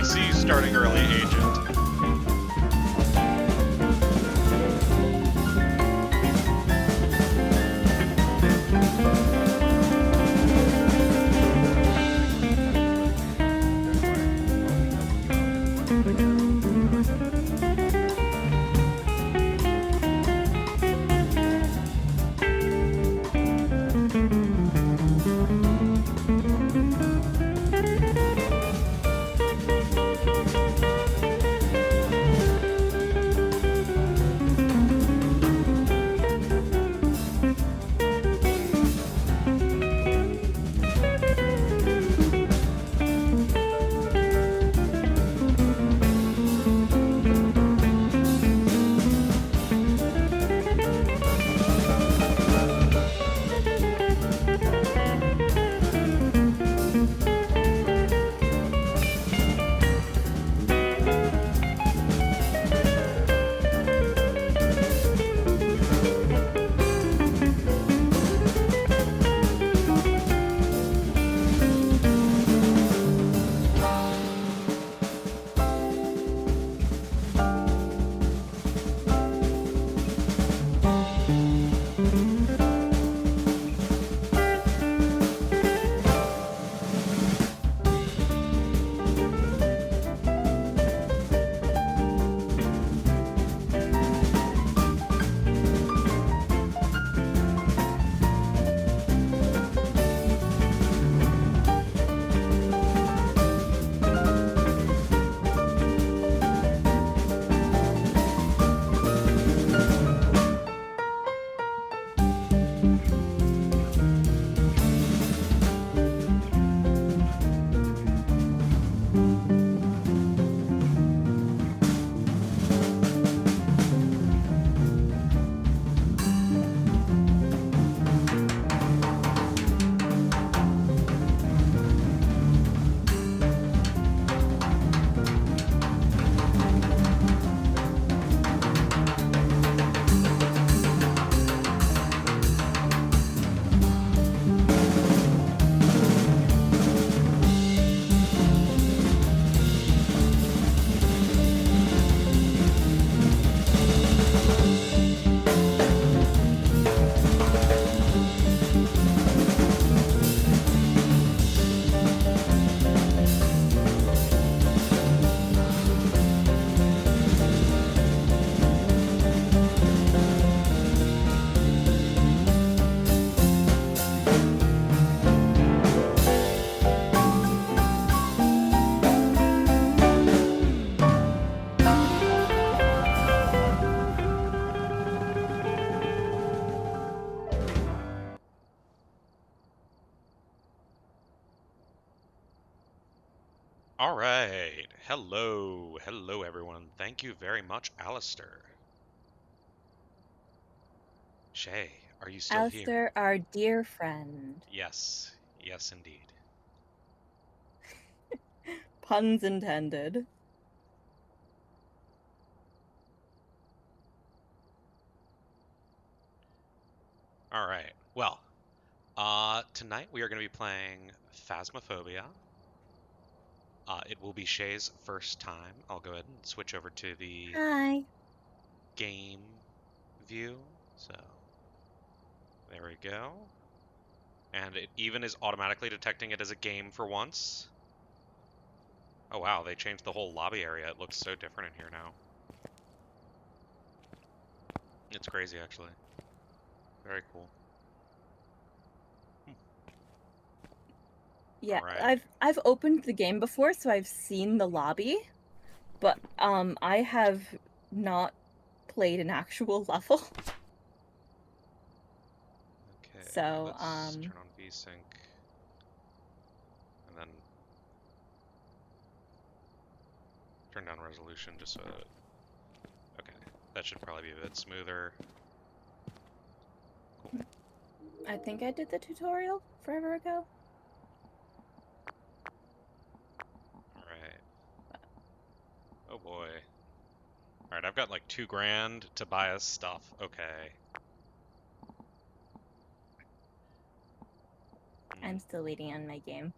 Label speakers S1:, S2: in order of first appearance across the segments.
S1: See you starting early, agent. All right. Hello, everyone. Thank you very much, Alistair. Shay, are you still here?
S2: Alistair, our dear friend.
S1: Yes, yes, indeed.
S2: Puns intended.
S1: All right. Well, tonight we are going to be playing Phasmophobia. It will be Shay's first time. I'll go ahead and switch over to the
S2: Hi.
S1: game view. So there we go. And it even is automatically detecting it as a game for once. Oh wow, they changed the whole lobby area. It looks so different in here now. It's crazy, actually. Very cool.
S2: Yeah,
S1: All right.
S2: I've opened the game before, so I've seen the lobby, but I have not played an actual level.
S1: Okay,
S2: So,
S1: let's turn on VSync and then turn down resolution just so that, okay, that should probably be a bit smoother. Cool.
S2: I think I did the tutorial forever ago.
S1: All right. Oh boy. All right, I've got like 2 grand to buy us stuff. Okay.
S2: I'm still waiting on my game.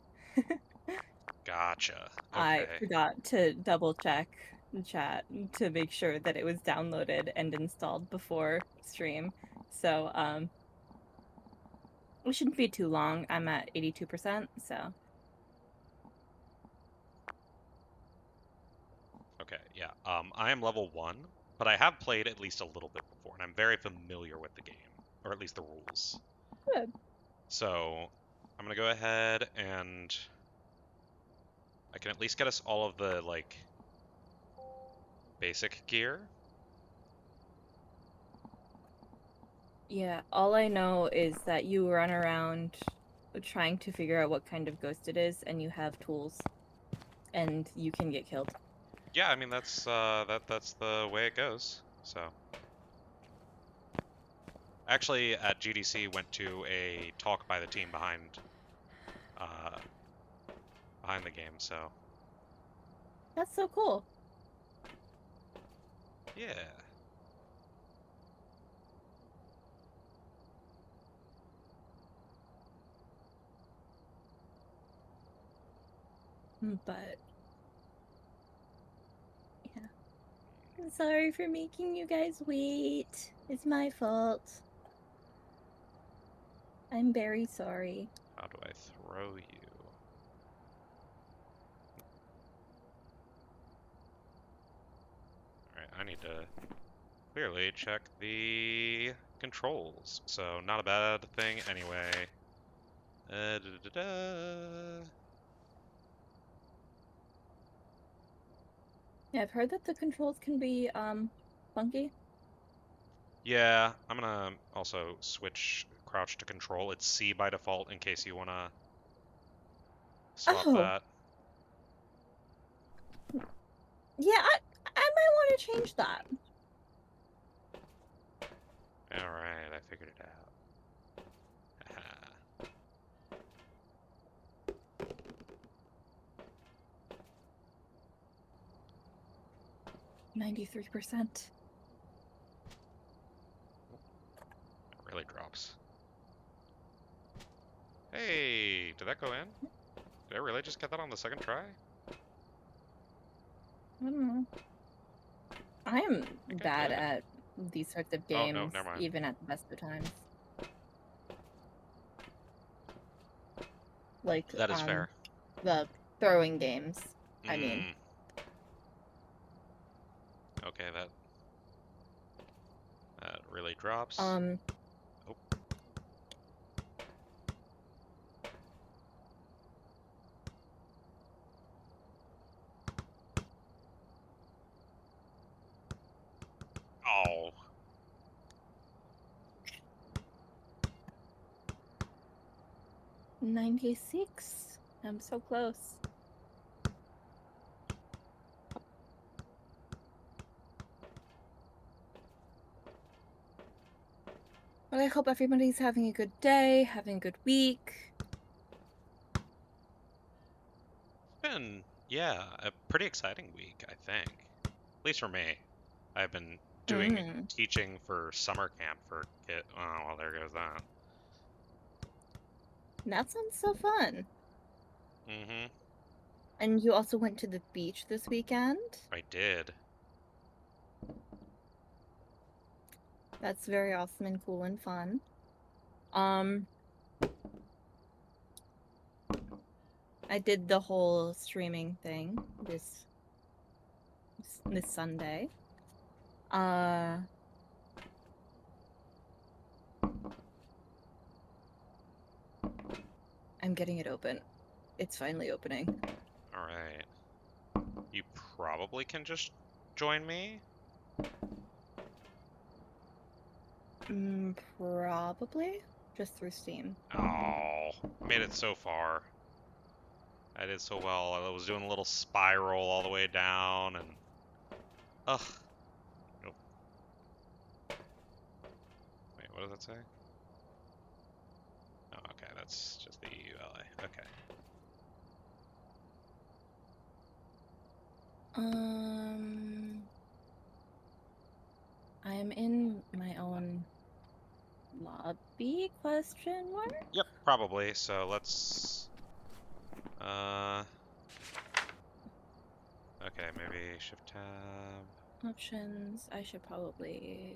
S1: Gotcha.
S2: I
S1: Okay.
S2: forgot to double check the chat to make sure that it was downloaded and installed before stream. So, it shouldn't be too long. I'm at 82%, so.
S1: Okay, yeah. I am level 1, but I have played at least a little bit before, and I'm very familiar with the game, or at least the rules.
S2: Good.
S1: So I'm gonna go ahead and I can at least get us all of the like basic gear.
S2: Yeah, all I know is that you run around trying to figure out what kind of ghost it is, and you have tools, and you can get killed.
S1: Yeah, I mean that's the way it goes. So actually at GDC went to a talk by the team uh behind the game. So
S2: That's so cool.
S1: yeah.
S2: But yeah, I'm sorry for making you guys wait. It's my fault. I'm very sorry.
S1: How do I throw you? All right, I need to clearly check the controls. So not a bad thing anyway. Da, da, da.
S2: Yeah, I've heard that the controls can be funky.
S1: Yeah, I'm gonna also switch crouch to control. It's C by default in case you wanna swap
S2: Oh,
S1: that.
S2: yeah, I might want to change that.
S1: Alright, I figured it out. Haha.
S2: 93%.
S1: It really drops. Hey, did that go in? Did I really just get that on the second try?
S2: I don't know. I am
S1: I think I
S2: bad
S1: did.
S2: at these sorts of
S1: Oh, no,
S2: games,
S1: never mind.
S2: even at the best of times. Like,
S1: That is fair.
S2: the throwing games, I mean.
S1: Mm, okay, that really drops.
S2: Um,
S1: Oh,
S2: 96. I'm so close. But I hope everybody's having a good day, having a good week.
S1: been, yeah, a pretty exciting week, I think. At least for me. I've been doing
S2: Mm,
S1: teaching for summer camp for kid. Oh, well, there goes that.
S2: that sounds so fun.
S1: Mm-hmm.
S2: And you also went to the beach this weekend?
S1: I did.
S2: That's very awesome and cool and fun. Um, I did the whole streaming thing this Sunday. Uh, I'm getting it open. It's finally opening.
S1: All right. You probably can just join me.
S2: Probably just through Steam.
S1: Oh, made it so far. I did so well. I was doing a little spiral all the way down, and ugh. Nope. Wait, what does that say? Oh, okay, that's just the ULA. Okay.
S2: I'm in my own lobby, question mark?
S1: Yep, probably. So let's. Uh, Okay, maybe shift tab.
S2: Options. I should probably.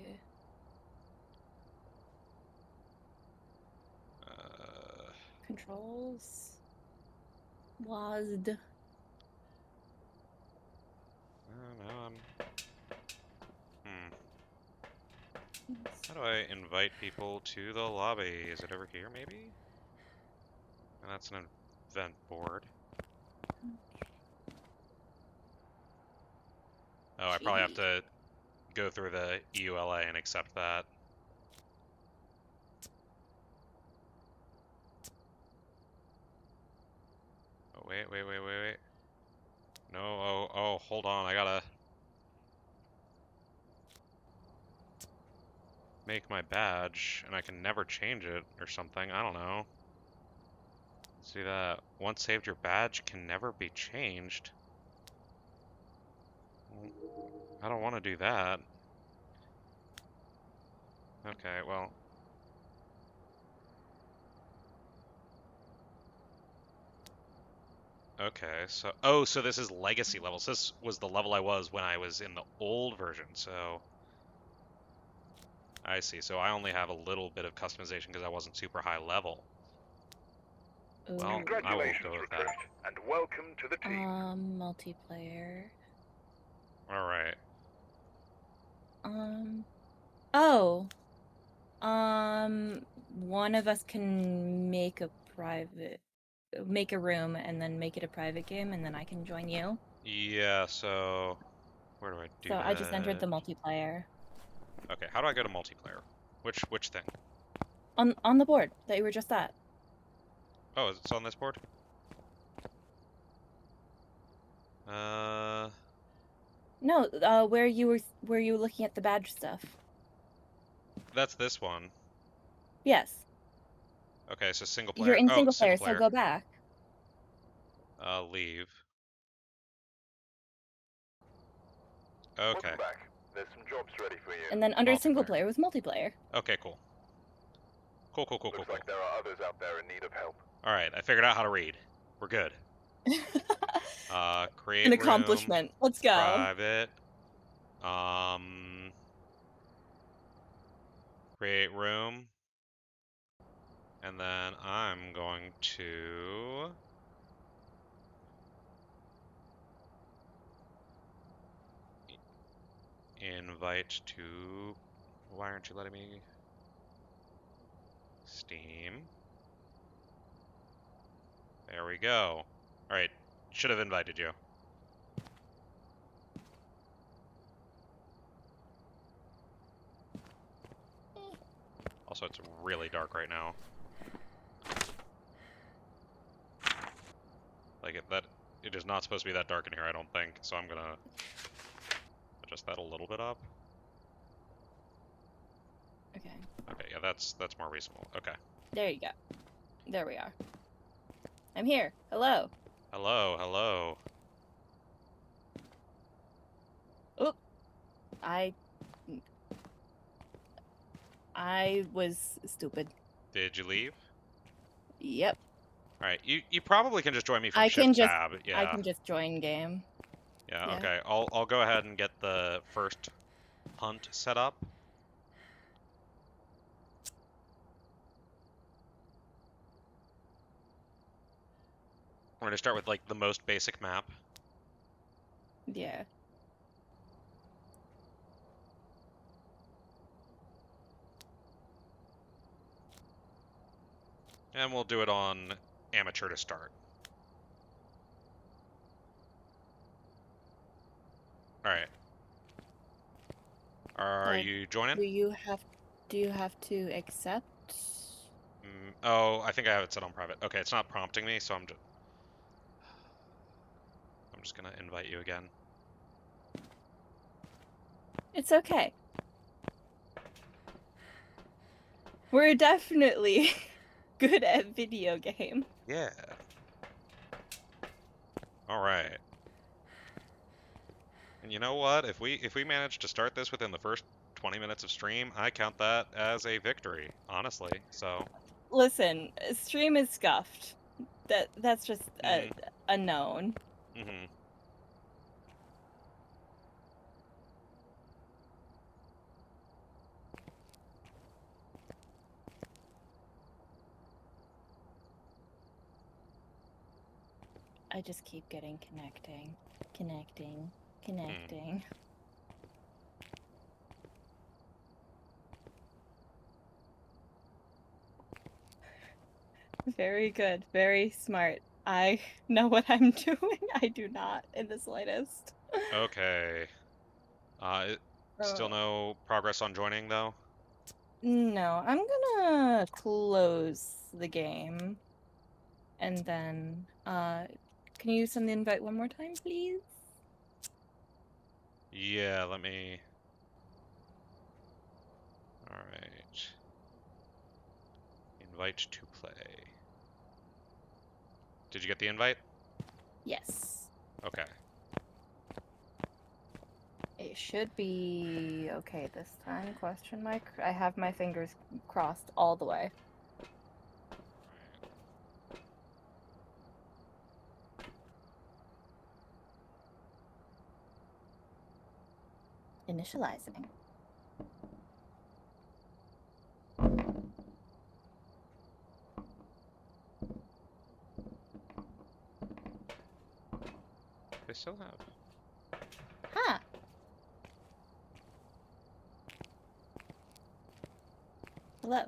S2: Controls. WASD.
S1: No, How do I invite people to the lobby? Is it over here, maybe? And that's an event board. Oh, I probably have to go through the EULA and accept that. Oh, wait. No, oh, hold on. I gotta make my badge, and I can never change it or something. I don't know. See that? Once saved, your badge can never be changed. I don't want to do that. Okay, well. Okay, so... Oh, so this is legacy levels. This was the level I was when I was in the old version, so... I see. So I only have a little bit of customization because I wasn't super high level.
S2: Ooh.
S1: Well, I will go with that.
S3: And welcome to the team.
S2: Multiplayer.
S1: Alright.
S2: Oh. One of us can make a room and then make it a private game, and then I can join you.
S1: Yeah, so... Where do I do that?
S2: So I just entered the multiplayer.
S1: Okay, how do I go to multiplayer? Which thing?
S2: On the board that you were just at.
S1: Oh, it's on this board?
S2: No, where you were looking at the badge stuff.
S1: That's this one.
S2: Yes.
S1: Okay, so single player.
S2: You're in
S1: Oh,
S2: single
S1: single
S2: player,
S1: player.
S2: so go back.
S1: Leave. Okay.
S3: Welcome back. There's some jobs ready for you.
S2: And then under single player was multiplayer.
S1: Okay, cool. Cool.
S3: Looks like there are others out there in need of help.
S1: Alright, I figured out how to read. We're good. Create
S2: An accomplishment.
S1: room,
S2: Let's go.
S1: private. Create room. And then I'm going to... invite to... Why aren't you letting me... Steam. There we go. Alright, should have invited you. Also, it's really dark right now. Like, it is not supposed to be that dark in here, I don't think. So I'm gonna adjust that a little bit up.
S2: Okay.
S1: Okay, yeah, that's more reasonable. Okay.
S2: There you go. There we are. I'm here. Hello.
S1: Hello.
S2: Oh. I was stupid.
S1: Did you leave?
S2: Yep.
S1: Alright, you probably can just join me from Shift Tab. Yeah.
S2: I can just join game.
S1: Yeah, okay. I'll go ahead and get the first hunt set up. We're gonna start with like the most basic map.
S2: Yeah.
S1: And we'll do it on amateur to start. Alright. Are you joining?
S2: Do you have to accept?
S1: Oh, I think I have it set on private. Okay, it's not prompting me, so I'm just gonna invite you again.
S2: It's okay. We're definitely good at video game.
S1: Yeah. Alright. And you know what? If we manage to start this within the first 20 minutes of stream, I count that as a victory, honestly. So
S2: listen, stream is scuffed. That's just a known.
S1: Mm-hmm.
S2: I just keep getting connecting. Very good, very smart. I know what I'm doing. I do not in the slightest.
S1: Okay. Still no progress on joining, though?
S2: No, I'm gonna close the game. And then, can you send the invite one more time, please?
S1: Yeah, let me... Alright. Invite to play. Did you get the invite?
S2: Yes.
S1: Okay.
S2: It should be okay this time, question mark. I have my fingers crossed all the way. Initializing.
S1: They still have...
S2: Huh. Hello. Where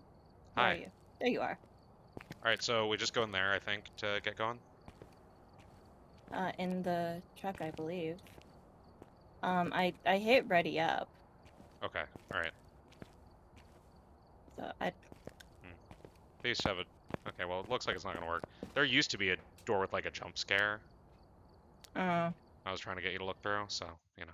S1: Hi.
S2: are you? There you are.
S1: Alright, so we just go in there, I think, to get going?
S2: In the truck, I believe. I hit ready up.
S1: Okay, alright.
S2: So I...
S1: They used to have a... Okay, well, it looks like it's not gonna work. There used to be a door with, like, a jump scare. I was trying to get you to look through, so, you know.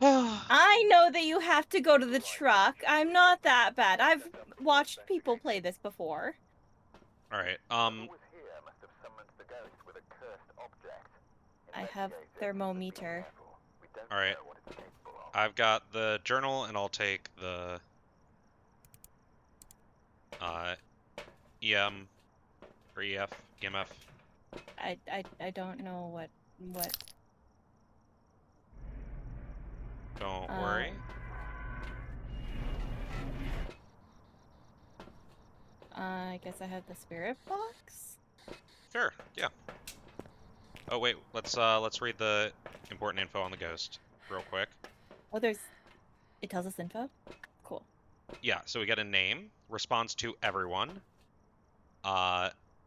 S2: I know that you have to go to the truck. I'm not that bad. I've watched people play this before.
S1: Alright,
S2: I have thermometer.
S1: Alright. I've got the journal, and I'll take the... EM... or EF, EMF.
S2: I don't know what...
S1: Don't worry.
S2: I guess I have the spirit box?
S1: Sure, yeah. Oh, wait, let's read the important info on the ghost real quick.
S2: Oh, there's... It tells us info? Cool.
S1: Yeah, so we get a name, responds to everyone.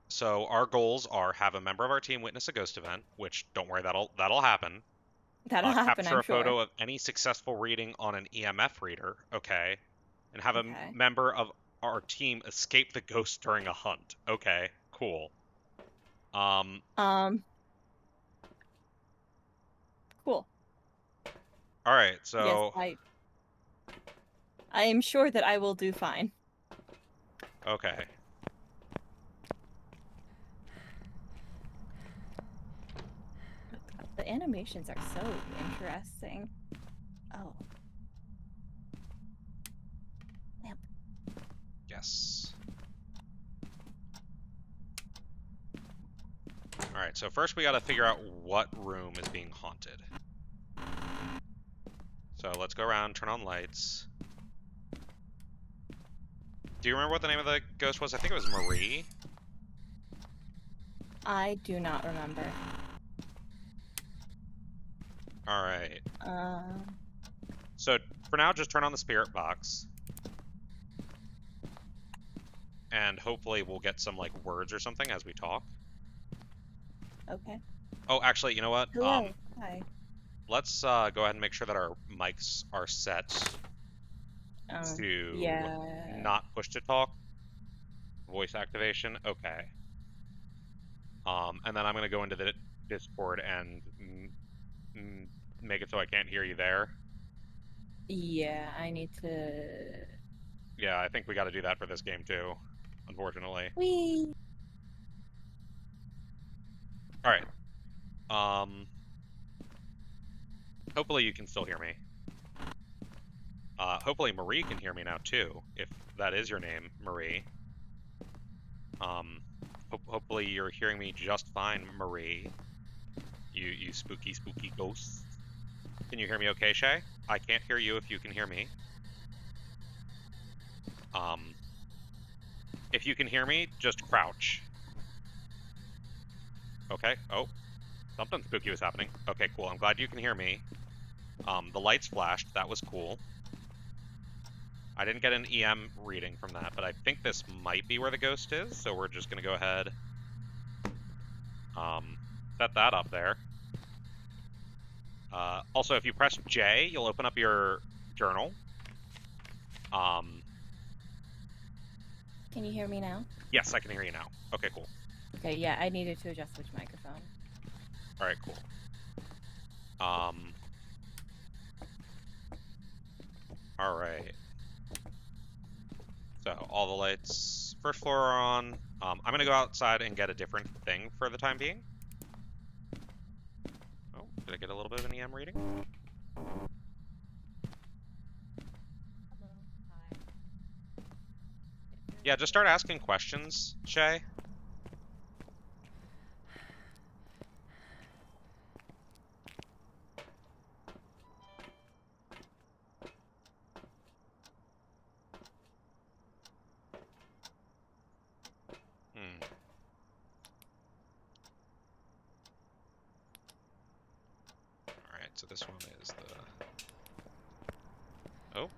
S1: So our goals are have a member of our team witness a ghost event, which don't worry, that'll happen.
S2: That'll happen,
S1: Capture
S2: I'm
S1: a
S2: sure.
S1: photo of any successful reading on an EMF reader, okay, and have a
S2: Okay.
S1: member of our team escape the ghost during a hunt. Okay, cool.
S2: Cool.
S1: All right,
S2: Yes,
S1: so
S2: I am sure that I will do fine.
S1: okay.
S2: The animations are so interesting. Oh. Lamp.
S1: Yes. All right, so first we got to figure out what room is being haunted. So let's go around, turn on lights. Do you remember what the name of the ghost was? I think it was Marie.
S2: I do not remember.
S1: All right.
S2: Uh,
S1: So for now, just turn on the spirit box. And hopefully we'll get some like words or something as we talk.
S2: okay.
S1: Oh, actually, you know what?
S2: Hello. Hi.
S1: Let's go ahead and make sure that our mics are set to
S2: Yeah.
S1: not push to talk. Voice activation. Okay. And then I'm gonna go into the Discord and make it so I can't hear you there.
S2: Yeah, I need to...
S1: Yeah, I think we got to do that for this game too, unfortunately.
S2: Whee!
S1: All right. Hopefully you can still hear me. Hopefully Marie can hear me now too, if that is your name, Marie. Hopefully you're hearing me just fine, Marie. You spooky, spooky ghost. Can you hear me okay, Shay? I can't hear you if you can hear me. If you can hear me, just crouch. Okay. Oh, something spooky was happening. Okay, cool. I'm glad you can hear me. The lights flashed. That was cool. I didn't get an EM reading from that, but I think this might be where the ghost is, so we're just gonna go ahead, set that up there. Also, if you press J, you'll open up your journal.
S2: Can you hear me now?
S1: Yes, I can hear you now. Okay, cool.
S2: Okay, yeah, I needed to adjust which microphone.
S1: All right, cool. All right. So all the lights, first floor are on. I'm gonna go outside and get a different thing for the time being. Oh, did I get a little bit of an EM reading? Yeah, just start asking questions, Shay. Alright, so this one is the... Oh.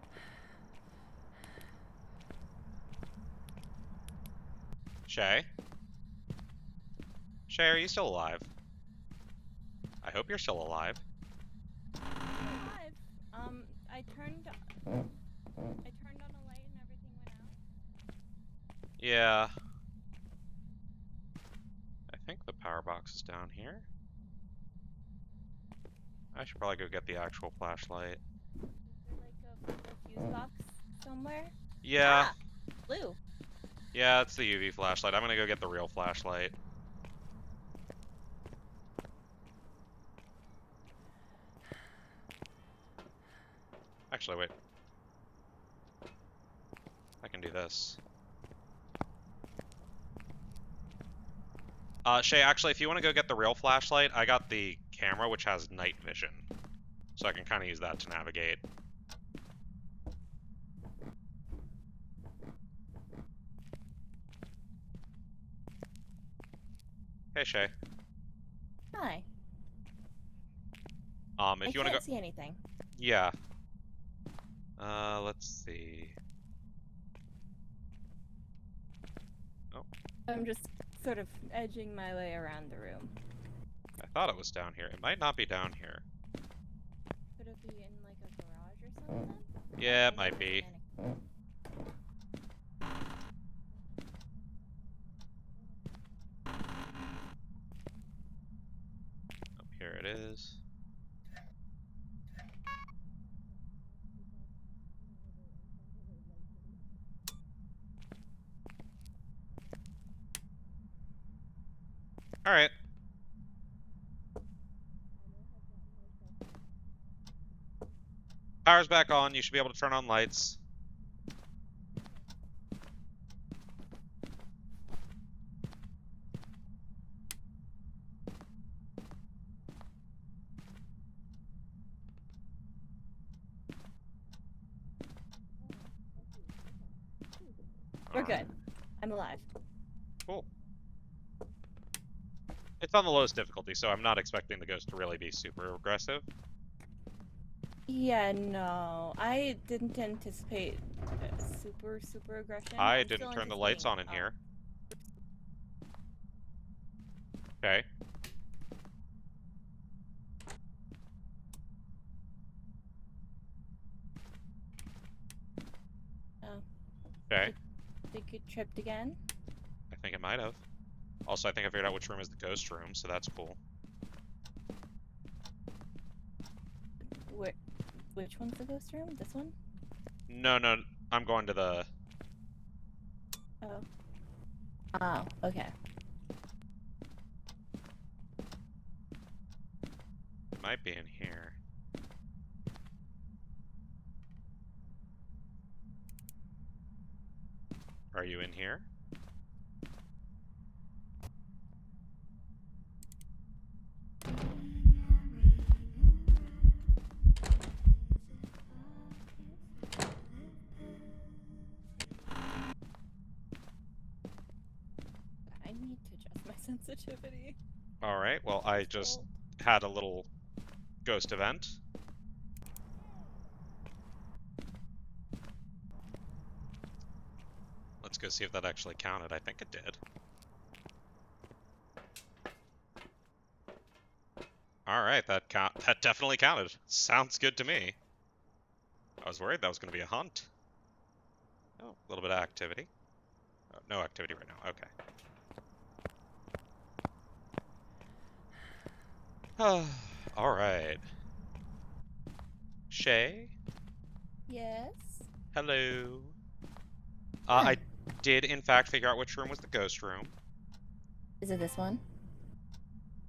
S1: Shay? Shay, are you still alive? I hope you're still alive.
S2: Alive. I turned on a light and everything went out.
S1: Yeah. I think the power box is down here. I should probably go get the actual flashlight.
S2: Is there like a fuse box somewhere?
S1: Yeah.
S2: Ah, blue.
S1: Yeah, it's the UV flashlight. I'm gonna go get the real flashlight. Actually, wait. I can do this. Shay, actually, if you want to go get the real flashlight, I got the camera, which has night vision. So I can kind of use that to navigate. Hey, Shay.
S2: Hi.
S1: If you want to go...
S2: I can't see anything.
S1: Yeah. Let's see. Oh.
S2: I'm just sort of edging my way around the room.
S1: I thought it was down here. It might not be down here.
S2: Could it be in like a garage or something?
S1: Yeah, it might be. Oh, here it is. Alright. Power's back on. You should be able to turn on lights.
S2: We're good. I'm alive.
S1: Cool. It's on the lowest difficulty, so I'm not expecting the ghost to really be super aggressive.
S2: Yeah, no. I didn't anticipate super aggression.
S1: I
S2: I'm
S1: didn't
S2: still
S1: turn the lights on in here. Okay.
S2: Oh.
S1: Okay.
S2: Did it get tripped again?
S1: I think it might have. Also, I think I figured out which room is the ghost room, so that's cool.
S2: Which one's the ghost room? This one?
S1: No, no, I'm going to the...
S2: Oh. Oh, okay.
S1: It might be in here. Are you in here?
S2: I need to adjust my sensitivity.
S1: Alright, well, I just had a little ghost event. Let's go see if that actually counted. I think it did. Alright, that definitely counted. Sounds good to me. I was worried that was going to be a hunt. Oh, a little bit of activity. Oh, no activity right now. Okay. Alright. Shay?
S2: Yes.
S1: Hello.
S2: Huh.
S1: I did, in fact, figure out which room was the ghost room.
S2: Is it this one?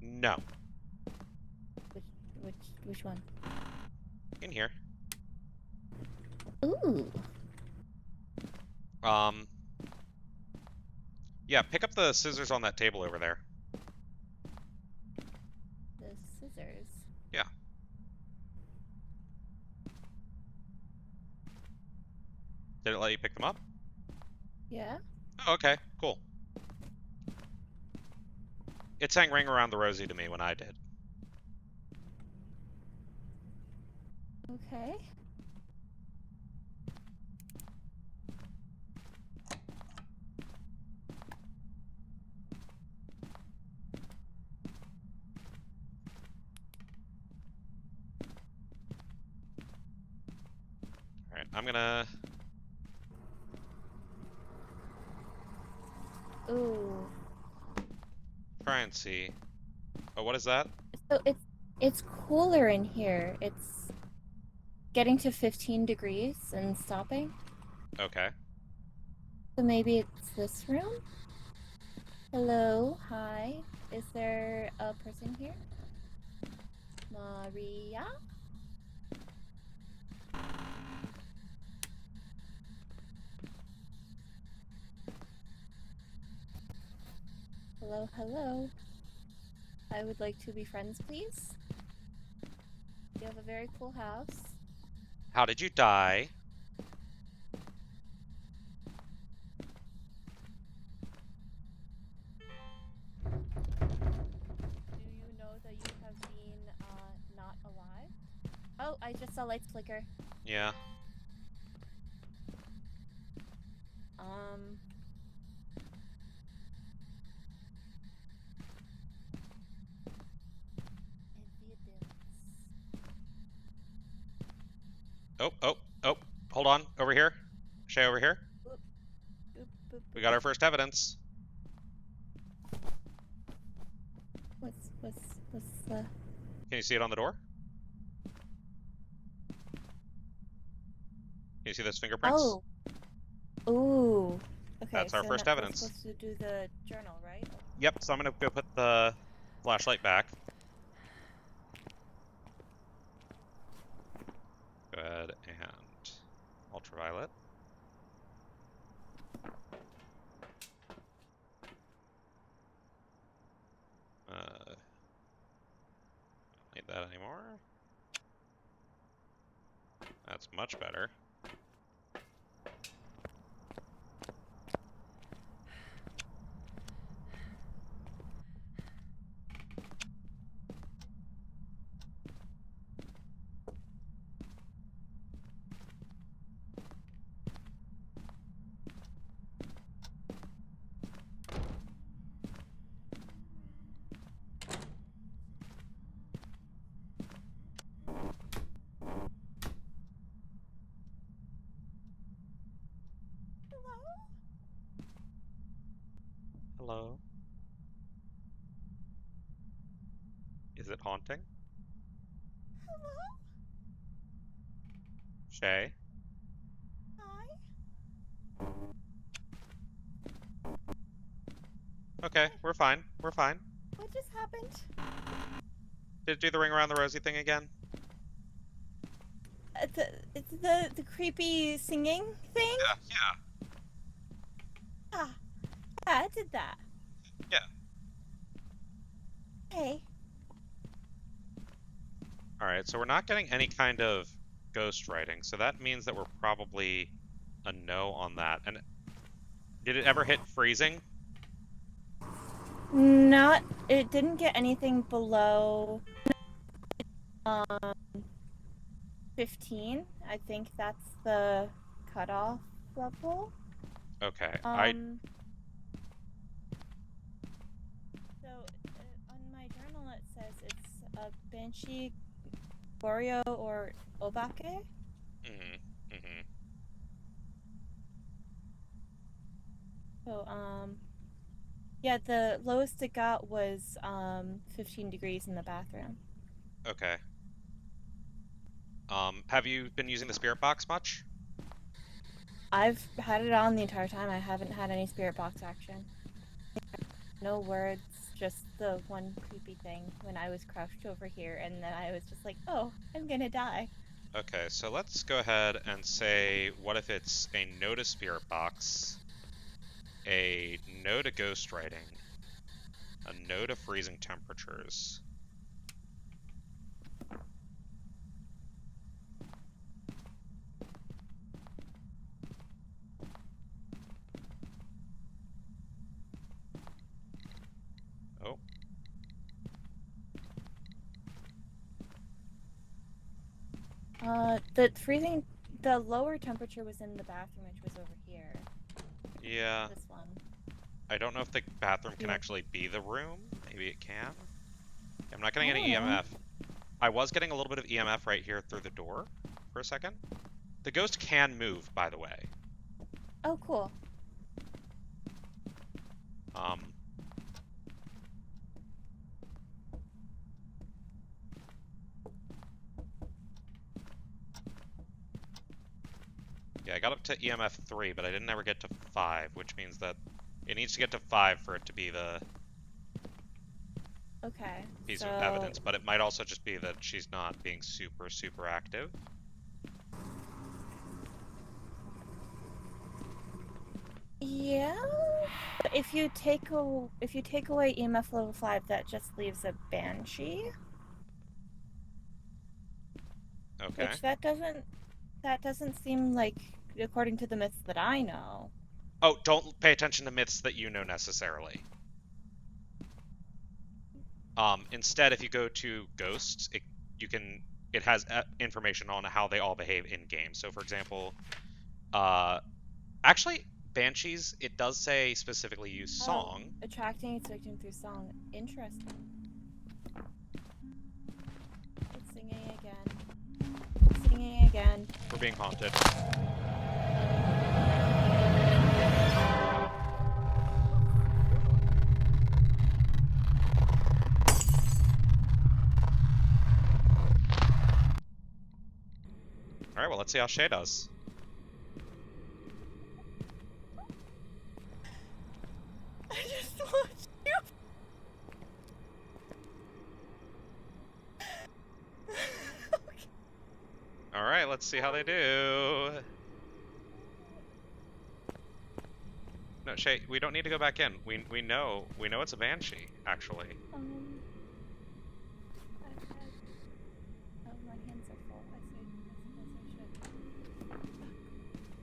S1: No.
S2: Which one?
S1: In here.
S2: Ooh.
S1: Yeah, pick up the scissors on that table over there.
S2: The scissors.
S1: Yeah. Did it let you pick them up?
S2: Yeah.
S1: Oh, okay, cool. It sang Ring Around the Rosie to me when I did.
S2: Okay.
S1: Alright, I'm gonna...
S2: Ooh.
S1: try and see. Oh, what is that?
S2: So it's cooler in here. It's getting to 15 degrees and stopping.
S1: Okay.
S2: So maybe it's this room? Hello, hi. Is there a person here? Maria? Hello, hello. I would like to be friends, please. You have a very cool house.
S1: How did you die?
S2: Do you know that you have been not alive? Oh, I just saw lights flicker.
S1: Yeah.
S2: Um. Evidence.
S1: Oh. Hold on. Over here. Shay, over here.
S2: Boop, boop, boop,
S1: We
S2: boop.
S1: got our first evidence.
S2: What's the?
S1: Can you see it on the door? Can you see those fingerprints?
S2: Oh. Ooh. Okay,
S1: That's our
S2: so
S1: first
S2: we're
S1: evidence.
S2: supposed to do the journal, right?
S1: Yep, so I'm gonna go put the flashlight back. Go ahead and ultraviolet. Don't need that anymore. That's much better. Hello? Is it haunting?
S2: Hello?
S1: Shay?
S2: Hi.
S1: Okay, we're fine. We're fine.
S2: What just happened?
S1: Did it do the ring around the rosy thing again?
S2: It's the creepy singing thing?
S1: Yeah.
S2: Ah, yeah, it did that.
S1: Yeah.
S2: Hey.
S1: Alright, so we're not getting any kind of ghost writing, so that means that we're probably a no on that. And did it ever hit freezing?
S2: Not. It didn't get anything below 15. I think that's the cutoff level.
S1: Okay,
S2: So on my journal it says it's a Banshee, Goryo, or Obake. So yeah, the lowest it got was 15 degrees in the bathroom.
S1: Okay. Have you been using the spirit box much?
S2: I've had it on the entire time. I haven't had any spirit box action. No words, just the one creepy thing when I was crouched over here, and then I was just like, oh, I'm gonna die.
S1: Okay, so let's go ahead and say, what if it's a no to spirit box, a no to ghost writing, a no to freezing temperatures. Oh.
S2: The lower temperature was in the bathroom, which was over here.
S1: Yeah.
S2: This one.
S1: I don't know if the bathroom can
S2: Yeah.
S1: actually be the room. Maybe it can. I'm not getting
S2: I
S1: any
S2: don't know.
S1: EMF. I was getting a little bit of EMF right here through the door for a second. The ghost can move, by the way.
S2: Oh, cool.
S1: Yeah, I got up to EMF 3, but I didn't ever get to 5, which means that it needs to get to 5 for it to be the
S2: Okay.
S1: piece of evidence, but it might also just be that she's not being super, super active.
S2: Yeah. If you take away EMF level 5, that just leaves a Banshee.
S1: Okay.
S2: Which that doesn't seem like, according to the myths that I know.
S1: Oh, don't pay attention to myths that you know necessarily. Instead, if you go to ghosts, it has information on how they all behave in game. So, for example, actually, banshees, it does say specifically use song.
S2: Attracting its victim through song. Interesting. It's singing again. It's singing again.
S1: We're being haunted. Alright, well, let's see how Shay does.
S2: I just watched you. Okay.
S1: Alright, let's see how they do. No, Shay, we don't need to go back in. We know it's a banshee, actually.
S2: Oh, my hands are full. I should.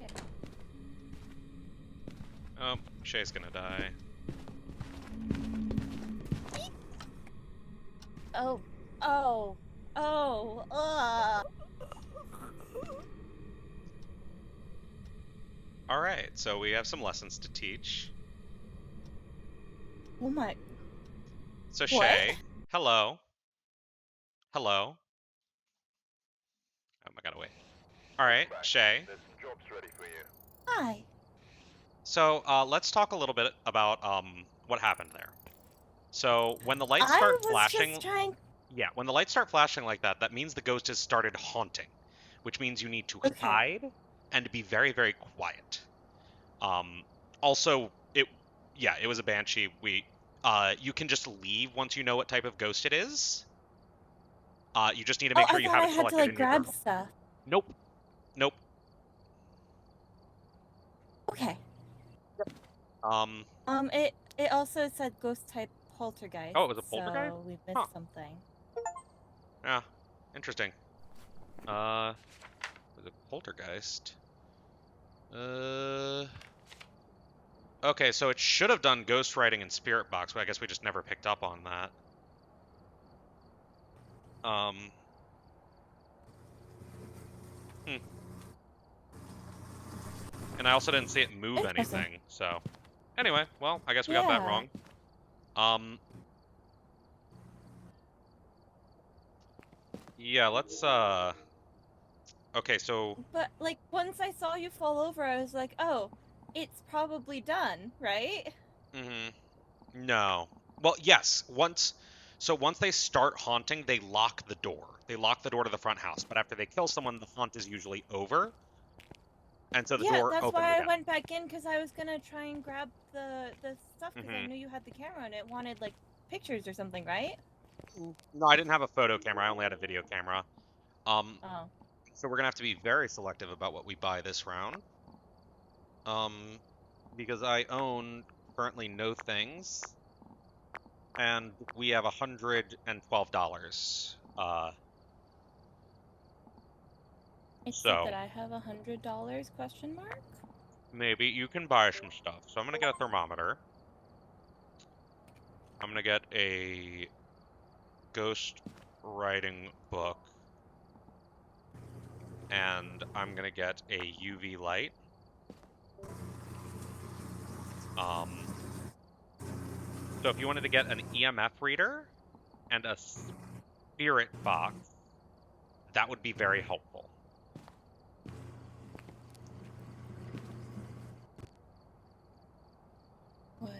S2: Okay.
S1: Oh, Shay's gonna die. Alright, so we have some lessons to teach.
S2: Oh my.
S1: So Shay, hello. Hello. Oh, I gotta wait. Alright, Shay.
S3: There's some jobs ready for you.
S2: Hi.
S1: So, let's talk a little bit about, what happened there. So, when the lights start flashing... Yeah, when the lights start flashing like that, that means the ghost has started haunting, which means you need to hide and be very, very quiet. Also, it was a banshee. You can just leave once you know what type of ghost it is. You just need to make sure you have it selected in your journal.
S2: Stuff.
S1: Nope. Nope.
S2: Okay. It also said ghost type poltergeist.
S1: Oh, it was a poltergeist?
S2: So we missed something.
S1: Yeah, interesting. Was it poltergeist? Okay, so it should have done ghostwriting and spirit box, but I guess we just never picked up on that. Hmm. And I also didn't see it move
S2: Interesting.
S1: anything, so. Anyway, well, I guess we got that
S2: Yeah.
S1: wrong. Yeah, let's, okay, so.
S2: But, like, once I saw you fall over, I was like, oh, it's probably done, right?
S1: No. Well, yes, once they start haunting, they lock the door. They lock the door to the front house, but after they kill someone, the haunt is usually over, and so the
S2: Yeah,
S1: door
S2: that's
S1: opens
S2: why I
S1: again.
S2: went back in, because I was gonna try and grab the stuff, because I
S1: Mm-hmm.
S2: knew you had the camera and it wanted, like, pictures or something, right?
S1: No, I didn't have a photo camera. I only had a video camera. Um,
S2: Oh.
S1: so we're gonna have to be very selective about what we buy this round. Because I own currently no things, and we have $112.
S2: Except that
S1: So
S2: I have $100, question mark?
S1: maybe you can buy some stuff. So I'm gonna get a thermometer. I'm gonna get a ghost writing book, and I'm gonna get a UV light. So if you wanted to get an EMF reader and a spirit box, that would be very helpful.
S2: What?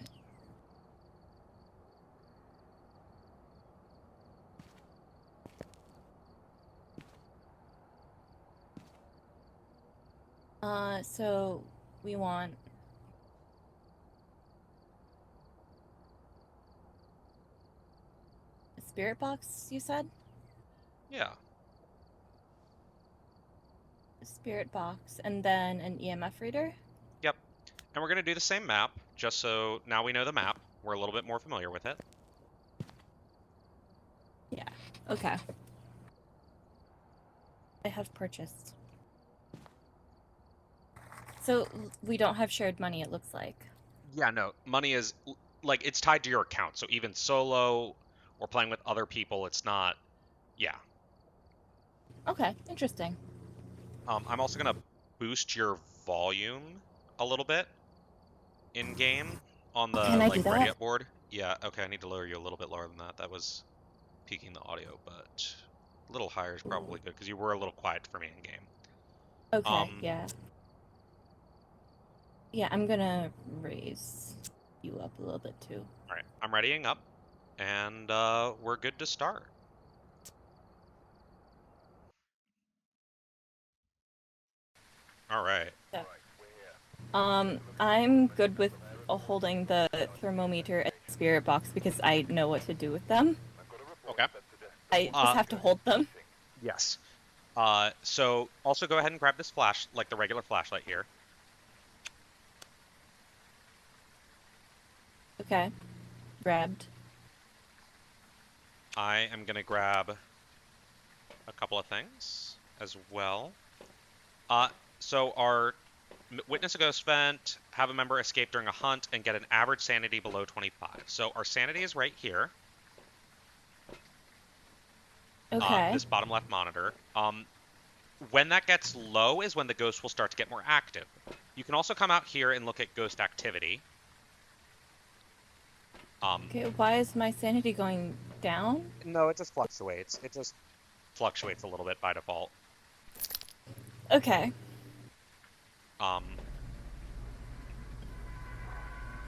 S2: So we want a spirit box, you said?
S1: Yeah.
S2: A spirit box, and then an EMF reader?
S1: Yep. And we're gonna do the same map, just so now we know the map. We're a little bit more familiar with it.
S2: Yeah. Okay. I have purchased. So we don't have shared money, it looks like.
S1: Yeah, no, money is like it's tied to your account. So even solo or playing with other people, it's not. Yeah.
S2: Okay, interesting.
S1: I'm also gonna boost your volume a little bit in game on
S2: Can
S1: the
S2: I
S1: like
S2: do
S1: ready
S2: that?
S1: up board. Yeah, okay, I need to lower you a little bit lower than that. That was peaking the audio, but a little higher is
S2: Ooh.
S1: probably good because you were a little quiet for me in game.
S2: Okay, yeah. Yeah, I'm gonna raise you up a little bit too.
S1: All right, I'm readying up, and we're good to start. All right.
S2: Yeah. I'm good with holding the thermometer and spirit box because I know what to do with them.
S1: Okay.
S2: I just have to hold them.
S1: Yes. So also go ahead and grab this flash, like the regular flashlight here.
S2: Okay. Grabbed.
S1: I am gonna grab a couple of things as well. Uh, so our witness a ghost event, have a member escape during a hunt, and get an average sanity below 25. So our sanity is right here.
S2: Okay.
S1: This bottom left monitor. When that gets low is when the ghost will start to get more active. You can also come out here and look at ghost activity.
S2: Okay, why is my sanity going down?
S1: No, it just fluctuates. It just fluctuates a little bit by default.
S2: Okay.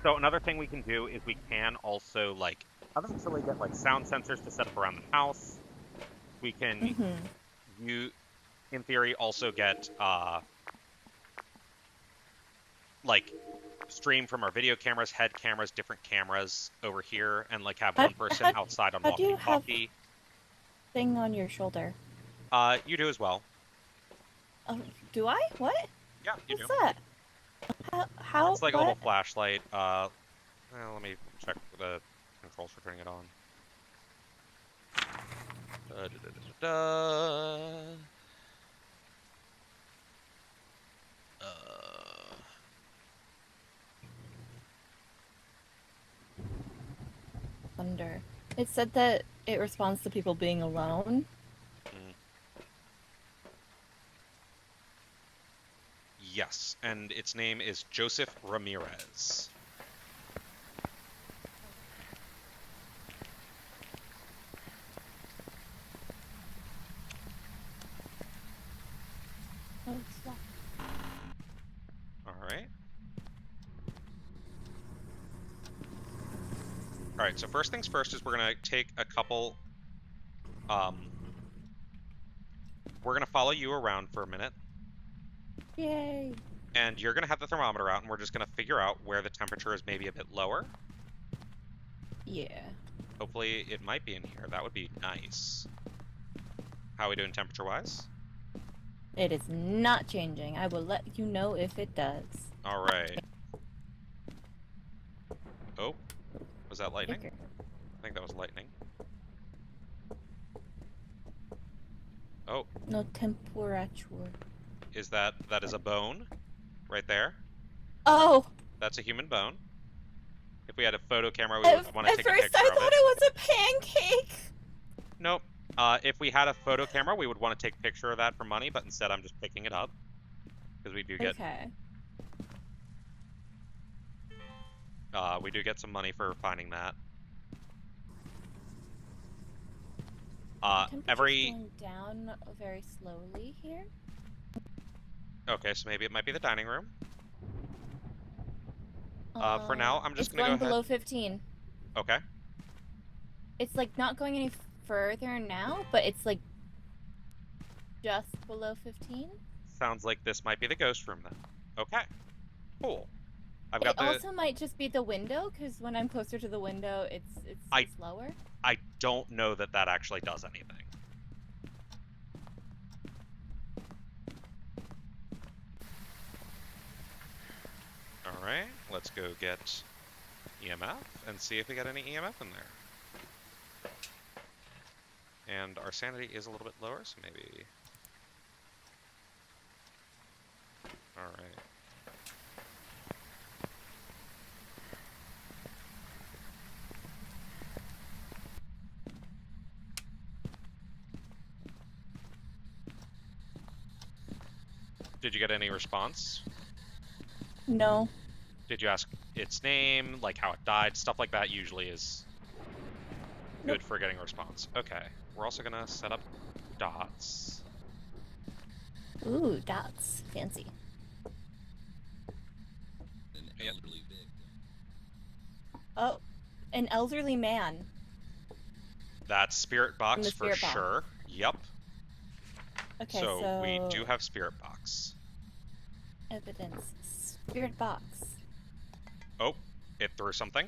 S1: So another thing we can do is we can also like eventually get like sound sensors to set up around the house. We can you in theory also get like stream from our video cameras, head cameras, different cameras over here, and like have one person outside on
S2: How do you have
S1: walkie-talkie.
S2: thing on your shoulder?
S1: You do as well.
S2: Do I? What?
S1: Yeah, you
S2: What's
S1: do.
S2: that? How?
S1: It's like a little
S2: What?
S1: flashlight. Well, let me check the controls for turning it on. Da, da, da, da, da.
S2: wonder. It said that it responds to people being alone.
S1: Mm. Yes, and its name is Joseph Ramirez.
S2: Oh, it's locked.
S1: All right. All right, so first things first is we're going to take a couple... we're going to follow you around for a minute.
S2: Yay!
S1: And you're going to have the thermometer out, and we're just going to figure out where the temperature is maybe a bit lower.
S2: Yeah.
S1: Hopefully it might be in here. That would be nice. How are we doing temperature-wise?
S2: It is not changing. I will let you know if it does.
S1: All right. Oh, was that lightning?
S2: Kicker.
S1: I think that was lightning. Oh,
S2: No temperature.
S1: that is a bone right there.
S2: Oh!
S1: That's a human bone. If we had a photo camera, we
S2: At
S1: would want to take a
S2: first
S1: picture
S2: I
S1: of
S2: thought
S1: it.
S2: it was a pancake!
S1: Nope. If we had a photo camera, we would want to take a picture of that for money, but instead I'm just picking it up. Because we do get
S2: Okay.
S1: some money for finding that.
S2: Temperature's going down very slowly here.
S1: Okay, so maybe it might be the dining room. For now, I'm just
S2: it's
S1: gonna go
S2: going
S1: ahead.
S2: below 15.
S1: Okay.
S2: It's like not going any further now, but it's like just below 15.
S1: Sounds like this might be the ghost room then. Okay. Cool. I've
S2: It
S1: got the.
S2: also might just be the window, because when I'm closer to the window, it's lower.
S1: I don't know that that actually does anything. All right, let's go get EMF and see if we got any EMF in there. And our sanity is a little bit lower, so maybe... Alright. Did you get any response?
S2: No.
S1: Did you ask its name, like how it died? Stuff like that usually is good for getting a response. Okay, we're also gonna set up dots.
S2: Ooh, dots. Fancy.
S1: Yep.
S2: Oh, an elderly man.
S1: That's spirit box
S2: In the spirit
S1: for
S2: box.
S1: sure. Yep.
S2: Okay,
S1: So we do have spirit box.
S2: Evidence. Spirit box.
S1: Oh, it threw something.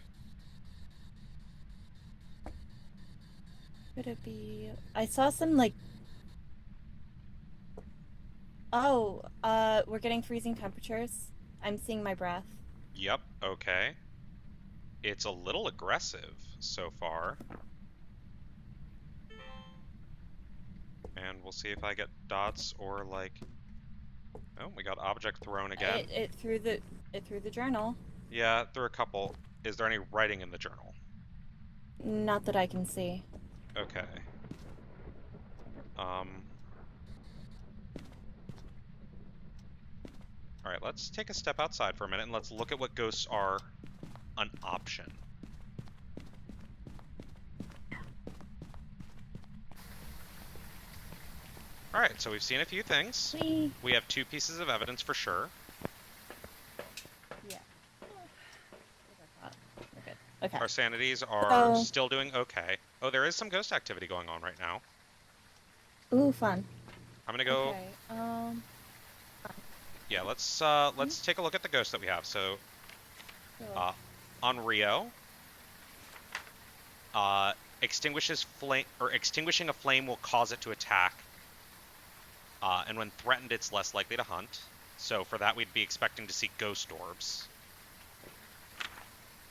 S2: Could it be... I saw some, like... Oh, we're getting freezing temperatures. I'm seeing my breath.
S1: Yep, okay. It's a little aggressive so far. And we'll see if I get dots or like... Oh, we got object thrown again.
S2: It threw the journal.
S1: Yeah, there are a couple. Is there any writing in the journal?
S2: Not that I can see.
S1: Okay. Alright, let's take a step outside for a minute and let's look at what ghosts are an option. Alright, so we've seen a few things. We have 2 pieces of evidence for sure.
S2: Yeah. We're good. Okay.
S1: Our sanities are still doing okay. Oh, there is some ghost activity going on right now.
S2: Ooh, fun.
S1: I'm gonna go...
S2: Okay,
S1: Yeah, let's take a look at the ghost that we have. So, on Rio, extinguishing a flame will cause it to attack. And when threatened, it's less likely to hunt. So for that, we'd be expecting to see ghost orbs.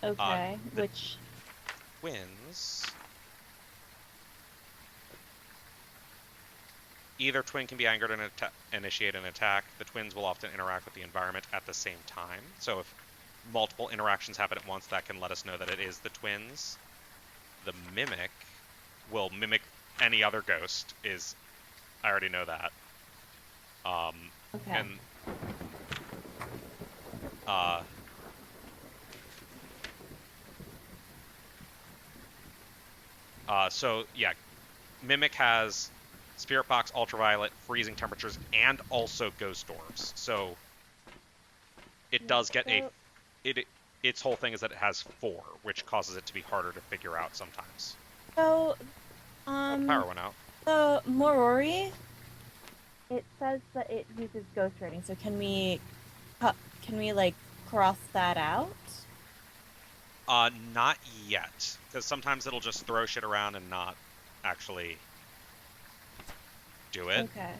S2: okay, which...
S1: Twins... Either twin can be angered and initiate an attack. The twins will often interact with the environment at the same time. So if multiple interactions happen at once, that can let us know that it is the twins. the mimic will mimic any other ghost. I already know that.
S2: Okay.
S1: And so yeah, mimic has spirit box, ultraviolet, freezing temperatures, and also ghost orbs. So it does get its whole thing is that it has 4, which causes it to be harder to figure out sometimes.
S2: So,
S1: Oh, the power went out.
S2: the Morori, it says that it uses ghost writing. So can we like cross that out?
S1: Not yet, because sometimes it'll just throw shit around and not actually do it.
S2: Okay.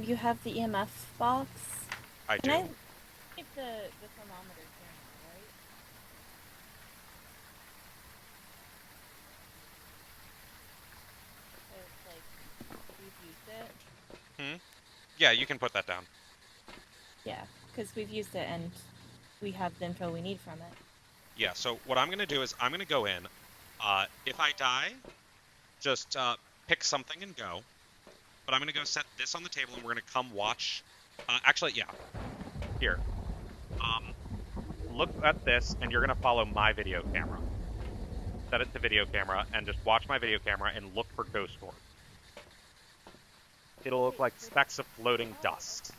S2: You have the EMF box.
S1: I
S2: Can
S1: do.
S2: I keep the thermometer here now, right? So it's like we've used it.
S1: Yeah, you can put that down.
S2: Yeah, because we've used it and we have the info we need from it.
S1: Yeah, so what I'm going to do is I'm going to go in. If I die, just pick something and go. But I'm going to go set this on the table and we're going to come watch. Actually, yeah. Here. Look at this and you're going to follow my video camera. Set it to video camera and just watch my video camera and look for ghost orbs. It'll look like specks of floating dust.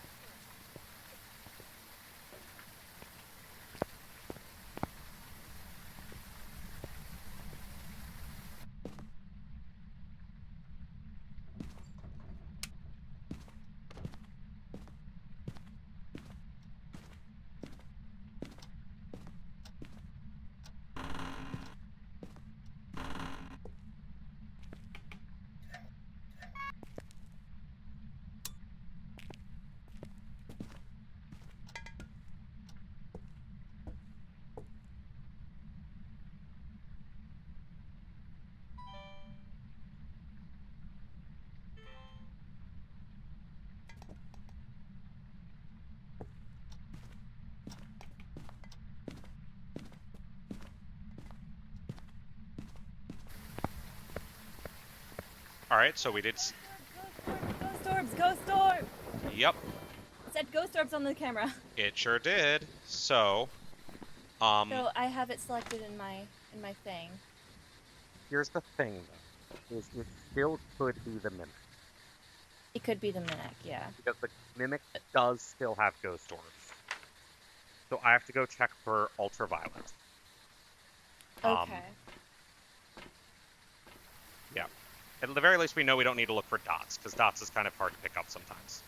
S1: All right, so we did.
S2: Ghost orbs! Ghost orbs!
S1: Yep.
S2: It said ghost orbs on the camera.
S1: It sure did. So,
S2: So I have it selected in my thing.
S1: here's the thing, though. Is it still could be the mimic.
S2: It could be the mimic, yeah.
S1: Because the mimic does still have ghost orbs. So I have to go check for ultraviolet.
S2: Okay.
S1: Yeah. At the very least, we know we don't need to look for dots, because dots is kind of hard to pick up sometimes.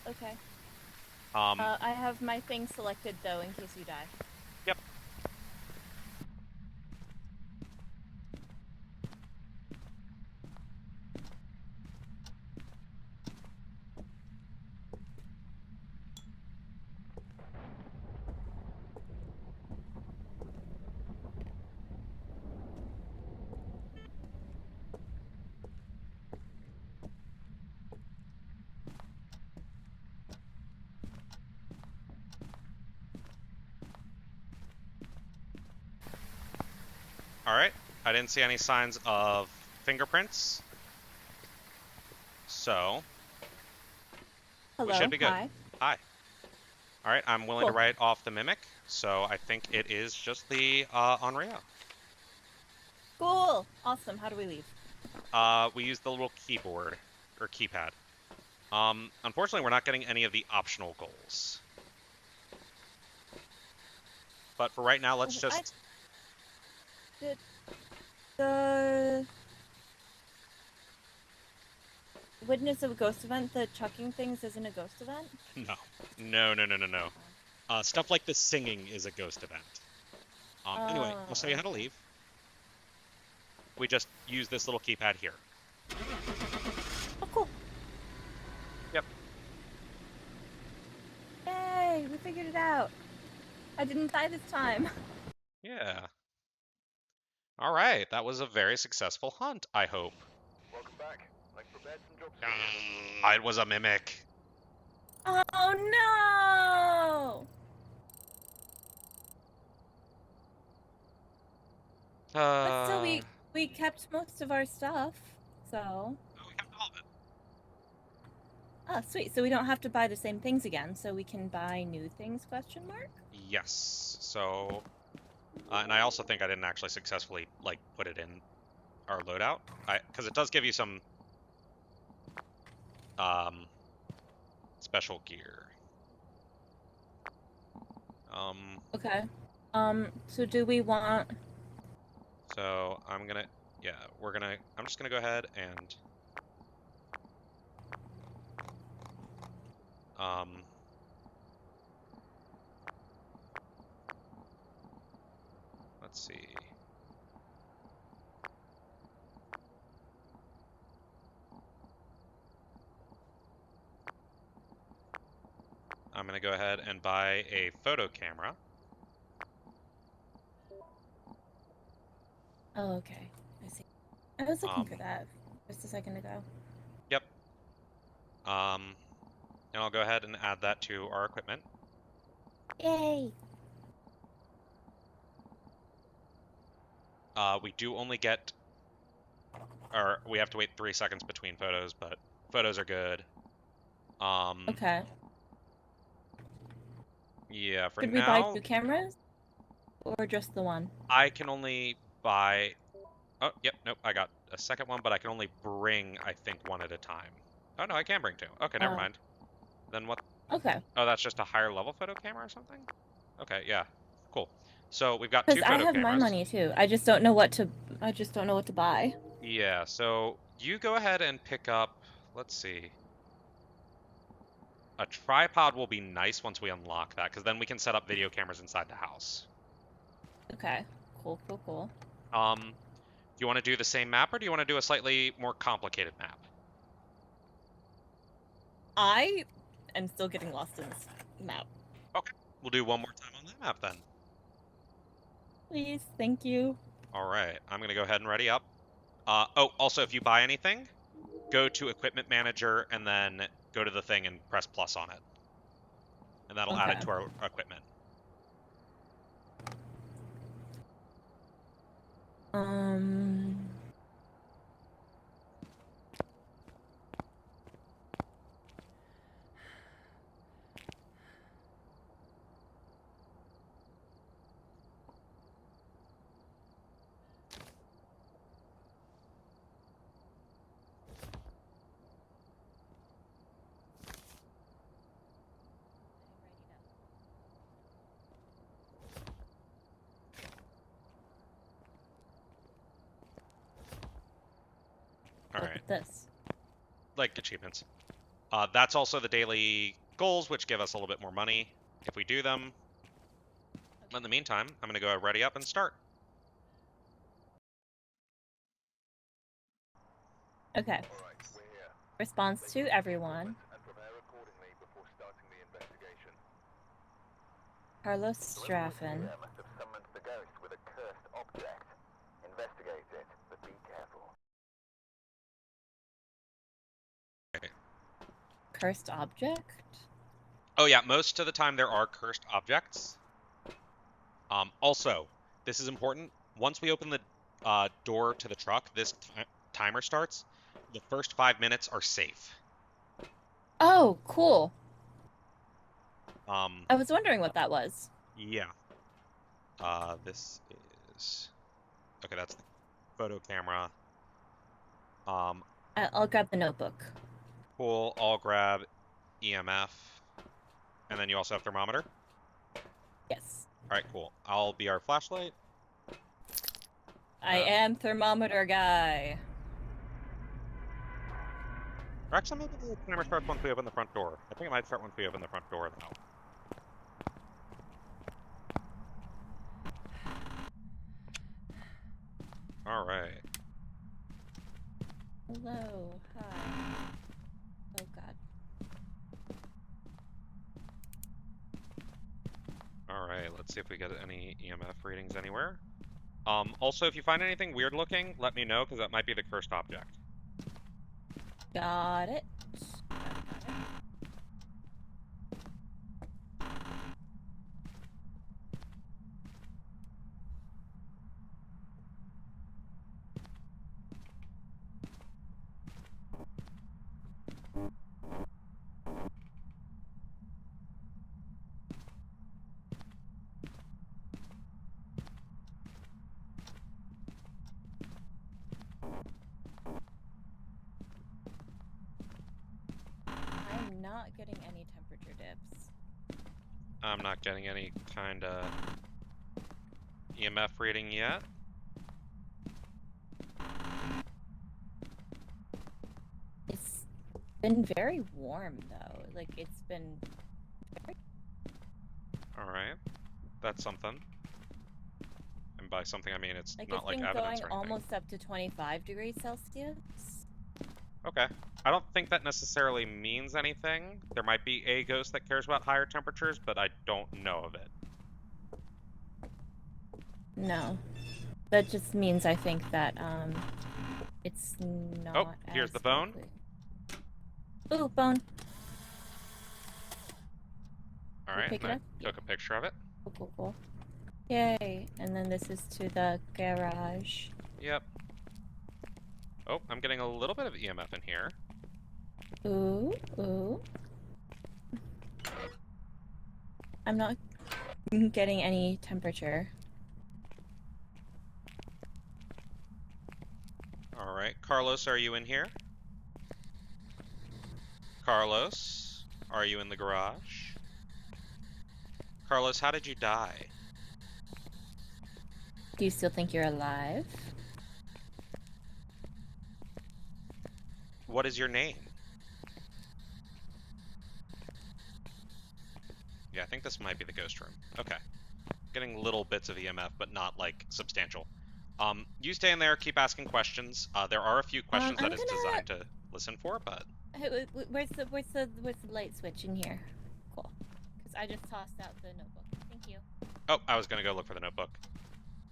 S2: Okay. I have my thing selected, though, in case you die.
S1: Yep. All right. I didn't see any signs of fingerprints. So,
S2: Hello.
S1: we should be good.
S2: Hi.
S1: Hi. All right, I'm willing
S2: Cool.
S1: to write off the mimic, so I think it is just the Onryo.
S2: Cool. Awesome. How do we leave?
S1: We use the little keyboard, or keypad. Unfortunately, we're not getting any of the optional goals. But for right now, let's just...
S2: The witness of a ghost event, the chucking things isn't a ghost event?
S1: No. Stuff like the singing is a ghost event. Anyway, I'll show you how to leave. We just use this little keypad here.
S2: Oh, cool.
S1: Yep.
S2: Yay, we figured it out. I didn't die this time.
S1: Yeah. All right, that was a very successful hunt, I hope.
S3: Welcome back. I've prepared some jobs for you.
S1: It was a mimic.
S2: Oh no! But still, we kept most of our stuff, so.
S1: Oh, we kept all of it.
S2: Oh, sweet. So we don't have to buy the same things again, so we can buy new things, question mark?
S1: Yes. So, and I also think I didn't actually successfully, like, put it in our loadout. Because it does give you some, special gear.
S2: Okay. So do we want...
S1: So I'm gonna, yeah, I'm just gonna go ahead and, um, let's see. I'm gonna go ahead and buy a photo camera.
S2: Oh, okay. I see. I was looking for
S1: Um,
S2: that just a second ago.
S1: yep. And I'll go ahead and add that to our equipment.
S2: Yay!
S1: We do only get, or we have to wait 3 seconds between photos, but photos are good.
S2: Okay.
S1: Yeah, for
S2: Should we buy
S1: now,
S2: 2 cameras? Or just the one?
S1: I can only buy, oh, yep, nope, I got a second one, but I can only bring, I think, one at a time. Oh, no, I can bring 2. Okay, never
S2: Oh.
S1: mind. Then what?
S2: Okay.
S1: Oh, that's just a higher level photo camera or something? Okay, yeah, cool. So we've got
S2: Because
S1: 2
S2: I
S1: photo
S2: have my
S1: cameras.
S2: money too. I just don't know what to... I just don't know what to buy.
S1: Yeah, so you go ahead and pick up, let's see. A tripod will be nice once we unlock that, because then we can set up video cameras inside the house.
S2: Okay. Cool, cool, cool.
S1: Do you want to do the same map, or do you want to do a slightly more complicated map?
S2: I am still getting lost in this map.
S1: Okay, we'll do one more time on that map then.
S2: Please, thank you.
S1: All right, I'm gonna go ahead and ready up. Oh, also, if you buy anything, go to Equipment Manager and then go to the thing and press plus on it. And that'll add
S2: Okay.
S1: it to our equipment.
S2: Um...
S1: All
S2: Look
S1: right,
S2: at this.
S1: like achievements. That's also the daily goals, which give us a little bit more money if we do them. In the meantime, I'm gonna go ready up and start.
S2: Okay.
S3: Alright, we're here.
S2: Response to everyone.
S3: And prepare accordingly before starting the investigation.
S2: Carlos
S3: Whoever was
S2: Straffen.
S3: here must have summoned the ghost with a cursed object. Investigate it, but be careful.
S1: Okay.
S2: Cursed object?
S1: Oh yeah, most of the time there are cursed objects. Also, this is important. Once we open the door to the truck, this timer starts. The first 5 minutes are safe.
S2: Oh, cool.
S1: Um,
S2: I was wondering what that was.
S1: yeah. This is okay. That's the photo camera.
S2: I'll grab the notebook.
S1: Cool. I'll grab EMF, and then you also have thermometer.
S2: Yes.
S1: All right, cool. I'll be our flashlight.
S2: I am thermometer guy.
S1: Or actually, maybe the timer starts once we open the front door. I think it might start once we open the front door, though. All right.
S2: Hello. Hi. Oh god.
S1: All right. Let's see if we get any EMF readings anywhere. Also, if you find anything weird looking, let me know, because that might be the cursed object.
S2: Got it. not getting any temperature dips.
S1: I'm not getting any kind of EMF reading yet.
S2: It's been very warm though. Like it's been very...
S1: Alright. That's something. And by something I mean it's
S2: like
S1: not
S2: it's
S1: like
S2: been
S1: evidence
S2: going
S1: or anything.
S2: almost up to 25 degrees Celsius.
S1: Okay. I don't think that necessarily means anything. There might be a ghost that cares about higher temperatures, but I don't know of it.
S2: No. That just means I think that it's not
S1: Oh, here's the bone.
S2: Ooh, bone.
S1: Alright,
S2: pick
S1: and
S2: it
S1: I
S2: up?
S1: took a picture of it.
S2: Cool. Yay. And then this is to the garage.
S1: Yep. Oh, I'm getting a little bit of EMF in here.
S2: Ooh. I'm not getting any temperature.
S1: Alright, Carlos, are you in here? Carlos, are you in the garage? Carlos, how did you die?
S2: Do you still think you're alive?
S1: What is your name? Yeah, I think this might be the ghost room. Okay. Getting little bits of EMF, but not, like, substantial. You stay in there, keep asking questions. There are a few questions that it's designed to listen for, but...
S2: Hey, where's the light switch in here? Cool. Because I just tossed out the notebook. Thank you.
S1: Oh, I was gonna go look for the notebook.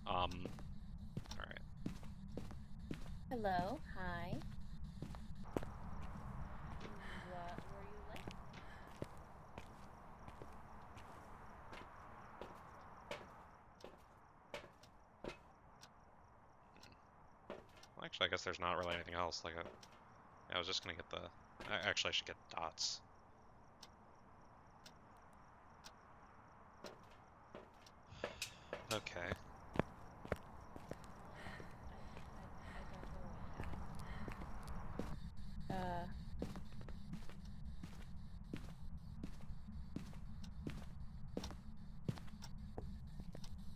S1: Alright.
S2: Hello. Hi. What were you like?
S1: Well, actually, I guess there's not really anything else. Like, I was just gonna get the... Actually, I should get dots. Okay.
S2: I don't know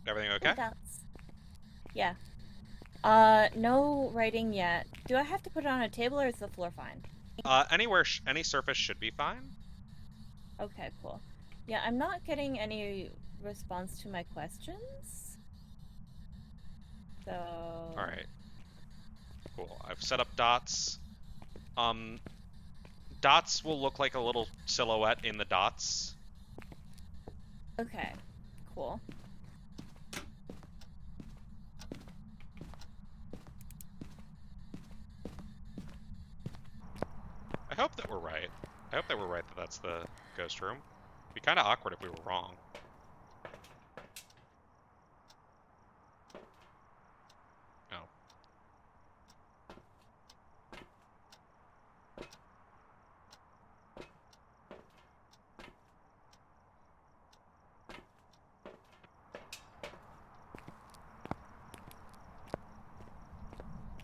S2: what
S1: Everything okay?
S2: dots. Yeah. No writing yet. Do I have to put it on a table or is the floor fine?
S1: Anywhere, any surface should be fine.
S2: Okay, cool. Yeah, I'm not getting any response to my questions. So...
S1: Alright. Cool. I've set up dots. Dots will look like a little silhouette in the dots.
S2: Okay, cool.
S1: I hope that we're right. I hope that we're right that that's the ghost room. It'd be kind of awkward if we were wrong. Oh.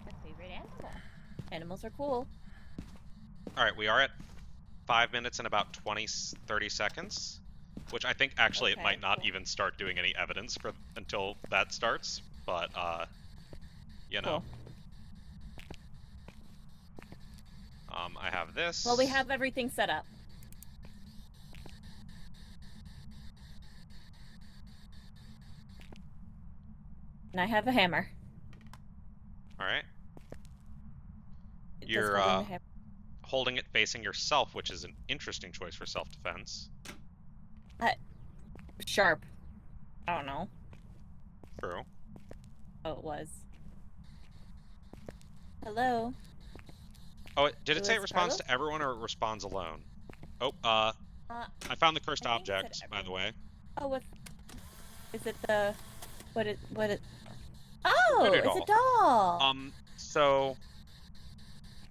S2: My favorite animal. Animals are cool.
S1: Alright, we are at 5 minutes and about 30 seconds. Which I think actually it
S2: Okay,
S1: might not
S2: cool.
S1: even start doing any evidence for until that starts. But, you know.
S2: Cool.
S1: I have this.
S2: Well, we have everything set up. And I have a hammer.
S1: Alright.
S2: Just
S1: You're,
S2: holding the hammer.
S1: holding it facing yourself, which is an interesting choice for self-defense.
S2: Sharp. I don't know.
S1: True.
S2: Oh, it was. Hello?
S1: Oh, did it say
S2: was
S1: it responds
S2: Carlos?
S1: to everyone or it responds alone? Oh, I found the cursed
S2: I think it said
S1: object, by the
S2: everyone.
S1: way.
S2: Oh, what? Is it the... What it... Oh,
S1: Voodoo
S2: it's a doll!
S1: So...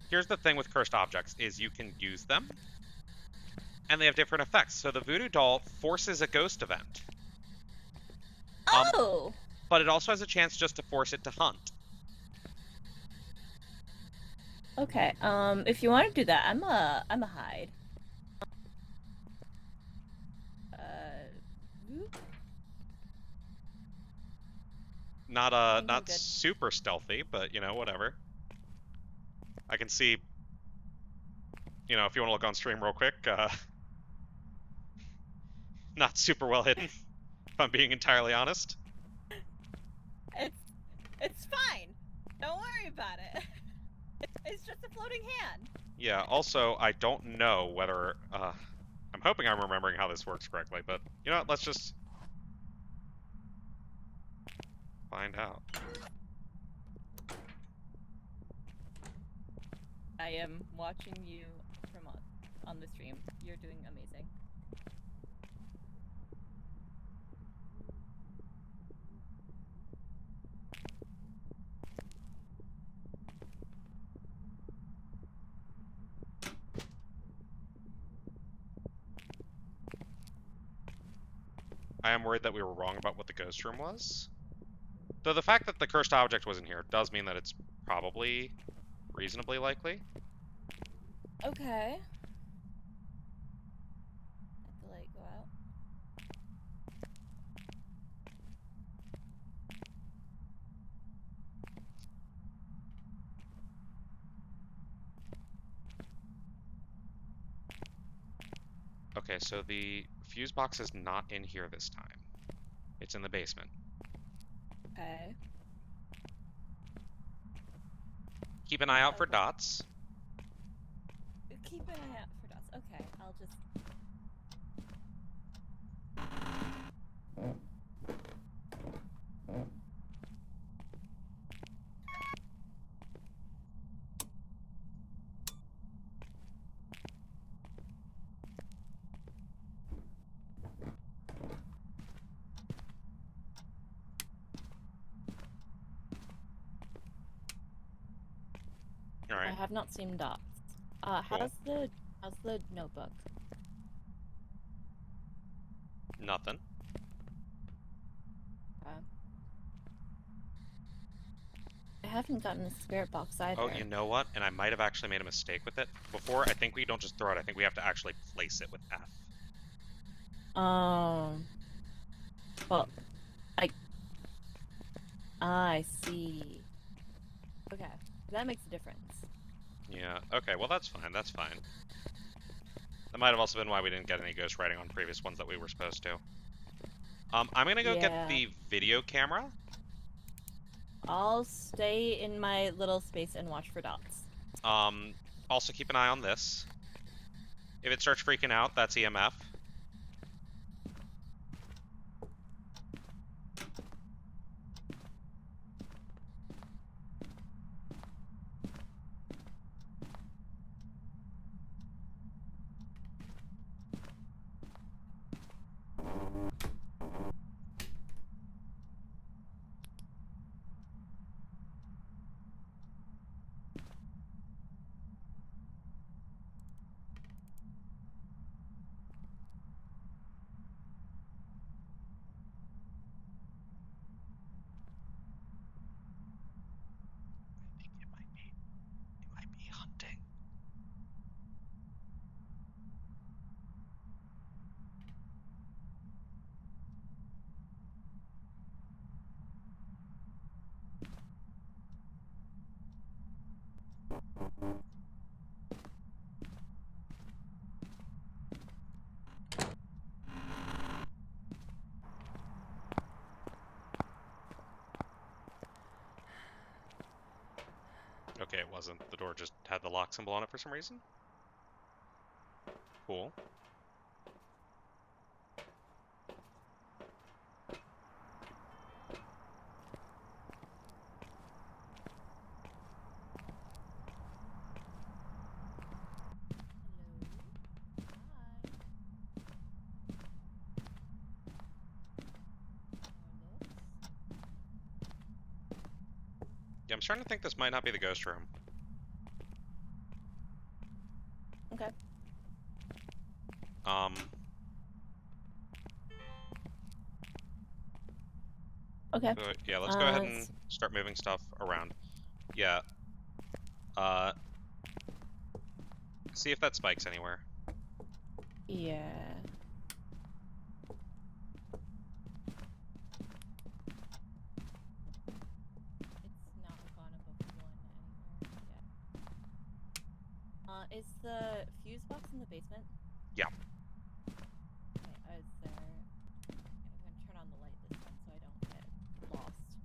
S1: Here's the thing with cursed objects, is you can use them, and they have different effects. So the voodoo doll forces a ghost event.
S2: Oh!
S1: But it also has a chance just to force it to hunt.
S2: Okay, if you want to do that, I'm a hide.
S1: Not
S2: think I'm
S1: not
S2: good.
S1: super stealthy, but you know, whatever. I can see, you know, if you want to look on stream real quick, not super well hidden, if I'm being entirely honest.
S2: It's fine. Don't worry about it. It's just a floating hand.
S1: Yeah, also, I don't know whether, I'm hoping I'm remembering how this works correctly, but you know what, let's just find out.
S2: I am watching you from on the stream. You're doing amazing.
S1: I am worried that we were wrong about what the ghost room was. Though the fact that the cursed object wasn't here does mean that it's probably reasonably likely.
S2: Okay. Let the light go out.
S1: Okay, so the fuse box is not in here this time. It's in the basement.
S2: Okay.
S1: Keep an eye out for
S2: Okay.
S1: dots.
S2: Keep an eye out for dots. Okay, I'll just.
S1: All
S2: I
S1: right.
S2: have not seen dots.
S1: Cool.
S2: How's the notebook?
S1: Nothing.
S2: I haven't gotten a spirit box either.
S1: Oh, you know what? And I might have actually made a mistake with it. Before, I think we don't just throw it. I think we have to actually place it with F.
S2: Well, I see. Okay, that makes a difference.
S1: Yeah, okay, well that's fine, that's fine. That might have also been why we didn't get any ghost writing on previous ones that we were supposed to. I'm gonna go get the video camera.
S2: I'll stay in my little space and watch for dots.
S1: Also keep an eye on this. If it starts freaking out, that's EMF. I think it might be hunting. Okay, it wasn't. The door just had the lock symbol on it for some reason. Cool. Yeah, I'm starting to think this might not be the ghost room.
S2: Okay. Okay.
S1: Yeah, let's go ahead and start moving stuff around. Yeah. See if that spikes anywhere.
S2: Yeah. Is the fuse box in the basement?
S1: Yeah.
S2: Okay, is there... Okay, I'm gonna turn on the light this time so I don't get lost.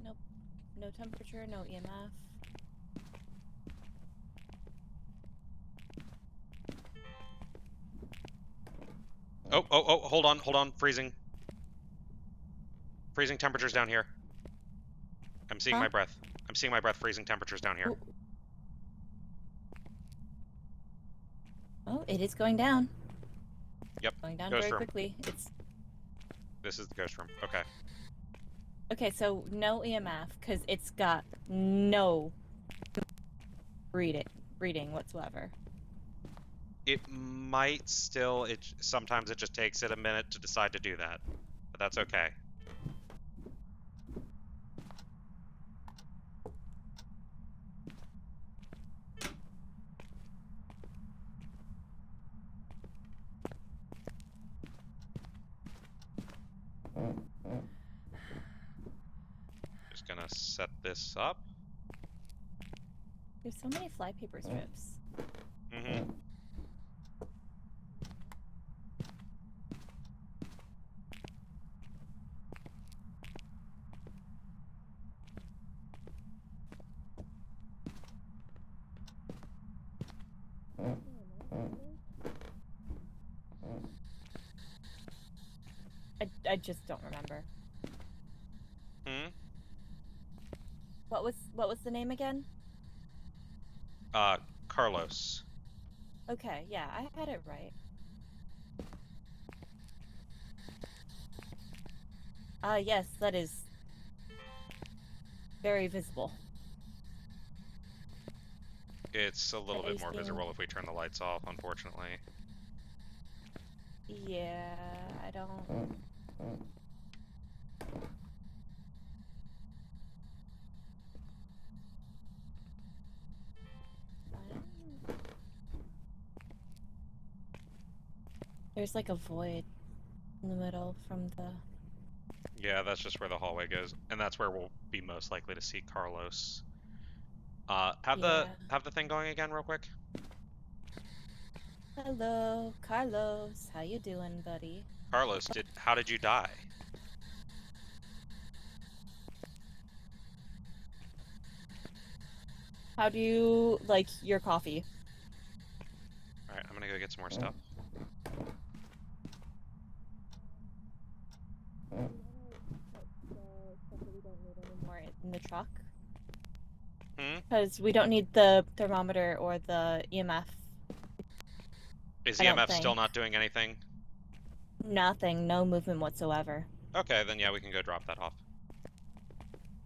S2: Nope. No temperature, no EMF.
S1: Oh, hold on, freezing. Freezing temperatures down here. I'm seeing
S2: Huh?
S1: my breath. I'm seeing my breath freezing temperatures down here.
S2: Ooh. Oh, it is going down.
S1: Yep.
S2: Going down
S1: Ghost
S2: very
S1: room.
S2: quickly.
S1: This is the ghost room. Okay.
S2: Okay, so no EMF because it's got no reading whatsoever.
S1: It might still. Sometimes it just takes it a minute to decide to do that, but that's okay. Just gonna set this up.
S2: There's so many flypaper strips.
S1: Mm-hmm.
S2: I just don't remember.
S1: Hmm.
S2: What was the name again?
S1: Carlos.
S2: Okay, yeah, I had it right. Yes, that is very visible.
S1: It's a little bit more
S2: Icing.
S1: visible if we turn the lights off, unfortunately.
S2: Yeah, I don't. There's like a void in the middle from the...
S1: Yeah, that's just where the hallway goes, and that's where we'll be most likely to see Carlos. Have
S2: Yeah.
S1: the thing going again real quick.
S2: Hello, Carlos. How you doing, buddy?
S1: Carlos, how did you die?
S2: How do you like your coffee?
S1: All right, I'm gonna go get some more stuff.
S2: More in the truck?
S1: Hmm?
S2: Because we don't need the thermometer or the EMF.
S1: Is
S2: I don't
S1: EMF still
S2: think.
S1: not doing anything?
S2: Nothing, no movement whatsoever.
S1: Okay, then yeah, we can go drop that off.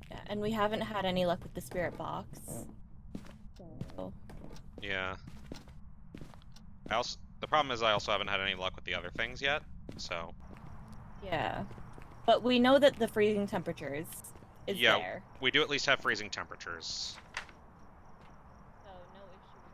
S2: Yeah, and we haven't had any luck with the spirit box. So,
S1: Yeah. The problem is I also haven't had any luck with the other things yet, so.
S2: yeah. But we know that the freezing temperatures is
S1: Yeah,
S2: there.
S1: we do at least have freezing temperatures.
S2: So no issue with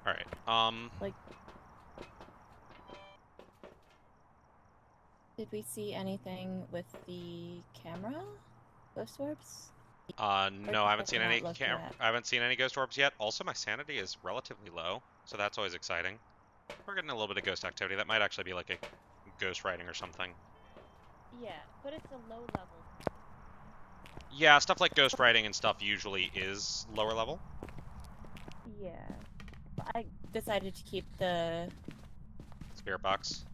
S1: All right.
S2: like, did we see anything with the camera? Ghost orbs?
S1: No, I haven't seen any
S2: looked at.
S1: I haven't seen any ghost orbs yet. Also, my sanity is relatively low, so that's always exciting. We're getting a little bit of ghost activity. That might actually be like a ghost writing or something.
S2: Yeah, but it's a low level.
S1: Yeah, stuff like ghost writing and stuff usually is lower level.
S2: Yeah. But I decided to keep the
S1: Spirit box.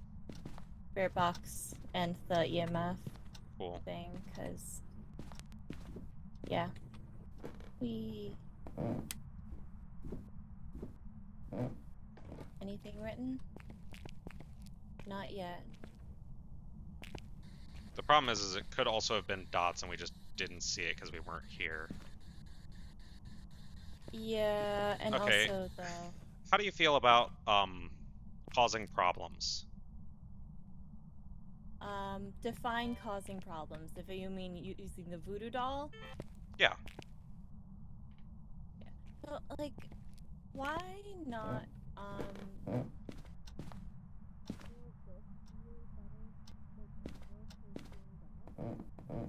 S2: spirit box and the EMF
S1: Cool.
S2: thing, because, yeah. We... anything written? Not yet.
S1: The problem is it could also have been dots and we just didn't see it because we weren't here.
S2: Yeah, and
S1: Okay.
S2: also the...
S1: How do you feel about causing problems?
S2: Define causing problems. If you mean using the voodoo doll?
S1: Yeah.
S2: Yeah. So, like, why not,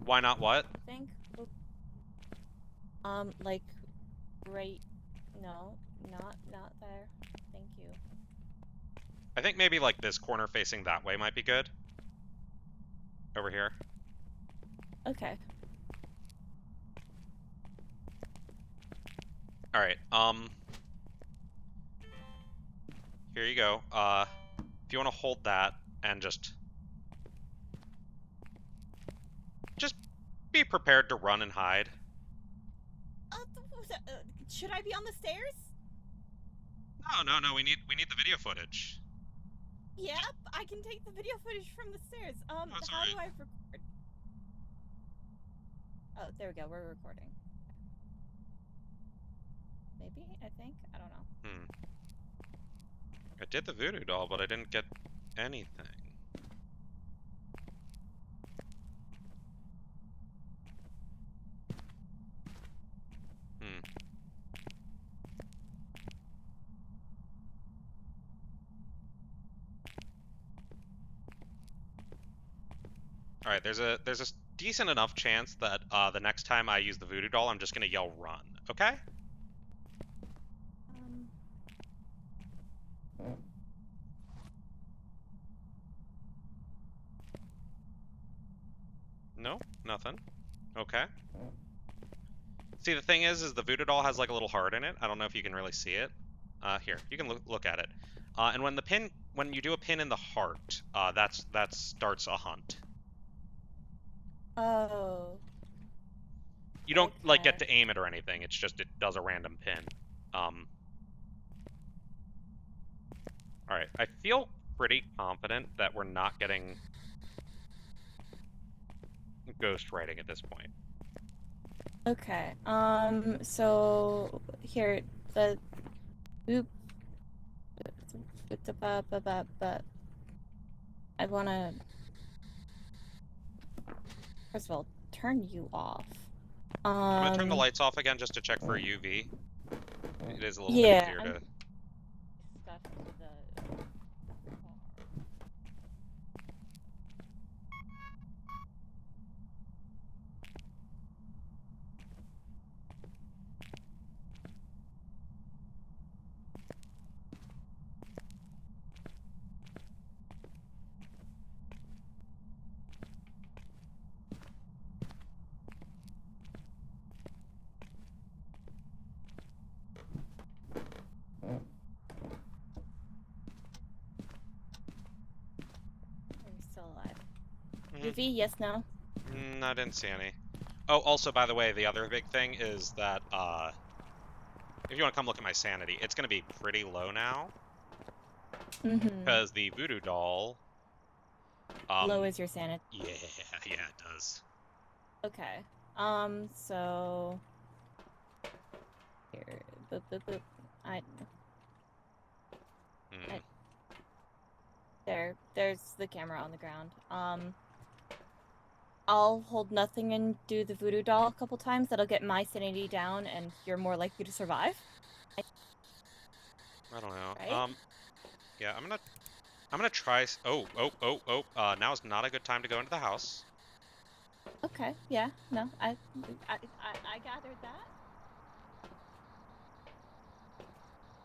S1: Why not what?
S2: I think, like, right, no, not there. Thank you.
S1: I think maybe like this corner facing that way might be good. Over here.
S2: Okay.
S1: All right. Here you go. If you want to hold that and just be prepared to run and hide.
S2: Should I be on the stairs?
S1: No. We need the video footage.
S2: Yep, I can take the video footage from the stairs. How
S1: sorry.
S2: do I record? Oh, there we go. We're recording. Maybe? I think? I don't know.
S1: I did the voodoo doll, but I didn't get anything. All right, there's a decent enough chance that the next time I use the voodoo doll, I'm just gonna yell run. Okay? No, nothing. Okay. See, the thing is the voodoo doll has like a little heart in it. I don't know if you can really see it. Here, you can look at it. And when you do a pin in the heart, that starts a hunt.
S2: Oh.
S1: You don't like get to aim it or anything. It's just it does a random pin. All right, I feel pretty confident that we're not getting ghost writing at this point.
S2: Okay. So here the oop. I wanna first of all turn you off.
S1: I'm gonna turn the lights off again just to check for UV. It is a little bit easier to.
S2: Stuff to the car. Are you still alive? UV, yes, no?
S1: I didn't see any. Oh, also, by the way, the other big thing is that, if you want to come look at my sanity, it's going to be pretty low now. Because the voodoo doll...
S2: low is your sanity?
S1: Yeah, it does.
S2: Okay. So... Here, boop, boop, boop. There's the camera on the ground. I'll hold nothing and do the voodoo doll a couple times. That'll get my sanity down, and you're more likely to survive.
S1: I don't know.
S2: Right?
S1: Yeah, I'm gonna try. Oh. Now's not a good time to go into the house.
S2: Okay. Yeah. No. I gathered that.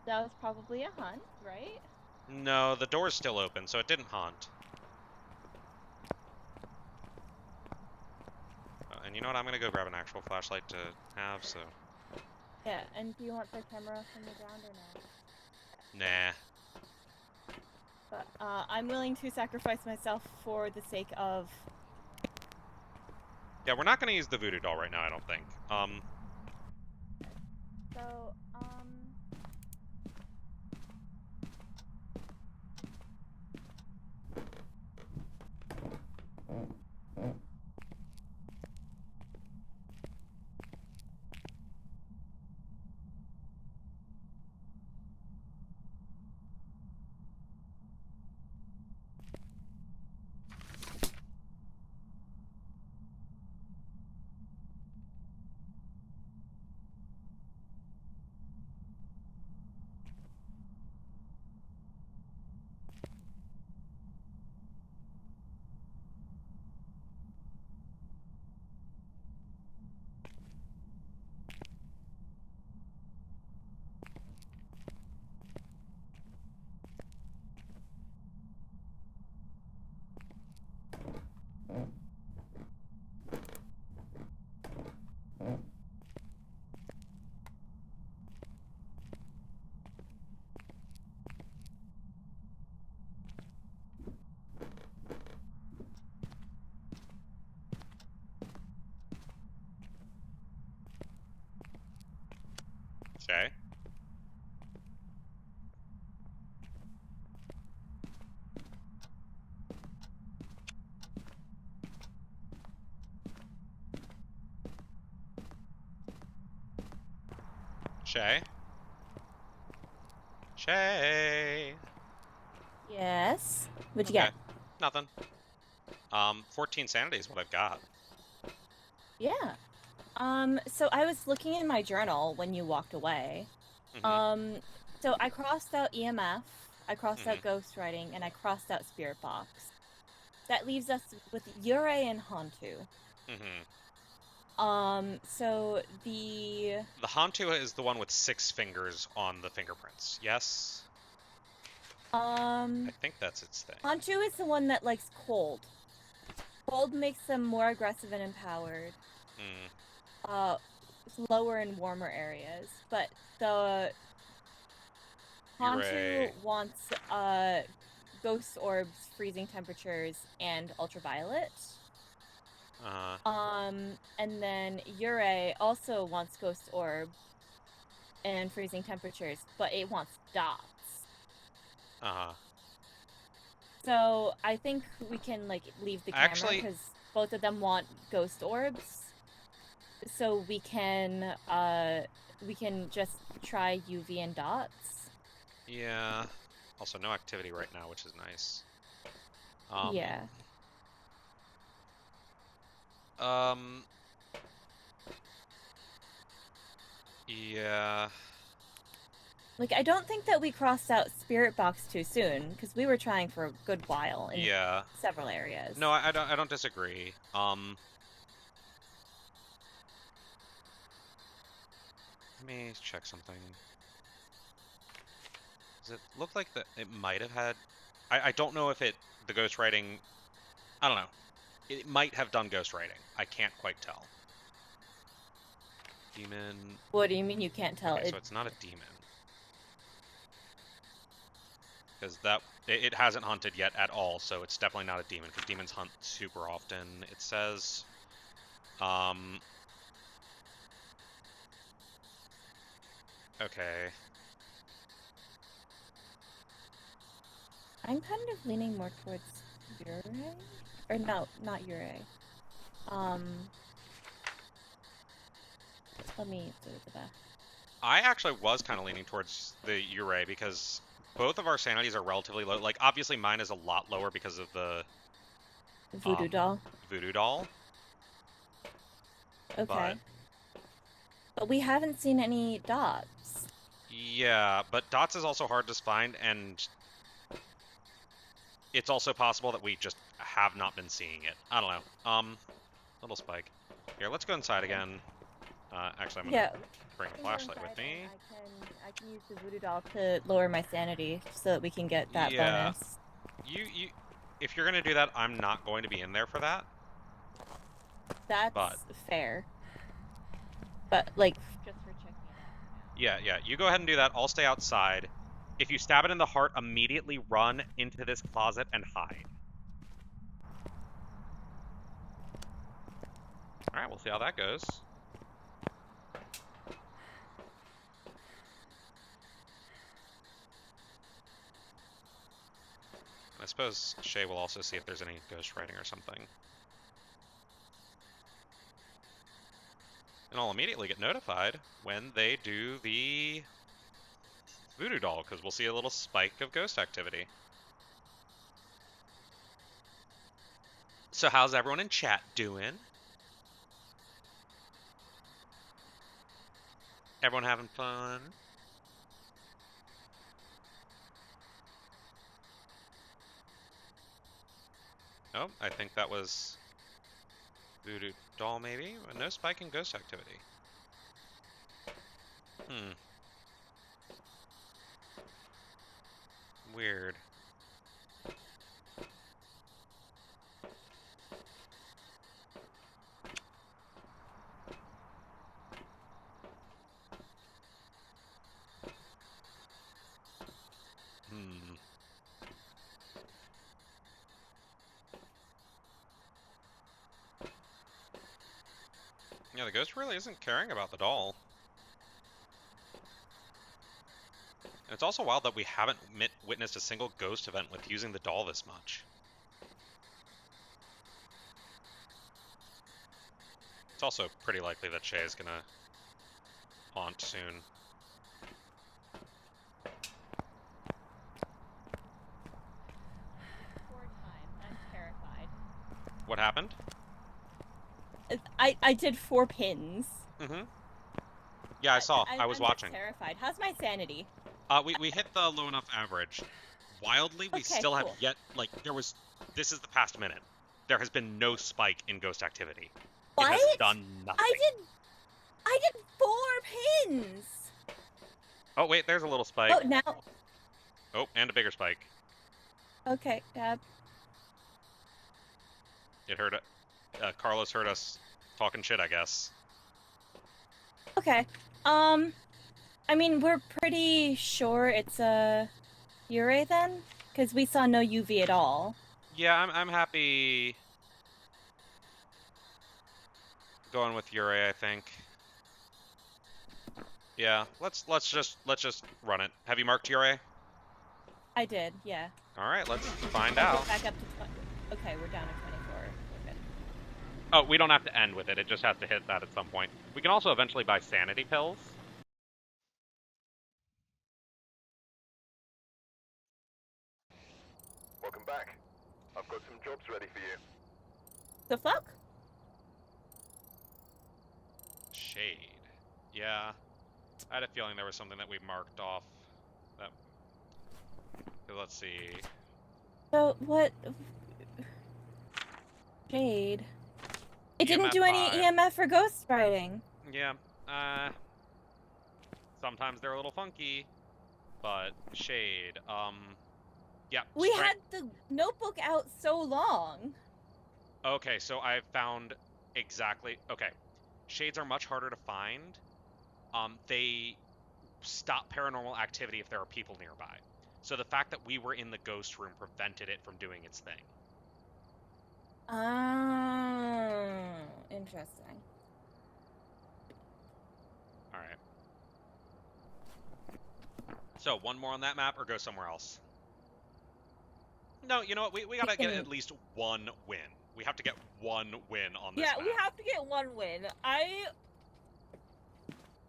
S2: That was probably a hunt, right?
S1: No, the door's still open, so it didn't haunt. And you know what? I'm gonna go grab an actual flashlight to have, so...
S2: Yeah, and do you want the camera from the ground or no?
S1: Nah.
S2: But, I'm willing to sacrifice myself for the sake of...
S1: Yeah, we're not gonna use the voodoo doll right now, I don't think.
S2: So,
S1: Shay? Shay!
S2: Yes. What'd you
S1: Okay.
S2: get?
S1: Nothing. 14 sanity is what I've got.
S2: Yeah. So I was looking in my journal when you walked away.
S1: Mm-hmm.
S2: Um, so I crossed out EMF, I crossed
S1: Mm-hmm.
S2: out ghostwriting, and I crossed out spirit box. That leaves us with Yurei and Hantu.
S1: Mm-hmm.
S2: So the
S1: The Hantu is the one with 6 fingers on the fingerprints. Yes? I
S2: um
S1: think that's its thing.
S2: Hantu is the one that likes cold. Cold makes them more aggressive and empowered.
S1: Mm.
S2: Uh, lower in warmer areas, but the
S1: Yurei.
S2: Hantu wants ghost orbs, freezing temperatures, and ultraviolet.
S1: Uh-huh.
S2: And then Yurei also wants ghost orb and freezing temperatures, but it wants dots.
S1: Uh-huh.
S2: So I think we can like leave the camera
S1: Actually,
S2: because both of them want ghost orbs. So we can just try UV and dots.
S1: yeah. Also, no activity right now, which is nice. Um,
S2: Yeah.
S1: um, yeah.
S2: Like I don't think that we crossed out Spirit Box too soon because we were trying for a good while in
S1: Yeah.
S2: several areas.
S1: No, I don't disagree. Let me check something. Does it look like that it might have had I don't know if the ghostwriting I don't know. It might have done ghostwriting. I can't quite tell. Demon.
S2: What do you mean you can't tell
S1: Okay, so
S2: it?
S1: it's not a demon. Because it hasn't hunted yet at all, so it's definitely not a demon, because demons hunt super often. It says um okay.
S2: I'm kind of leaning more towards Urei, or no, not Urei. Um, let me do the back.
S1: I actually was kind of leaning towards the Urei because both of our sanities are relatively low. Like obviously mine is a lot lower because of the
S2: Voodoo doll.
S1: voodoo doll, but
S2: Okay, but we haven't seen any dots.
S1: yeah, but dots is also hard to find, and it's also possible that we just have not been seeing it. I don't know. Little spike. Here, let's go inside again. Actually, I'm gonna
S2: Yeah,
S1: bring a
S2: we can go
S1: flashlight with
S2: inside and
S1: me.
S2: I can use the voodoo doll to lower my sanity so that we can get that
S1: Yeah,
S2: bonus.
S1: you, if you're gonna do that, I'm not going to be in there for that. But
S2: That's fair. But like just for checking it out for now.
S1: yeah, you go ahead and do that. I'll stay outside. If you stab it in the heart, immediately run into this closet and hide. All right, we'll see how that goes. I suppose Shay will also see if there's any ghost writing or something. And I'll immediately get notified when they do the voodoo doll, because we'll see a little spike of ghost activity. So how's everyone in chat doing? Everyone having fun? Oh, I think that was voodoo doll maybe? No spike in ghost activity. Hmm. Weird. Hmm. Yeah, the ghost really isn't caring about the doll. And it's also wild that we haven't witnessed a single ghost event with using the doll this much. It's also pretty likely that Shay is gonna haunt soon. What happened?
S2: I did 4 pins.
S1: Mm-hmm. Yeah, I saw. I was
S2: I'm
S1: watching.
S2: just terrified. How's my sanity?
S1: We hit the low enough average. Wildly, we
S2: Okay,
S1: still have
S2: cool.
S1: yet, like, this is the past minute. There has been no spike in ghost activity. It
S2: What?
S1: has done nothing.
S2: I did 4 pins.
S1: Oh, wait, there's a little spike.
S2: Oh, now.
S1: Oh, and a bigger spike.
S2: Okay,
S1: It hurt. Carlos heard us talking shit, I guess.
S2: okay. I mean, we're pretty sure it's a Ure then, because we saw no UV at all.
S1: Yeah, I'm happy going with Ure, I think. Yeah, let's just run it. Have you marked Ure?
S2: I did, yeah.
S1: All right, let's find
S2: I'll
S1: out.
S2: get back up to 20. Okay, we're down to 24. We're good.
S1: Oh, we don't have to end with it. It just has to hit that at some point. We can also eventually buy sanity pills.
S3: Welcome back. I've got some jobs ready for you.
S2: The fuck?
S1: Shade. Yeah. I had a feeling there was something that we marked off. That. Let's see.
S2: So, what? Jade. It didn't
S1: EMF
S2: do any
S1: 5.
S2: EMF for ghost writing.
S1: Yeah. Sometimes they're a little funky, but shade. Yeah.
S2: We had the notebook out so long.
S1: Okay, so I've found exactly. Okay, shades are much harder to find. They stop paranormal activity if there are people nearby. So the fact that we were in the ghost room prevented it from doing its thing.
S2: Oh, interesting.
S1: All right. So one more on that map, or go somewhere else. No, you know what? We gotta get at least one win. We have to get one win on this map.
S2: Yeah, we have to get one win. I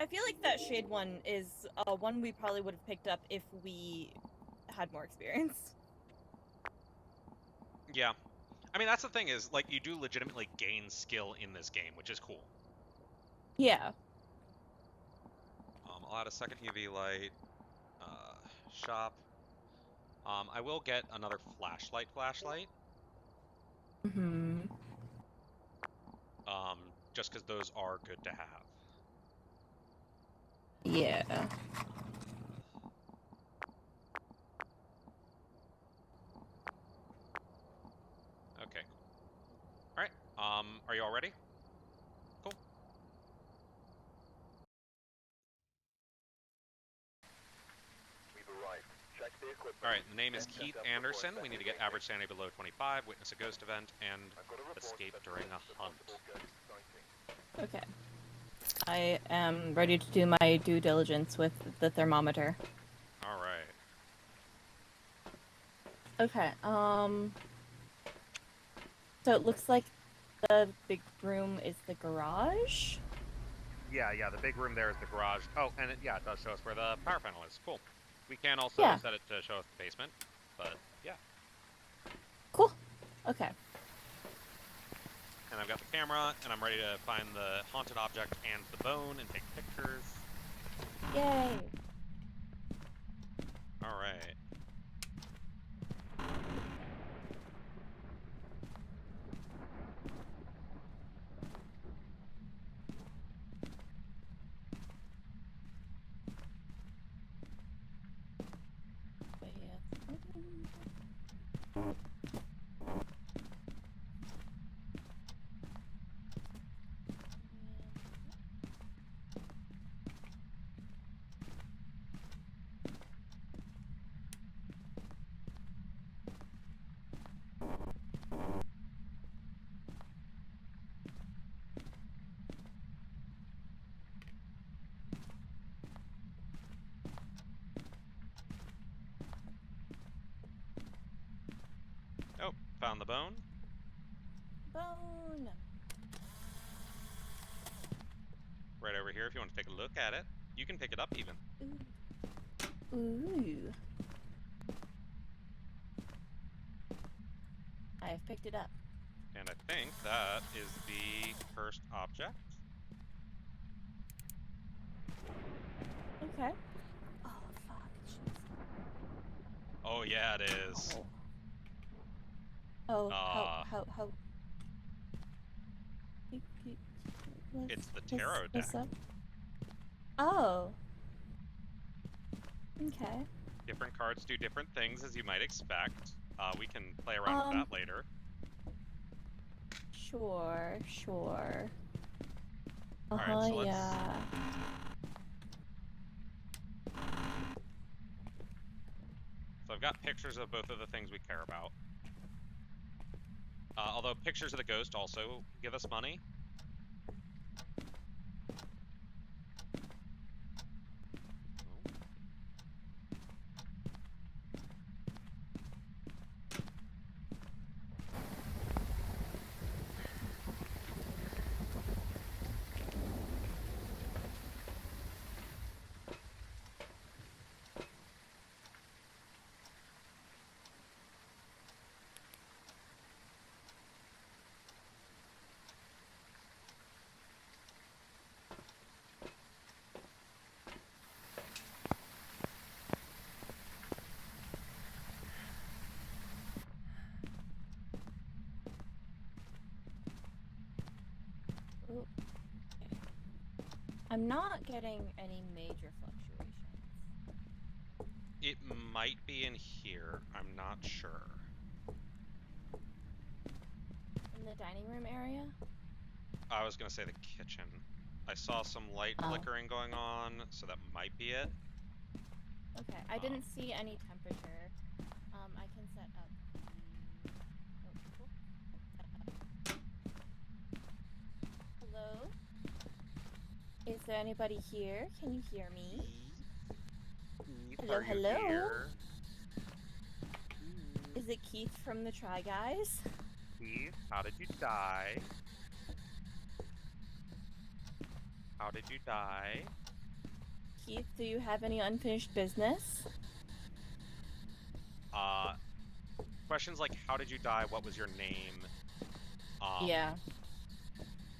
S2: feel like that shade one is one we probably would have picked up if we had more experience.
S1: Yeah. I mean, that's the thing is, like, you do legitimately gain skill in this game, which is cool.
S2: Yeah.
S1: I'll add a second UV light. Shop. I will get another flashlight.
S2: Mm-hmm.
S1: Just because those are good to have.
S2: Yeah.
S1: Okay, cool. All right. Are you all ready? Cool.
S3: We've arrived. Check the equipment.
S1: All right. The name is Keith Anderson. We need to get average sanity below 25, witness a ghost event, and escape during a hunt.
S2: Okay. I am ready to do my due diligence with the thermometer.
S1: All right.
S2: Okay, so it looks like the big room is the garage?
S1: Yeah, the big room there is the garage. Oh, and it does show us where the power panel is. Cool. We can also set it to show us the basement, but yeah.
S2: Cool. Okay.
S1: And I've got the camera, and I'm ready to find the haunted object and the bone and take pictures.
S2: Yay!
S1: All right. Oh, found the bone.
S2: Bone!
S1: Right over here if you want to take a look at it. You can pick it up even.
S2: Ooh. I have picked it up.
S1: And I think that is the first object.
S2: Okay. Oh, fuck. Jeez.
S1: Oh yeah, it is.
S2: Oh,
S1: Uh,
S2: how...
S1: it's the tarot
S2: What's
S1: deck.
S2: up? Oh. Okay.
S1: Different cards do different things, as you might expect. We can play around with that later.
S2: Sure.
S1: Alright, so let's...
S2: Yeah.
S1: So I've got pictures of both of the things we care about. Although pictures of the ghost also give us money.
S2: Ooh. Okay. I'm not getting any major fluctuations.
S1: It might be in here. I'm not sure.
S2: In the dining room area?
S1: I was gonna say the kitchen. I saw some light flickering going on, so that might be it.
S2: Okay, I didn't see any temperature. I can set up the... Oh, cool. Set up. Hello? Is there anybody here? Can you hear me?
S1: Keith,
S2: Hello,
S1: are you
S2: hello?
S1: here?
S2: Is it Keith from the Try Guys?
S1: Keith, how did you die? How did you die?
S2: Keith, do you have any unfinished business?
S1: Questions like how did you die? What was your name?
S2: Yeah.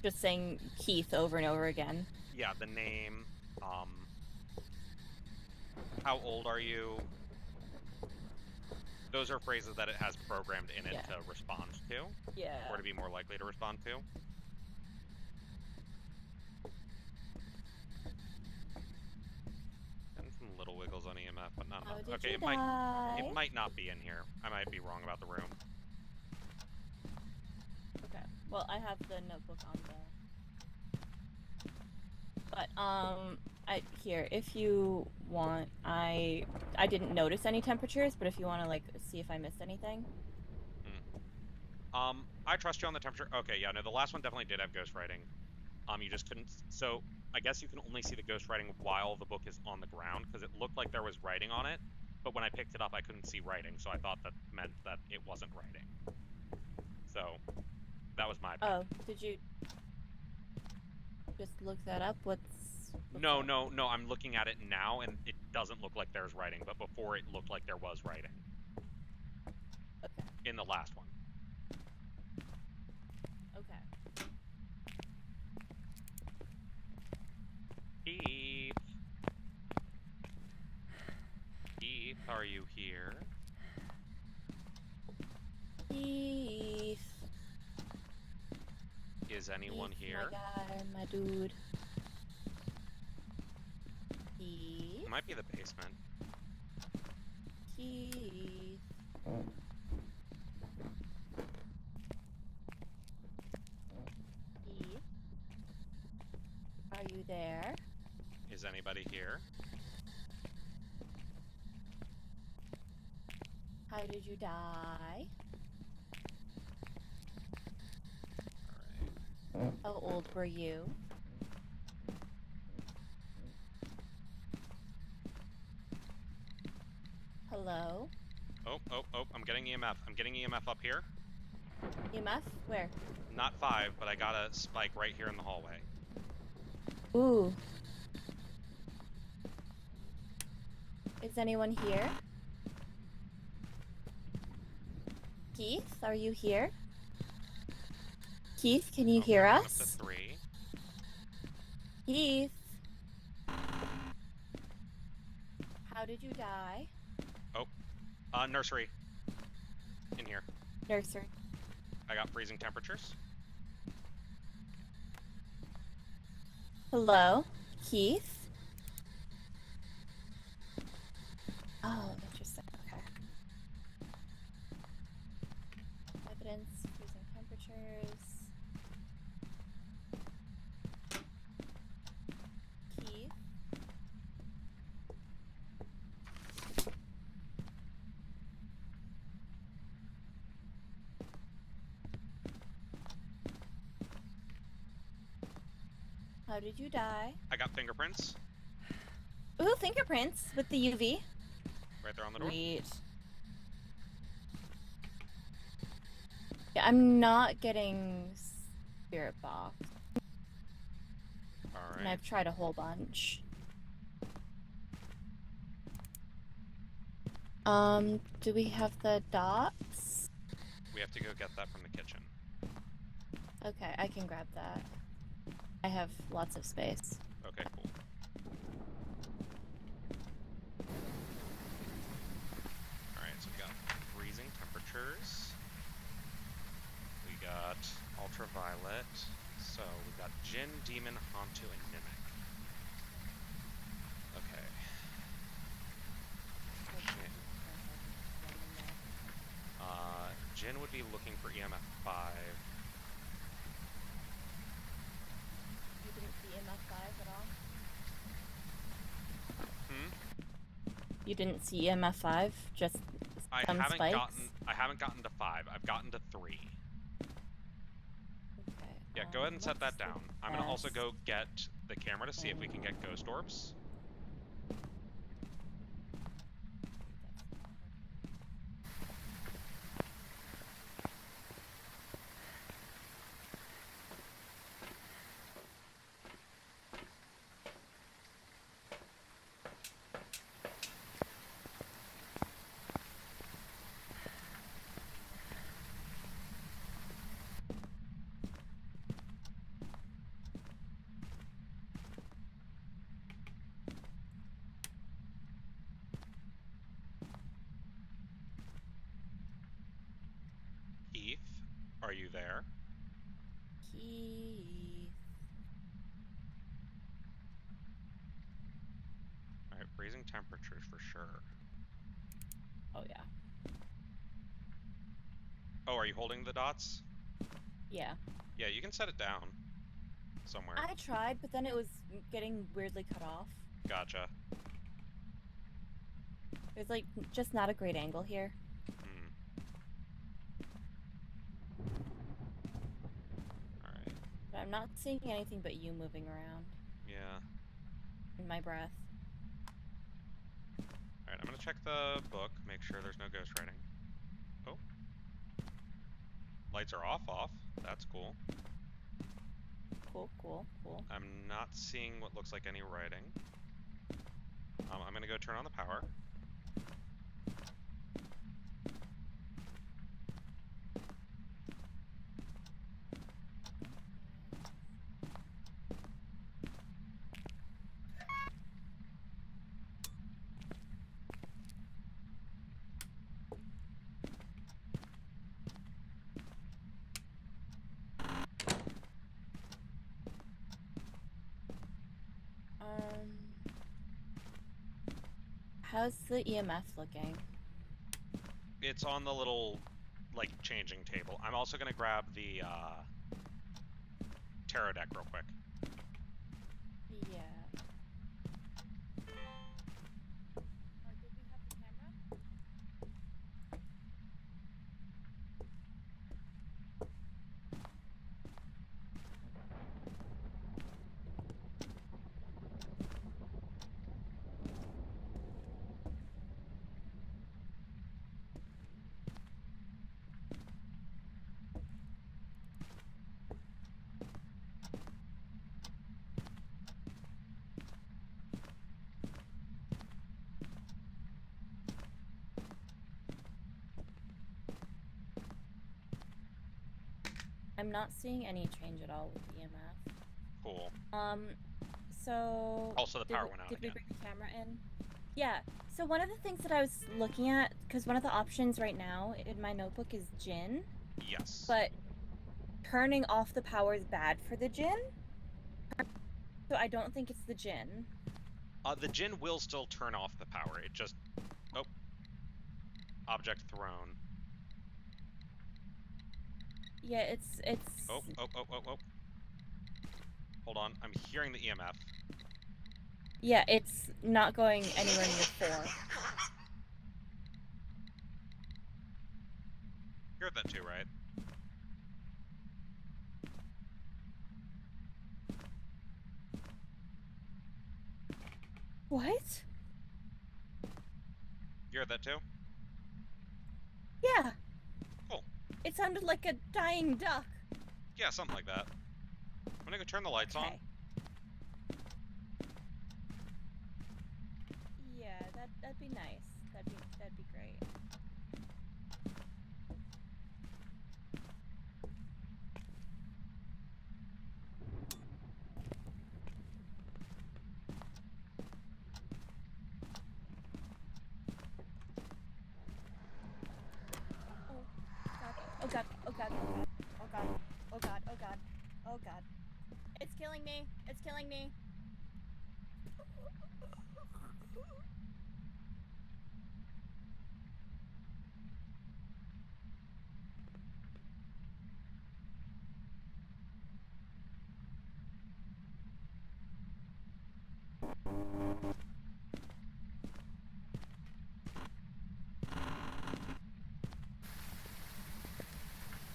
S2: Just saying Keith over and over again.
S1: Yeah, the name. How old are you? Those are phrases that it has programmed in it to respond to.
S2: Yeah.
S1: Or to be more likely to respond to. And some little wiggles on EMF, but not enough. Okay, it might not be in here. I might be wrong about the room.
S2: Okay. Well, I have the notebook on the... But, here, if you want, I didn't notice any temperatures, but if you want to, like, see if I missed anything.
S1: I trust you on the temperature. Okay, yeah, no, the last one definitely did have ghostwriting. You just couldn't... So, I guess you can only see the ghostwriting while the book is on the ground, because it looked like there was writing on it, but when I picked it up, I couldn't see writing, so I thought that meant that it wasn't writing. So, that was my bad.
S2: Oh, did you just look that up? What's
S1: No, I'm looking at it now, and it doesn't look like there's writing, but before it looked like there was writing.
S2: Okay.
S1: In the last one.
S2: Okay.
S1: Keith. Keith, are you here?
S2: Keith.
S1: Is anyone
S2: Keith,
S1: here?
S2: my guy, my dude. Keith.
S1: It might be the basement.
S2: Keith. Keith. Are you there?
S1: Is anybody here?
S2: How did you die?
S1: Alright.
S2: How old were you? Hello?
S1: Oh, I'm getting EMF. I'm getting EMF up here.
S2: EMF? Where?
S1: Not 5, but I got a spike right here in the hallway.
S2: Ooh. Is anyone here? Keith, are you here? Keith, can you
S1: Oh,
S2: hear
S1: counting up to
S2: us?
S1: 3.
S2: Keith? How did you die?
S1: Oh, nursery. In here.
S2: Nursery.
S1: I got freezing temperatures.
S2: Hello? Keith? Oh, interesting. Okay. Evidence, freezing temperatures. Keith? How did you die?
S1: I got fingerprints
S2: Ooh, fingerprints with the UV.
S1: right there on the door.
S2: Sweet. Yeah, I'm not getting spirit box.
S1: All
S2: And
S1: right.
S2: I've tried a whole bunch. Do we have the dots?
S1: We have to go get that from the kitchen.
S2: Okay, I can grab that. I have lots of space.
S1: Okay, cool. Alright, so we got freezing temperatures. We got ultraviolet. So we got Jinn, Demon, Hantu, and Mimic. Okay. Jinn. Jinn would be looking for EMF 5.
S2: You didn't see EMF 5 at all?
S1: Hmm?
S2: You didn't see EMF 5? Just
S1: I
S2: some
S1: haven't
S2: spikes?
S1: gotten to 5. I've gotten to 3.
S2: Okay.
S1: Yeah, go ahead and set
S2: let's
S1: that
S2: do
S1: down. I'm gonna also
S2: this.
S1: go get the camera to see if we can get ghost orbs. Keith, are you there?
S2: Keith.
S1: Alright, freezing temperatures for sure.
S2: Oh, yeah.
S1: Oh, are you holding the dots?
S2: Yeah.
S1: Yeah, you can set it down somewhere.
S2: I tried, but then it was getting weirdly cut off.
S1: Gotcha.
S2: There's, like, just not a great angle here.
S1: Hmm. Alright.
S2: But I'm not seeing anything but you moving around.
S1: Yeah.
S2: In my breath.
S1: Alright, I'm gonna check the book, make sure there's no ghost writing. Oh. Lights are off. That's cool.
S2: Cool.
S1: I'm not seeing what looks like any writing. I'm gonna go turn on the power.
S2: How's the EMF looking?
S1: It's on the little, like, changing table. I'm also gonna grab the, tarot deck real quick.
S2: Yeah. Oh, did we have the camera? I'm not seeing any change at all with EMF.
S1: Cool.
S2: So
S1: Also, the power went out
S2: did we
S1: again.
S2: bring the camera in? Yeah. So one of the things that I was looking at, because one of the options right now in my notebook is gin,
S1: Yes.
S2: but turning off the power is bad for the gin. So I don't think it's the gin.
S1: The gin will still turn off the power. It just... Oh. Object thrown.
S2: Yeah, it's...
S1: Oh. Hold on. I'm hearing the EMF.
S2: Yeah, it's not going anywhere near 4.
S1: You heard that too, right?
S2: What?
S1: You heard that too?
S2: Yeah.
S1: Cool.
S2: It sounded like a dying duck.
S1: Yeah, something like that. I'm gonna go turn the lights on.
S2: Yeah, that'd be nice. That'd be great. Oh god, oh god, oh god, oh god, oh god, oh god. It's killing me. It's killing me.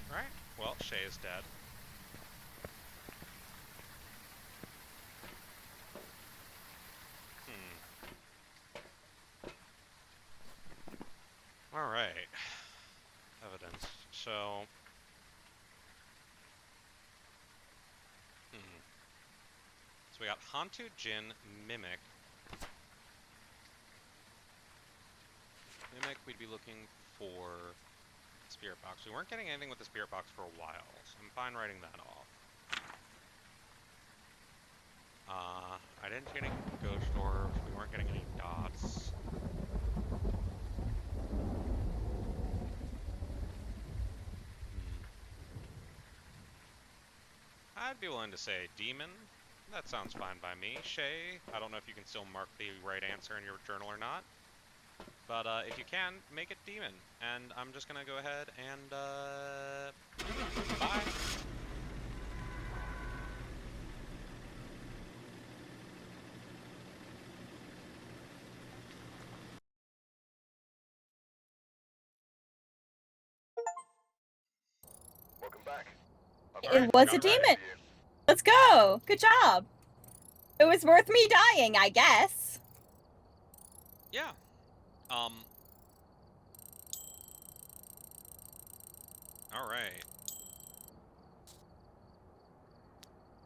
S1: Alright. Well, Shay is dead. Alright. Evidence. So... So we got Hantu, Jin, Mimic. Mimic, we'd be looking for Spirit Box. We weren't getting anything with the Spirit Box for a while, so I'm fine writing that off. I didn't get any ghost orbs. We weren't getting any dots. I'd be willing to say demon. That sounds fine by me. Shay, I don't know if you can still mark the right answer in your journal or not. But if you can, make it demon. And I'm just gonna go ahead and bye.
S3: Welcome back.
S2: It was a demon. Let's go. Good job. It was worth me dying, I guess.
S1: Yeah. All right.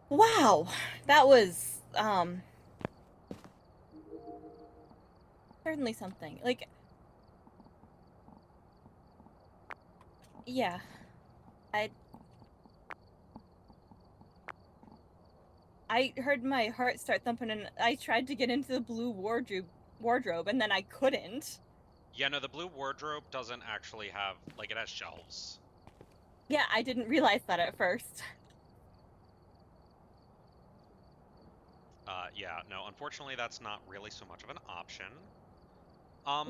S2: Wow. That was certainly something. Like, yeah. I heard my heart start thumping, and I tried to get into the blue wardrobe, and then I couldn't.
S1: Yeah, no, the blue wardrobe doesn't actually have, like, it has shelves.
S2: Yeah, I didn't realize that at first.
S1: Yeah, no, unfortunately that's not really so much of an option.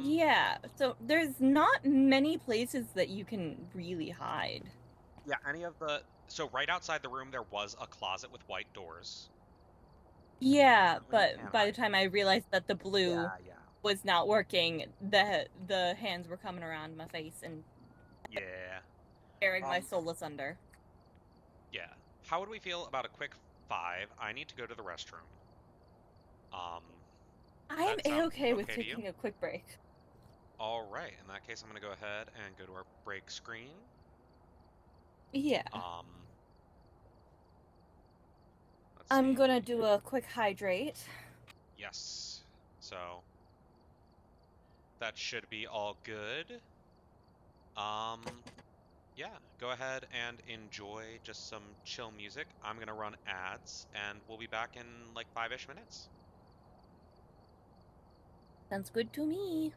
S2: Yeah, so there's not many places that you can really hide.
S1: Yeah, any of the... So right outside the room there was a closet with white doors.
S2: Yeah, but by the time I realized that the blue
S1: Yeah.
S2: was not working, the hands were coming around my face and
S1: Yeah.
S2: tearing my soul asunder.
S1: Yeah. How would we feel about a quick 5? I need to go to the restroom.
S2: I'm okay with
S1: to
S2: taking
S1: you?
S2: a quick break.
S1: All right. In that case, I'm going to go ahead and go to our break screen.
S2: Yeah.
S1: Let's
S2: I'm
S1: see.
S2: gonna do a quick hydrate.
S1: Yes. So that should be all good. yeah, go ahead and enjoy just some chill music. I'm gonna run ads, and we'll be back in like 5-ish minutes.
S2: Sounds good to me.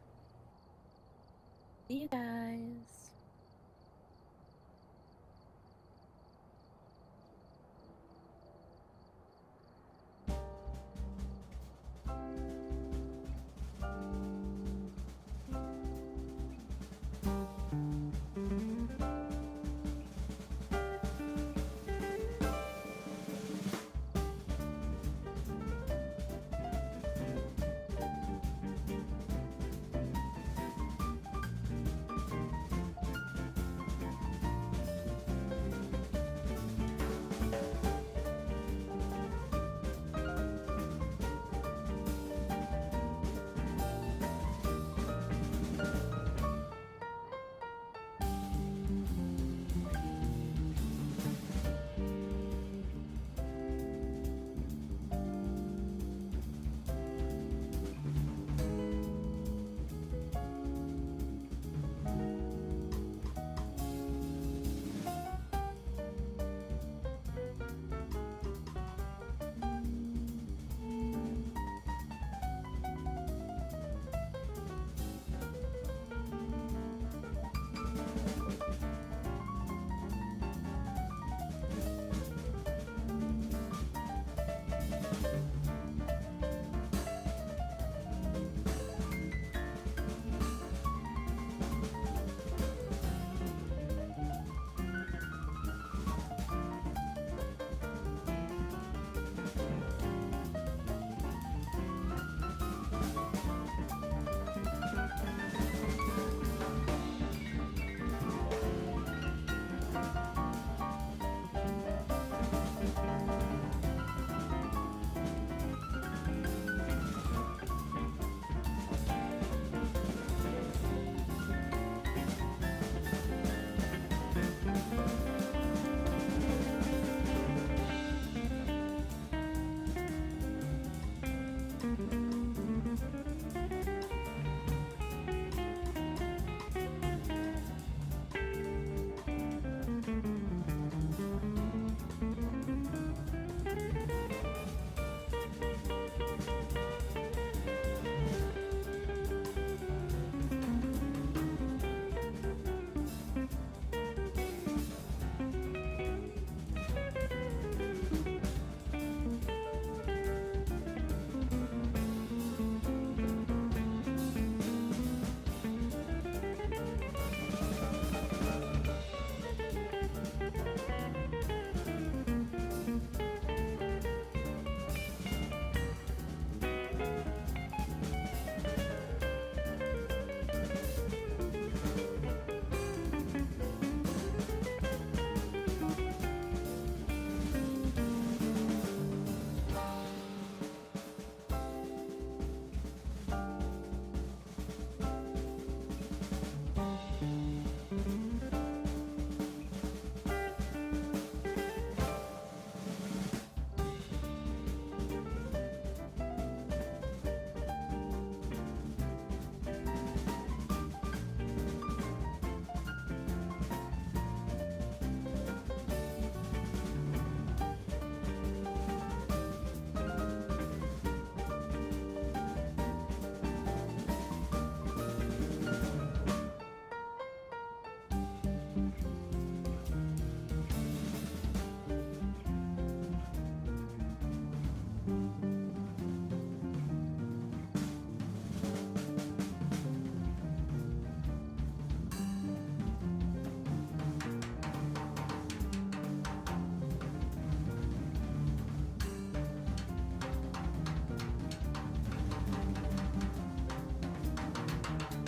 S2: See you guys.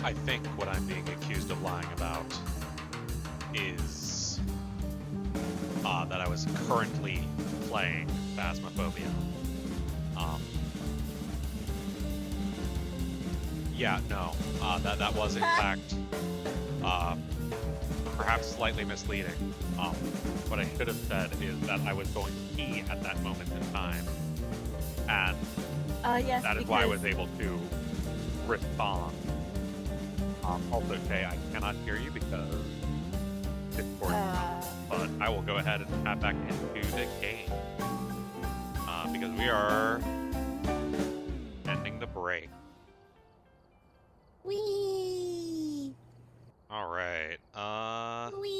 S1: I think what I'm being accused of lying about is that I was currently playing Phasmophobia. Yeah, no, that was in fact perhaps slightly misleading. What I should have said is that I was going to pee at that moment in time, and
S2: Yes,
S1: that is why I was able to respond. Also, Shay, I cannot hear you because Discord, but I will go ahead and tap back into the game because we are ending the break.
S2: Wee.
S1: All right.
S2: Wee.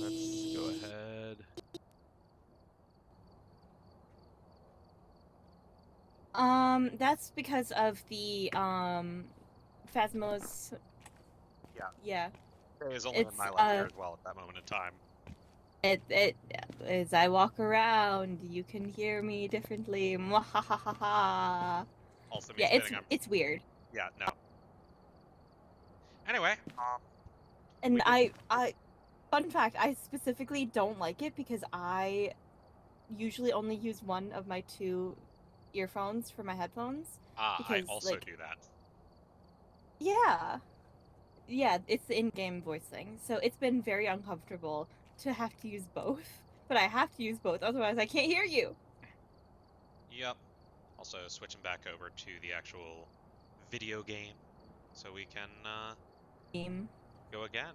S1: Let's go ahead.
S2: That's because of the Phasmo's.
S1: Yeah.
S2: Yeah.
S1: It is only in
S2: It's
S1: my left ear as well at that moment in time.
S2: It as I walk around, you can hear me differently. Mwahahaha.
S1: Also, me
S2: Yeah,
S1: spinning.
S2: it's weird.
S1: Yeah, no. Anyway,
S2: And
S1: we did...
S2: fun fact, I specifically don't like it because I usually only use one of my two earphones for my headphones.
S1: I
S2: Because,
S1: also
S2: like,
S1: do that.
S2: yeah, it's the in-game voice thing. So it's been very uncomfortable to have to use both. But I have to use both, otherwise I can't hear you.
S1: Yep. Also, switching back over to the actual video game so we can go again.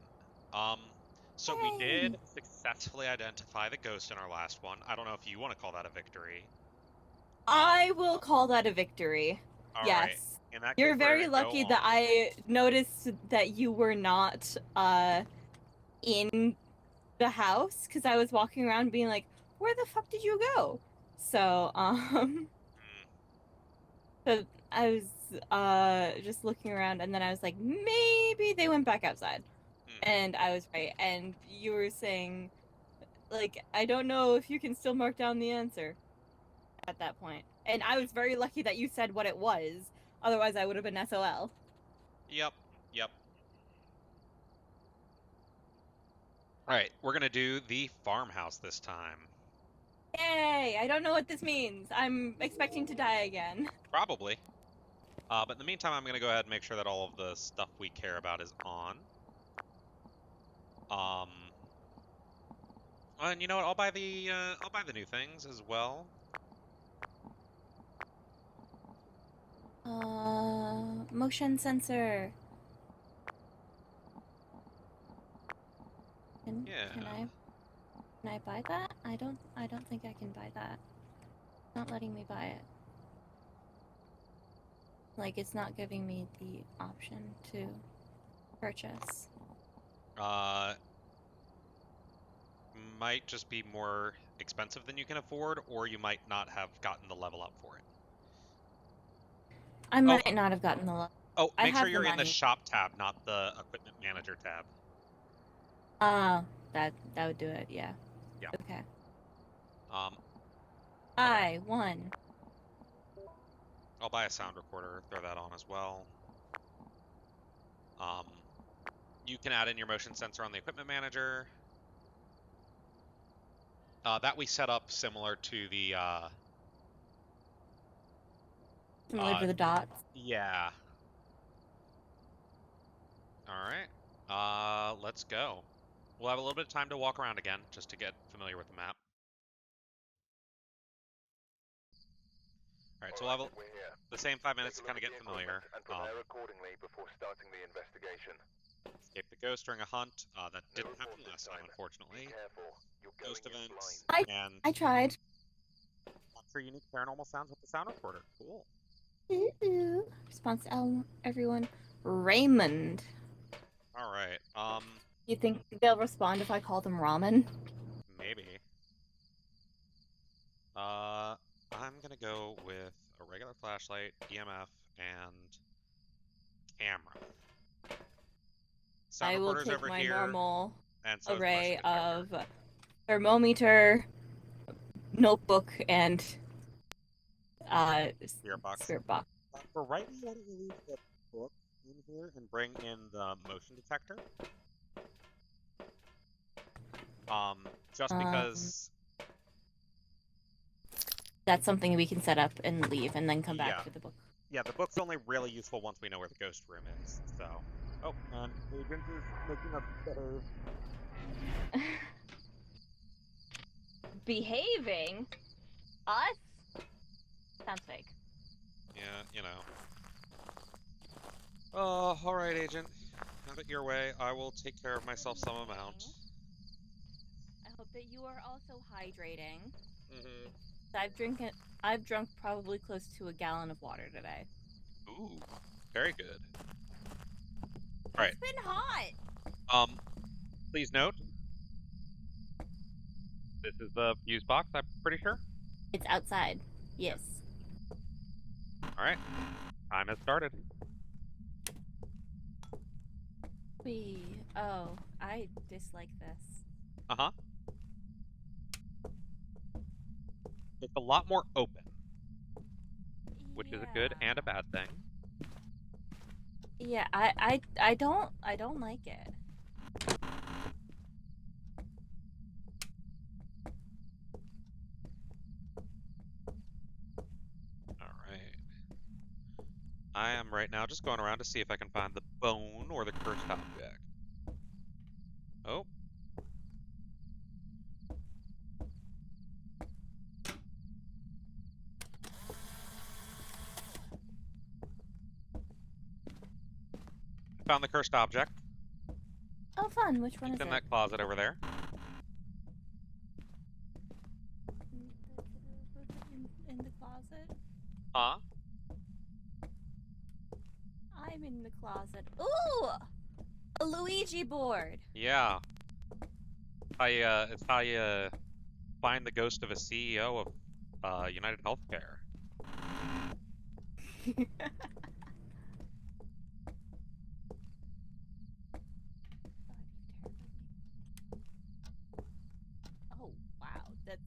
S1: So we
S2: Yay!
S1: did successfully identify the ghost in our last one. I don't know if you want to call that a victory.
S2: I will call that a victory.
S1: All right.
S2: Yes.
S1: In that case,
S2: You're
S1: we're
S2: very
S1: gonna go
S2: lucky that
S1: on.
S2: I noticed that you were not in the house because I was walking around being like, "Where the fuck did you go?" So so I was just looking around and then I was like, maybe they went back outside. And I was right. And you were saying, like, I don't know if you can still mark down the answer at that point. And I was very lucky that you said what it was. Otherwise, I would have been SOL.
S1: Yep. Yep. All right, we're gonna do the farmhouse this time.
S2: Yay! I don't know what this means. I'm expecting to die again.
S1: Probably. But in the meantime, I'm gonna go ahead and make sure that all of the stuff we care about is on. And you know what? I'll buy the new things as well.
S2: Motion sensor.
S1: Yeah.
S2: Can I buy that? I don't think I can buy that. It's not letting me buy it. Like, it's not giving me the option to purchase.
S1: Might just be more expensive than you can afford, or you might not have gotten the level up for it.
S2: I might not have gotten the level.
S1: Oh,
S2: I
S1: make sure
S2: have the
S1: you're in the
S2: money.
S1: shop tab, not the equipment manager tab.
S2: That would do it, yeah.
S1: Yeah.
S2: Okay.
S1: Okay.
S2: I won.
S1: I'll buy a sound recorder, throw that on as well. You can add in your motion sensor on the equipment manager. That we set up similar to the
S2: Similar to the dots.
S1: yeah. All right. Let's go. We'll have a little bit of time to walk around again, just to get familiar with the map. All right, so we'll have the same 5 minutes to kind of get familiar.
S3: And prepare accordingly before starting the investigation.
S1: Escape the ghost during a hunt. That didn't happen last time, unfortunately. Ghost events. And
S2: I tried.
S1: capture unique paranormal sounds with the sound recorder. Cool.
S2: Response to everyone. Raymond.
S1: All right.
S2: You think they'll respond if I call them ramen?
S1: Maybe. I'm gonna go with a regular flashlight, EMF, and camera. Sound
S2: I will
S1: recorder's
S2: take
S1: over
S2: my
S1: here,
S2: normal
S1: and so
S2: array
S1: is the motion detector.
S2: of thermometer, notebook, and
S1: Spirit box.
S2: spirit box.
S1: For right now, why don't we leave the book in here and bring in the motion detector? Just because...
S2: That's something we can set up and leave, and then come back to the book.
S1: Yeah, the book's only really useful once we know where the ghost room is, so... Oh, and Agent is making a better...
S2: Behaving? Us? Sounds fake.
S1: Yeah, you know. Oh, alright, Agent. Have it your way. I will take care of myself some amount.
S2: I hope that you are also hydrating.
S1: Mm-hmm.
S2: I've drunk probably close to a gallon of water today.
S1: Ooh, very good. All right.
S2: It's been hot.
S1: Please note, this is the fuse box, I'm pretty sure.
S2: It's outside. Yes.
S1: All right. Time has started.
S2: Oh, I dislike this.
S1: Uh-huh. It's a lot more open, which is a good and a bad thing.
S2: Yeah, I don't like it.
S1: All right. I am right now just going around to see if I can find the bone or the cursed object. Oh. Found the cursed object.
S2: Oh, fun. Which one
S1: It's
S2: is
S1: in
S2: it?
S1: that closet over there.
S2: In the closet?
S1: Huh?
S2: I'm in the closet. Ooh! A Luigi board!
S1: Yeah. It's how you find the ghost of a CEO of United Healthcare.
S2: Oh, wow. That's...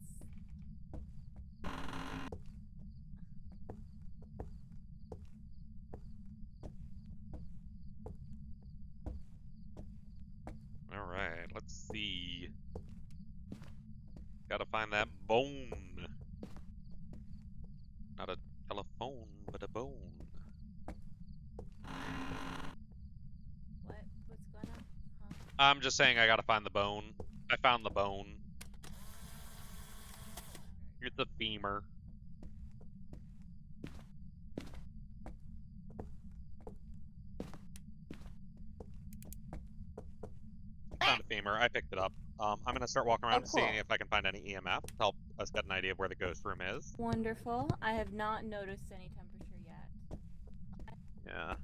S1: All right, let's see. Gotta find that bone. Not a telephone, but a bone.
S2: What? What's going on? Huh?
S1: I'm just saying I gotta find the bone. I found the bone. It's a femur. Found a femur. I picked it up. I'm gonna start walking around
S2: Oh, cool.
S1: seeing if I can find any EMF to help us get an idea of where the ghost room is.
S2: Wonderful. I have not noticed any temperature yet.
S1: Yeah.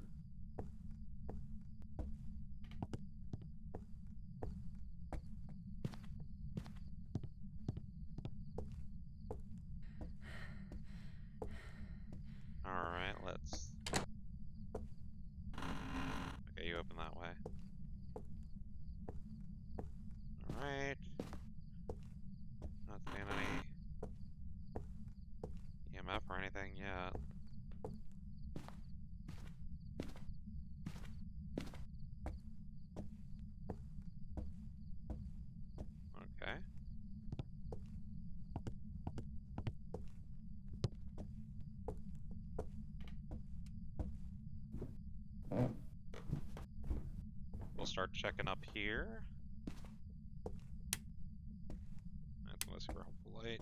S1: Alright, let's... Okay, you open that way. Alright. Not seeing any EMF or anything yet. Okay. We'll start checking up here. That's a super helpful light.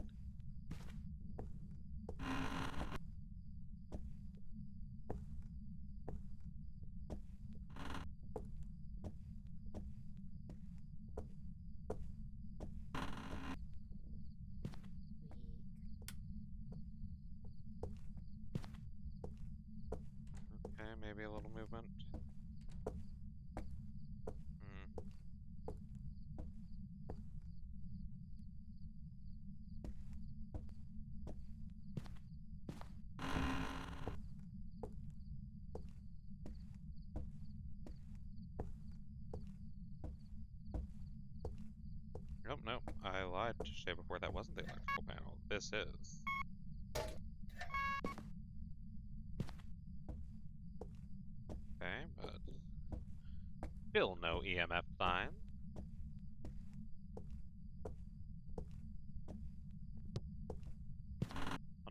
S1: Okay, maybe a little movement. Hmm. Nope, nope. I lied to Shay before. That wasn't the electrical panel. This is. Okay, but still no EMF sign.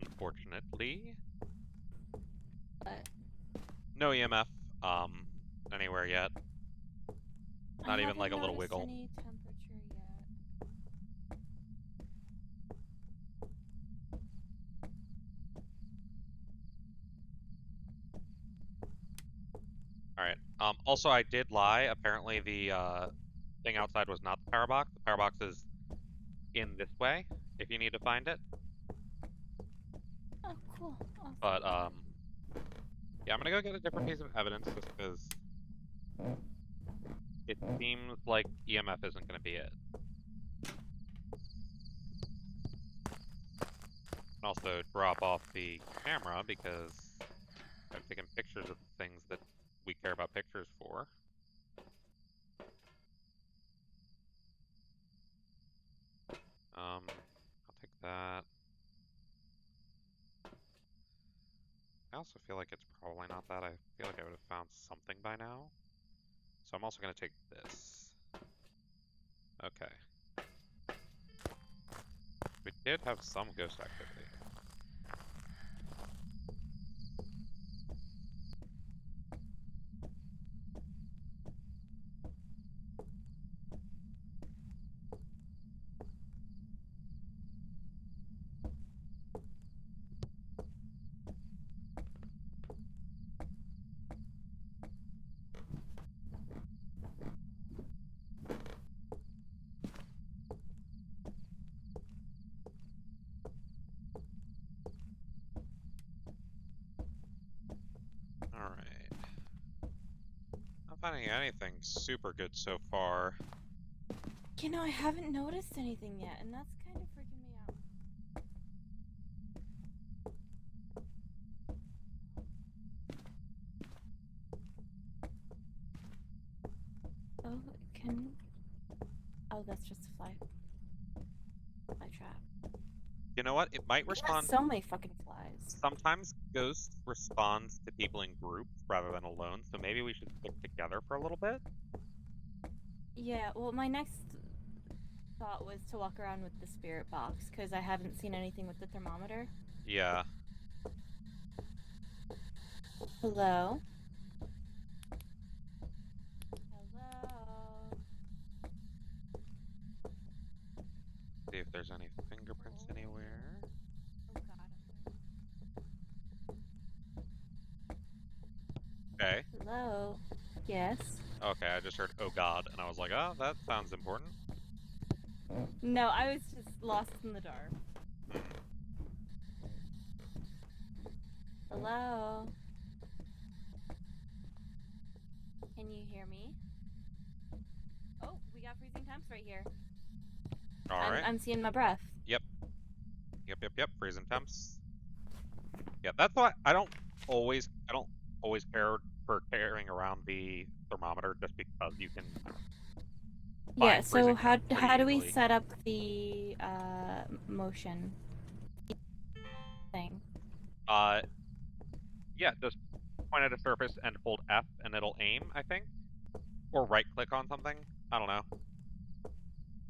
S1: Unfortunately.
S2: But
S1: No EMF, anywhere yet. Not even like a little wiggle.
S2: Any temperature yet.
S1: Alright. Also, I did lie. Apparently, the thing outside was not the power box. The power box is in this way, if you need to find it.
S2: Oh, cool. Awesome.
S1: But, yeah, I'm gonna go get a different piece of evidence just because it seems like EMF isn't gonna be it. And also drop off the camera because I've taken pictures of things that we care about pictures for. I'll take that. I also feel like it's probably not that. I feel like I would have found something by now. So I'm also going to take this. Okay. We did have some ghost activity. Alright. Not finding anything super good so far.
S2: You know, I haven't noticed anything yet, and that's kind of freaking me out. Oh, oh, that's just a fly trap.
S1: You know what? It might respond.
S2: So many fucking flies.
S1: Sometimes ghosts respond to people in groups rather than alone, so maybe we should stick together for a little bit.
S2: Yeah, well, my next thought was to walk around with the spirit box, because I haven't seen anything with the thermometer.
S1: Yeah.
S2: Hello? Hello?
S1: See if there's any fingerprints anywhere.
S2: Oh god.
S1: Okay.
S2: Hello? Yes?
S1: Okay, I just heard "oh god" and I was like, oh, that sounds important.
S2: No, I was just lost in the dark. Hello? Can you hear me? Oh, we got freezing temps right here.
S1: Alright.
S2: I'm seeing my breath.
S1: Yep. Freezing temps. Yeah, that's why I don't always care for carrying around the thermometer just because you can
S2: Yeah,
S1: find
S2: so
S1: freezing
S2: how
S1: temps pretty
S2: do we
S1: easily.
S2: set up the motion thing?
S1: Yeah, just point at a surface and hold F and it'll aim, I think. Or right click on something. I don't know.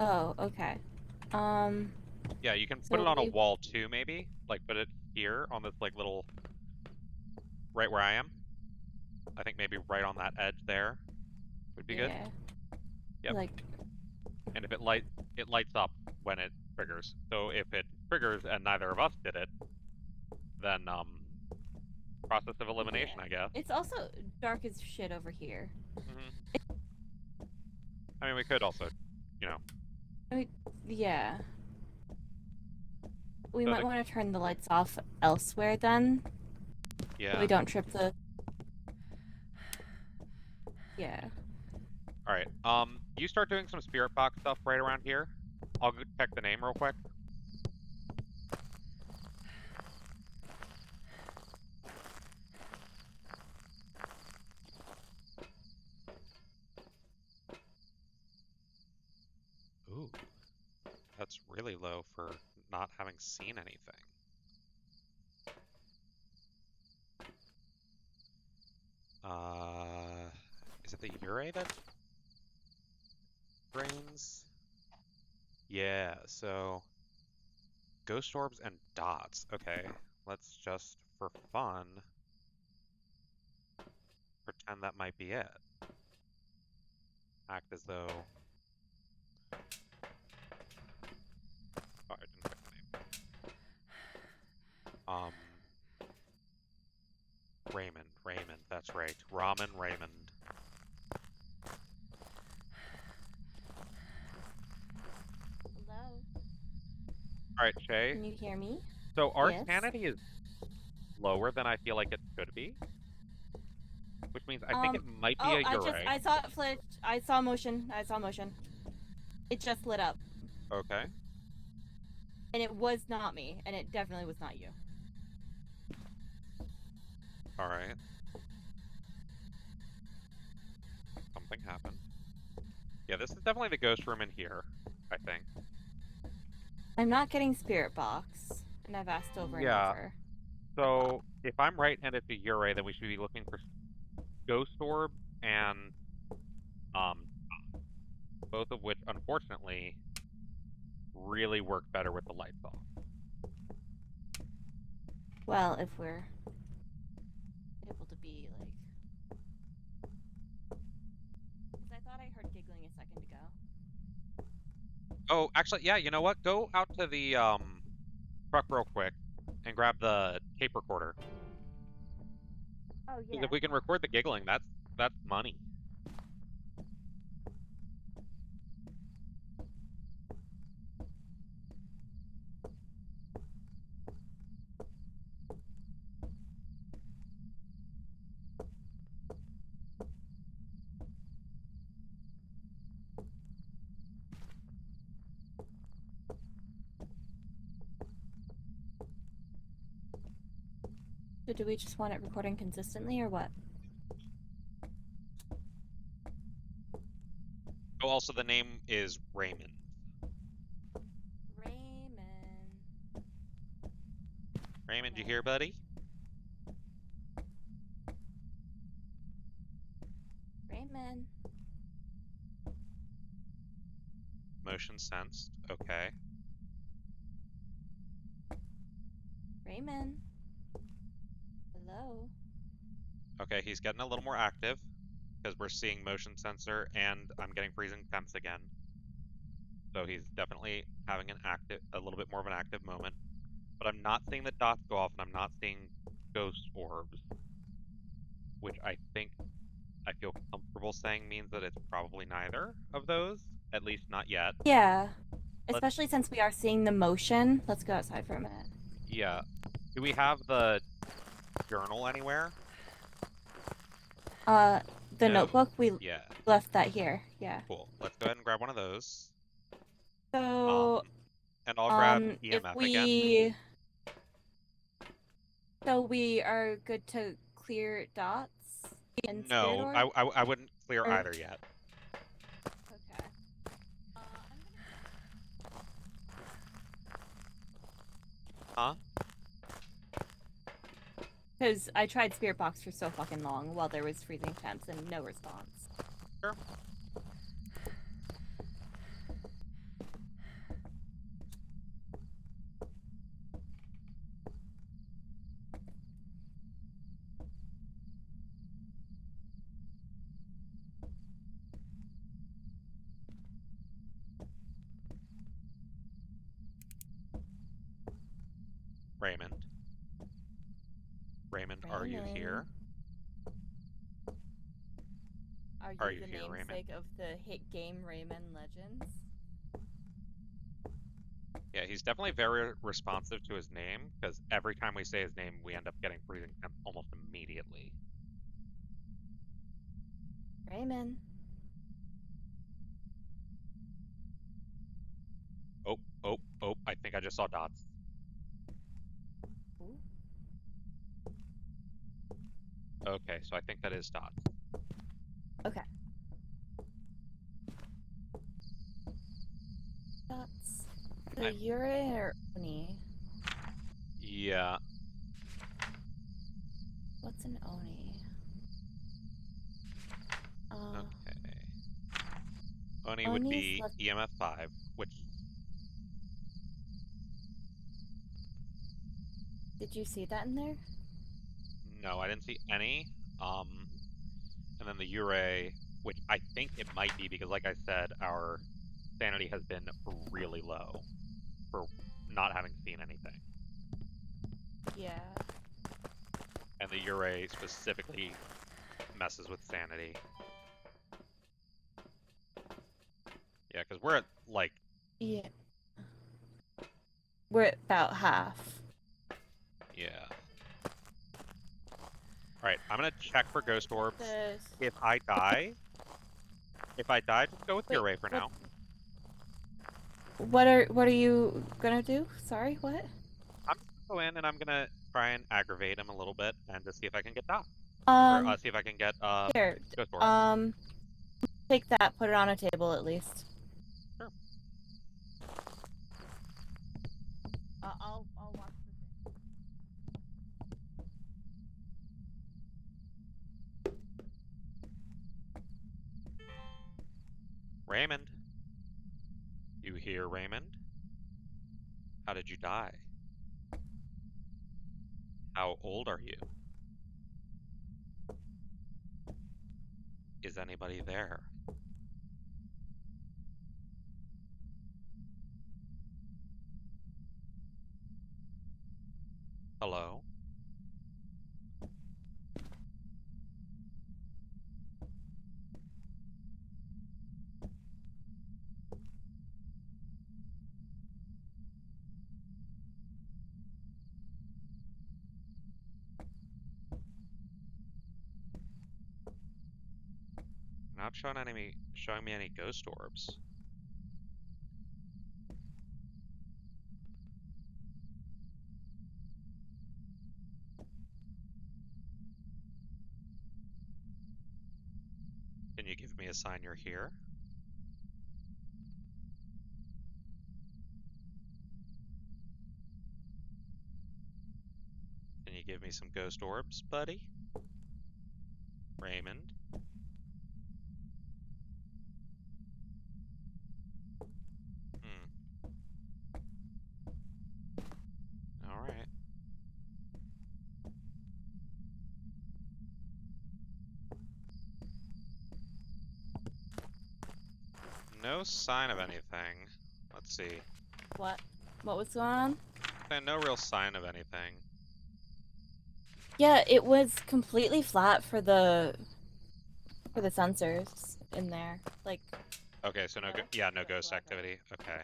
S2: Oh, okay.
S1: Yeah, you can put
S2: So
S1: it on a wall too, maybe. Like put it here on this like little right where I am. I think maybe right on that edge there would be good. Yep.
S2: Like,
S1: And if it lights up when it triggers. So if it triggers and neither of us did it, then process of elimination,
S2: yeah.
S1: I guess.
S2: It's also dark as shit over here.
S1: I mean, we could also, you know.
S2: Yeah. We
S1: So
S2: might want to turn the lights off elsewhere then.
S1: Yeah.
S2: So we don't trip the. Yeah.
S1: All right. You start doing some spirit box stuff right around here. I'll go check the name real quick. Ooh, that's really low for not having seen anything. Is it the Ure that drains? Yeah, so ghost orbs and dots. Okay, let's just, for fun, pretend that might be it. Act as though... Oh, I didn't check the name. Raymond. Raymond, that's right. Ramen Raymond.
S2: Hello?
S1: Alright, Shay.
S2: Can you hear me?
S1: So our
S2: Yes.
S1: sanity is lower than I feel like it should be. Which means I think it might be
S2: Oh,
S1: a Urei.
S2: I saw it flinch. I saw motion. It just lit up.
S1: Okay.
S2: And it was not me. And it definitely was not you.
S1: Alright. Something happened. Yeah, this is definitely the ghost room in here, I think.
S2: I'm not getting spirit box. And I've asked over and
S1: Yeah.
S2: over.
S1: So if I'm right and it's a Urei, then we should be looking for ghost orb and both of which unfortunately really work better with the lights off.
S2: Well, if we're able to be like. Because I thought I heard giggling a second ago.
S1: Oh, actually, yeah, you know what? Go out to the truck real quick and grab the tape recorder.
S2: Oh,
S1: Because
S2: yeah.
S1: if we can record the giggling, that's money.
S2: So do we just want it recording consistently or what?
S1: Oh, also the name is Raymond.
S2: Raymond.
S1: Raymond, you here, buddy?
S2: Raymond.
S1: Motion sensed. Okay.
S2: Raymond. Hello.
S1: Okay, he's getting a little more active because we're seeing motion sensor and I'm getting freezing temps again. So he's definitely having a little bit more of an active moment. But I'm not seeing the dots go off and I'm not seeing ghost orbs, which I feel comfortable saying means that it's probably neither of those, at least not yet.
S2: Yeah.
S1: Let's,
S2: Especially since we are seeing the motion. Let's go outside for a minute.
S1: yeah. Do we have the journal anywhere?
S2: The
S1: No.
S2: notebook, we
S1: Yeah.
S2: left that here. Yeah.
S1: Cool. Let's go ahead and grab one of those.
S2: So,
S1: And I'll grab
S2: if
S1: EMF again.
S2: we... So we are good to clear dots and spirit
S1: No,
S2: orb?
S1: I wouldn't clear
S2: Or-
S1: either yet.
S2: Okay.
S1: Huh?
S2: Because I tried spirit box for so fucking long while there was freezing temps and no response.
S1: Sure. Raymond. Raymond, are you here?
S2: Are you
S1: you
S2: the
S1: here, Raymond?
S2: namesake of the hit game Rayman Legends?
S1: Yeah, he's definitely very responsive to his name, because every time we say his name, we end up getting freezing temps almost immediately.
S2: Rayman.
S1: Oh, I think I just saw dots.
S2: Ooh.
S1: Okay, so I think that is dots.
S2: Okay. Dots. The Yurei or Oni?
S1: Yeah.
S2: What's an Oni?
S1: Okay. Oni would be EMF 5, which...
S2: Did you see that in there?
S1: No, I didn't see any. And then the Urei, which I think it might be because, like I said, our sanity has been really low for not having seen anything.
S2: Yeah.
S1: And the Ure specifically messes with sanity. Yeah, because we're at, like...
S2: Yeah. We're at about half.
S1: Yeah. Alright, I'm gonna check for ghost orbs. If I die, just go with
S2: Wait,
S1: Ure for now.
S2: What are you gonna do? Sorry, what?
S1: I'm just gonna go in and I'm gonna try and aggravate him a little bit and just see if I can get Doc. Or see if I can get
S2: Here.
S1: ghost orbs.
S2: Take that, put it on a table at least.
S1: Sure.
S2: I'll watch the thing.
S1: Raymond. You here, Raymond? How did you die? How old are you? Is anybody there? Hello? You're not showing me any ghost orbs. Can you give me a sign you're here? Can you give me some ghost orbs, buddy? Raymond? Alright. No sign of anything. Let's see.
S2: What? What was going on?
S1: No real sign of anything.
S2: Yeah, it was completely flat for the sensors in there. Like,
S1: Okay, so no ghost activity. Okay.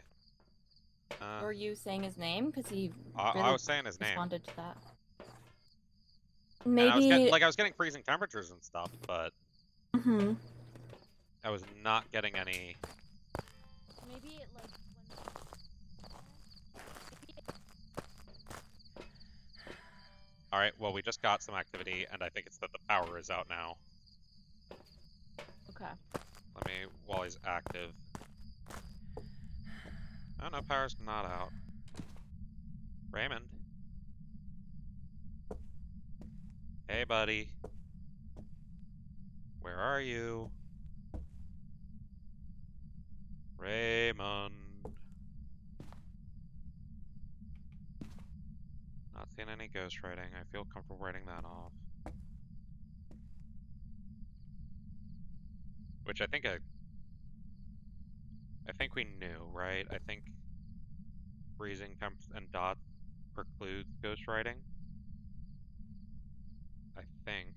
S2: were you saying his name? Because he
S1: I
S2: really
S1: was saying his name.
S2: responded to that.
S1: And
S2: Maybe.
S1: I was getting freezing temperatures and stuff, but I was not getting any.
S2: Maybe it like
S1: Alright, well, we just got some activity, and I think it's that the power is out now.
S2: Okay.
S1: Let me, while he's active. Oh, no, power's not out. Raymond. Hey, buddy. Where are you? Raymond. Not seeing any ghost writing. I feel comfortable writing that off. Which I think we knew, right? I think freezing temps and dots precludes ghost writing. I think.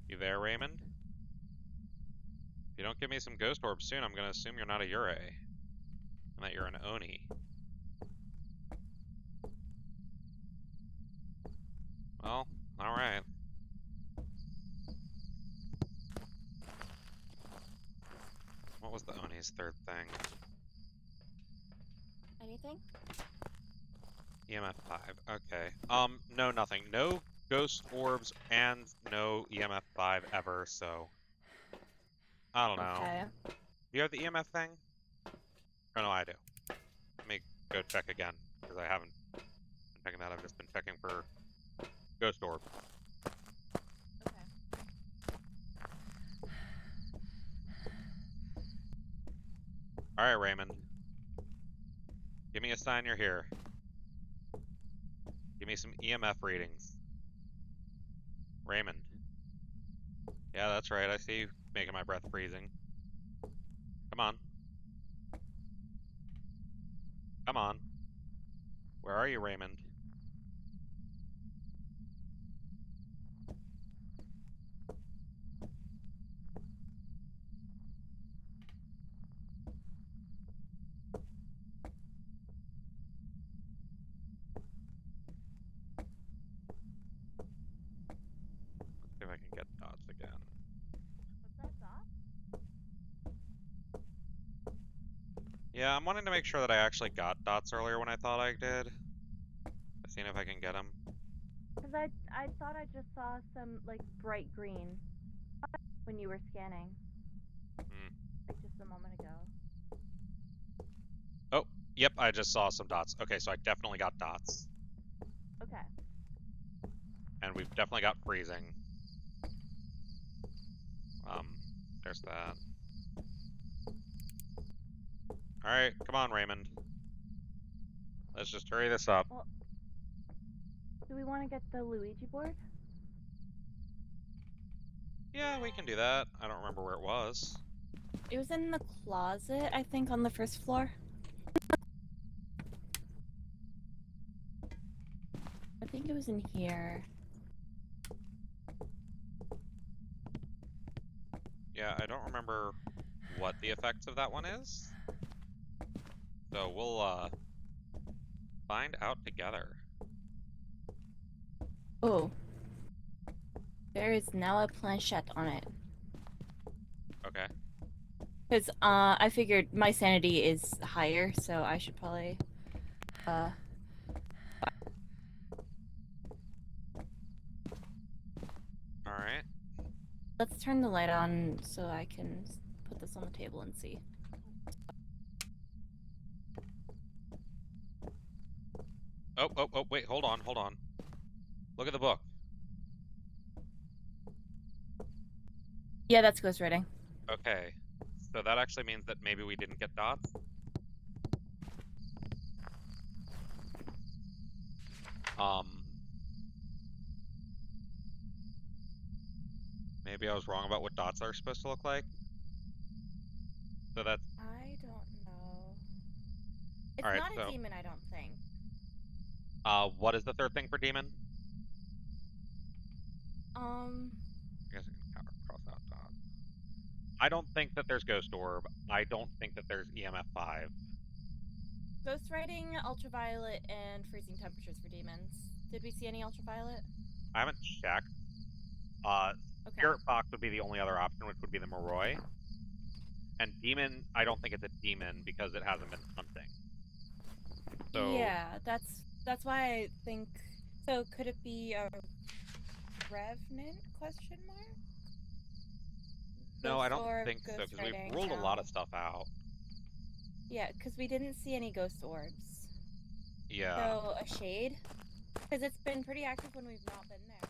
S1: You there, Raymond? If you don't give me some ghost orbs soon, I'm gonna assume you're not a Ure. And that you're an Oni. Well, alright. What was the Oni's third thing?
S2: anything?
S1: EMF 5. Okay. No, nothing. No ghost orbs and no EMF 5 ever, so... I don't know.
S2: Okay.
S1: Do you have the EMF thing? Oh, no, I do. Let me go check again, because I haven't been checking that. I've just been checking for ghost orb.
S2: Okay.
S1: Alright, Raymond. Give me a sign you're here. Give me some EMF readings. Raymond. Yeah, that's right. I see you making my breath freezing. Come on. Come on. Where are you, Raymond? I can get dots again.
S2: What's that dot?
S1: Yeah, I'm wanting to make sure that I actually got dots earlier when I thought I did. Seeing if I can get them.
S2: Because I thought I just saw some, like, bright green when you were scanning. Like, just a moment ago.
S1: Oh, yep, I just saw some dots. Okay, so I definitely got dots.
S2: Okay.
S1: And we've definitely got freezing. There's that. Alright, come on, Raymond. Let's just hurry this up.
S2: Well, do we want to get the Luigi board?
S1: Yeah, we can do that. I don't remember where it was.
S2: It was in the closet, I think, on the first floor. I think it was in here.
S1: Yeah, I don't remember what the effects of that one is. So we'll find out together.
S2: Oh. There is now a planchette on it.
S1: Okay.
S2: Because I figured my sanity is higher, so I should probably
S1: Alright.
S2: let's turn the light on so I can put this on the table and see.
S1: Oh, wait, hold on. Look at the book.
S2: Yeah, that's ghostwriting.
S1: Okay. So that actually means that maybe we didn't get dots. Maybe I was wrong about what dots are supposed to look like. So that's...
S2: I don't know. It's
S1: Alright,
S2: not a
S1: so...
S2: demon, I don't think.
S1: What is the third thing for demon? I guess I can cross out dots. I don't think that there's Ghost Orb. I don't think that there's EMF 5.
S2: Ghostwriting, ultraviolet, and freezing temperatures for demons. Did we see any ultraviolet?
S1: I haven't checked.
S2: Okay.
S1: Spirit Fox would be the only other option, which would be the Moroi. And Demon, I don't think it's a demon because it hasn't been hunting. So...
S2: Yeah, that's why I think... So, could it be a revenant, question mark?
S1: No, I
S2: Ghost
S1: don't
S2: orb,
S1: think so, because we've
S2: ghostwriting,
S1: ruled a lot of
S2: no.
S1: stuff out.
S2: Yeah, because we didn't see any ghost orbs.
S1: Yeah.
S2: So, a shade? Because it's been pretty active when we've not been there.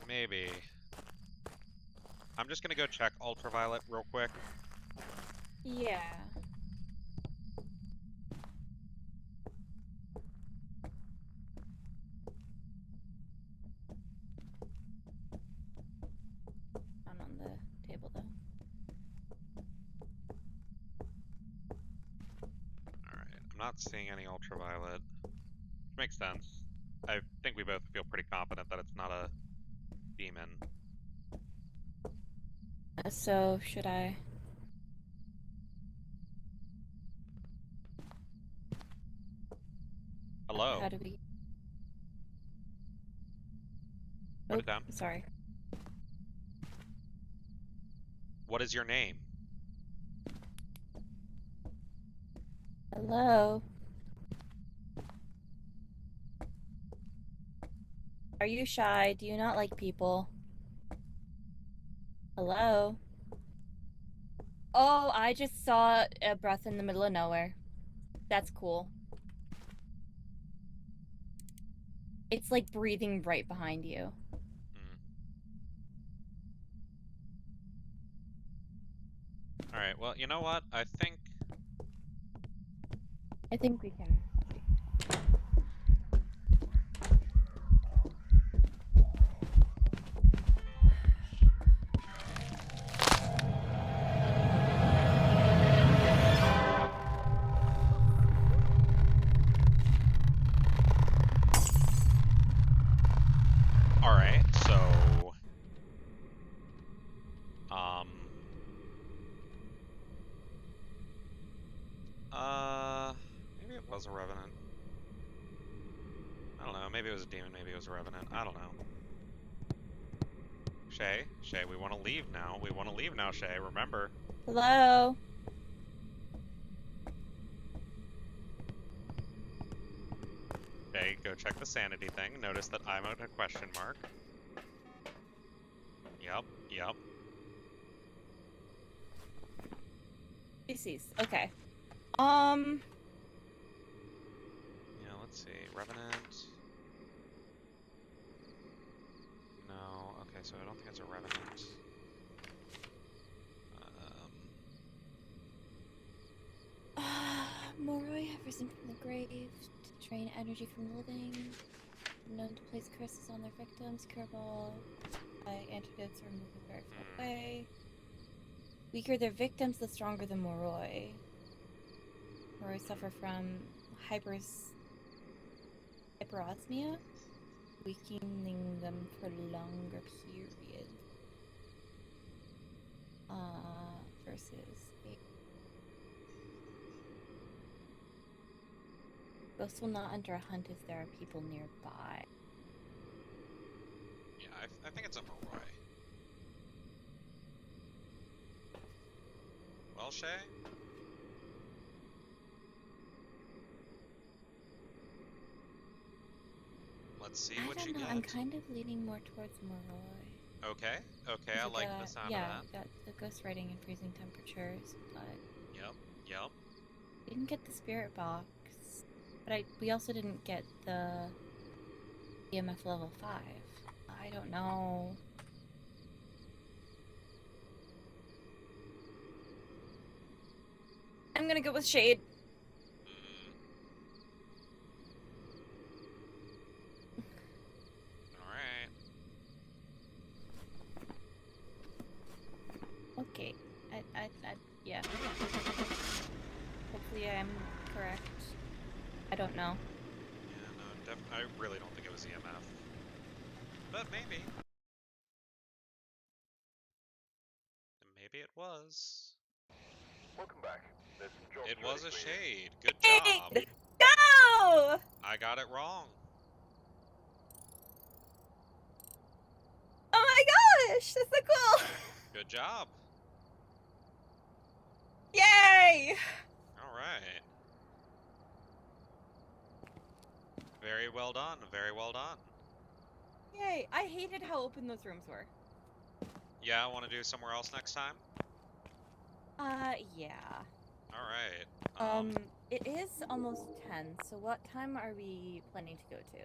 S1: Maybe. I'm just gonna go check ultraviolet real quick.
S2: Yeah. Not on the table, though.
S1: Alright, I'm not seeing any ultraviolet. Which makes sense. I think we both feel pretty confident that it's not a demon.
S2: So, should I...
S1: Hello.
S2: How do we...
S1: Put
S2: Oh,
S1: it down.
S2: sorry.
S1: What is your name?
S2: Hello? Are you shy? Do you not like people? Hello? Oh, I just saw a breath in the middle of nowhere. That's cool. It's like breathing right behind you.
S1: Alright, well, you know what? I think
S2: we can.
S1: Alright, so... Maybe it was a revenant. don't know. Maybe it was a demon. Maybe it was a revenant. I don't know. Shay, we want to leave now. We want to leave now, Shay. Remember.
S2: Hello?
S1: Shay, go check the sanity thing. Notice that I'm at a question mark. Yep.
S2: Species. Okay.
S1: Yeah, let's see. Revenant. No. Okay, so I don't think it's a revenant.
S2: Moroi have risen from the grave to drain energy from the living. Known to place curses on their victims. Curable by antidotes or moving very far away. Weaker their victims, the stronger the Moroi. Moroi suffer from hyperosmia, weakening them for longer periods. Versus ghosts will not enter a hunt if there are people nearby.
S1: Yeah, I think it's a Moroi. Well, Shay? Let's see what you get.
S2: I'm kind of leaning more towards Moroi.
S1: Okay, I like the sound of that.
S2: Got the ghost writing and freezing temperatures, but
S1: Yep.
S2: didn't get the spirit box. But we also didn't get the EMF level 5. I don't know. I'm gonna go with Shade.
S1: Alright.
S2: Okay. Yeah. Hopefully I'm correct. I don't know.
S1: Yeah, no, I really don't think it was EMF. But maybe. Maybe it was.
S3: Welcome back. There's some jobs
S1: It was a
S3: ready for you.
S1: shade. Good job.
S2: Shade! Go!
S1: I got it wrong.
S2: Oh my gosh! That's so cool!
S1: Good job.
S2: Yay!
S1: Alright. Very well done. Very well done.
S2: Yay! I hated how open those rooms were.
S1: Yeah, I want to do somewhere else next time?
S2: Yeah.
S1: Alright.
S2: It is almost 10, so what time are we planning to go to?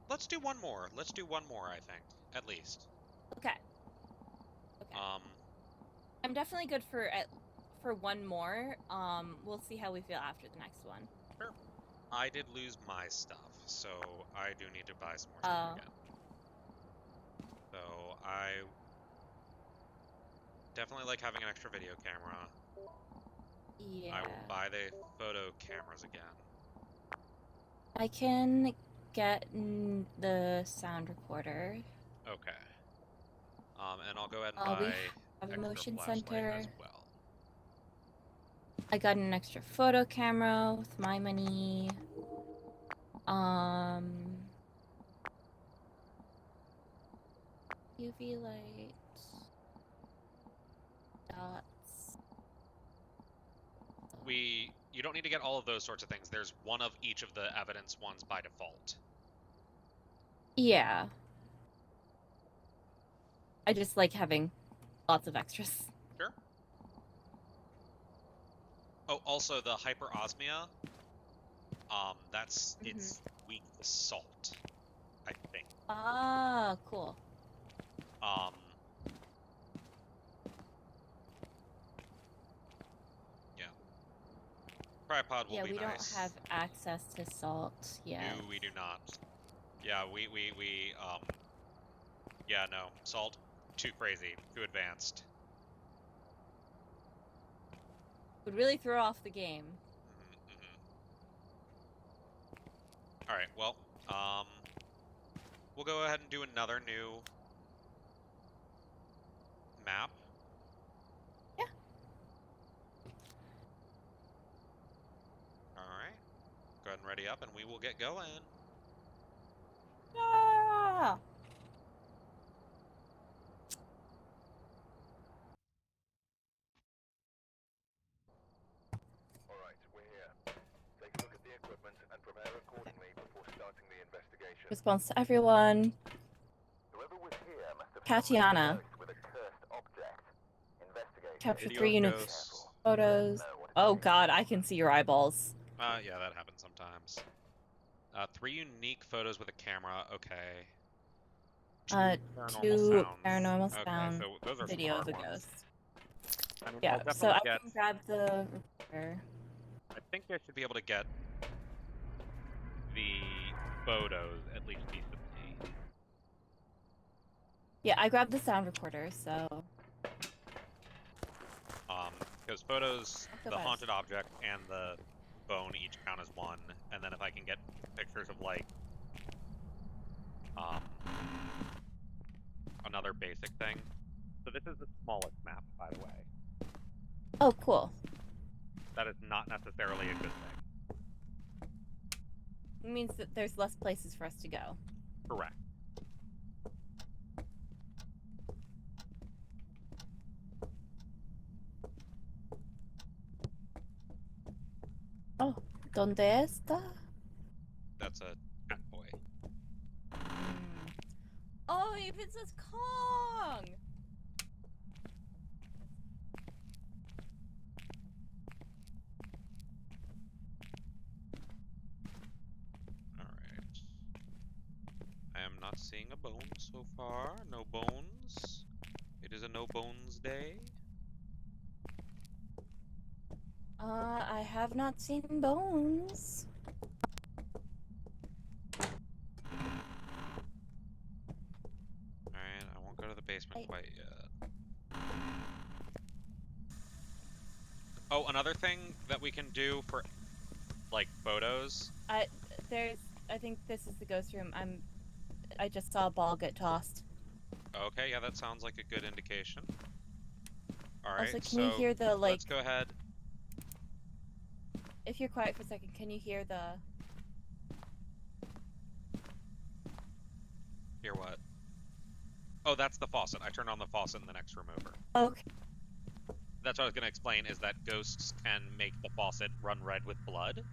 S1: Let's do one more. Let's do one more, I think. At least.
S2: Okay. I'm definitely good for one more. We'll see how we feel after the next one.
S1: Sure. I did lose my stuff, so I do need to buy some more stuff again. So I definitely like having an extra video camera.
S2: Yeah.
S1: I will buy the photo cameras again.
S2: I can get the sound recorder.
S1: Okay. And I'll go ahead and
S2: We
S1: buy
S2: have a
S1: extra
S2: motion
S1: flashlight
S2: center.
S1: as well.
S2: I got an extra photo camera with my money. UV light. Dots.
S1: You don't need to get all of those sorts of things. There's one of each of the evidence ones by default.
S2: Yeah. I just like having lots of extras.
S1: Sure. Oh, also the hyperosmia. It's weak to salt, I think.
S2: Ah, cool.
S1: Yeah. Tripod will be nice.
S2: Yeah, we don't have access to salt yet.
S1: No, we do not. Yeah, yeah, no. Salt, too crazy, too advanced.
S2: Would really throw off the game.
S1: Alright, well, we'll go ahead and do another new map.
S2: Yeah.
S1: Alright. Go ahead and ready up, and we will get going.
S2: Ah!
S3: Alright, we're here. Take a look at the equipment and prepare accordingly before starting the investigation.
S2: Response to everyone.
S3: Whoever was here must have
S2: Katiana.
S3: with a cursed object. Investigate.
S2: Capture
S1: Video
S2: 3 unique
S1: ghosts.
S2: photos. Oh god, I can see your eyeballs.
S1: Yeah, that happens sometimes. 3 unique photos with a camera. Okay.
S2: Two paranormal
S1: Okay,
S2: sound
S1: so those are some
S2: video
S1: hard
S2: of a
S1: ones.
S2: ghost.
S1: I mean,
S2: Yeah,
S1: I'll
S2: so
S1: definitely
S2: I
S1: get.
S2: can grab the recorder.
S1: I think I should be able to get the photos at least decently.
S2: Yeah, I grabbed the sound recorder, so
S1: Because photos,
S2: the
S1: the
S2: best.
S1: haunted object and the bone each count as 1, and then if I can get pictures of like another basic thing. So this is the smallest map, by the way.
S2: Oh, cool.
S1: That is not necessarily a good thing.
S2: It means that there's less places for us to go.
S1: Correct.
S2: Oh, ¿dónde está?
S1: That's a cat boy.
S2: Oh, if it says Kong!
S1: Alright. I am not seeing a bone so far. No bones. It is a no bones day.
S2: I have not seen bones.
S1: Alright, I won't go to the basement quite yet. Oh, another thing that we can do for, like, photos.
S2: I think this is the ghost room. I just saw a ball get tossed.
S1: Okay, yeah, that sounds like a good indication. Alright,
S2: Also, can you hear the, like...
S1: let's go ahead.
S2: If you're quiet for a second, can you hear the...
S1: Hear what? Oh, that's the faucet. I turned on the faucet in the next room over.
S2: Okay.
S1: That's what I was going to explain, is that ghosts can make the faucet run red with blood.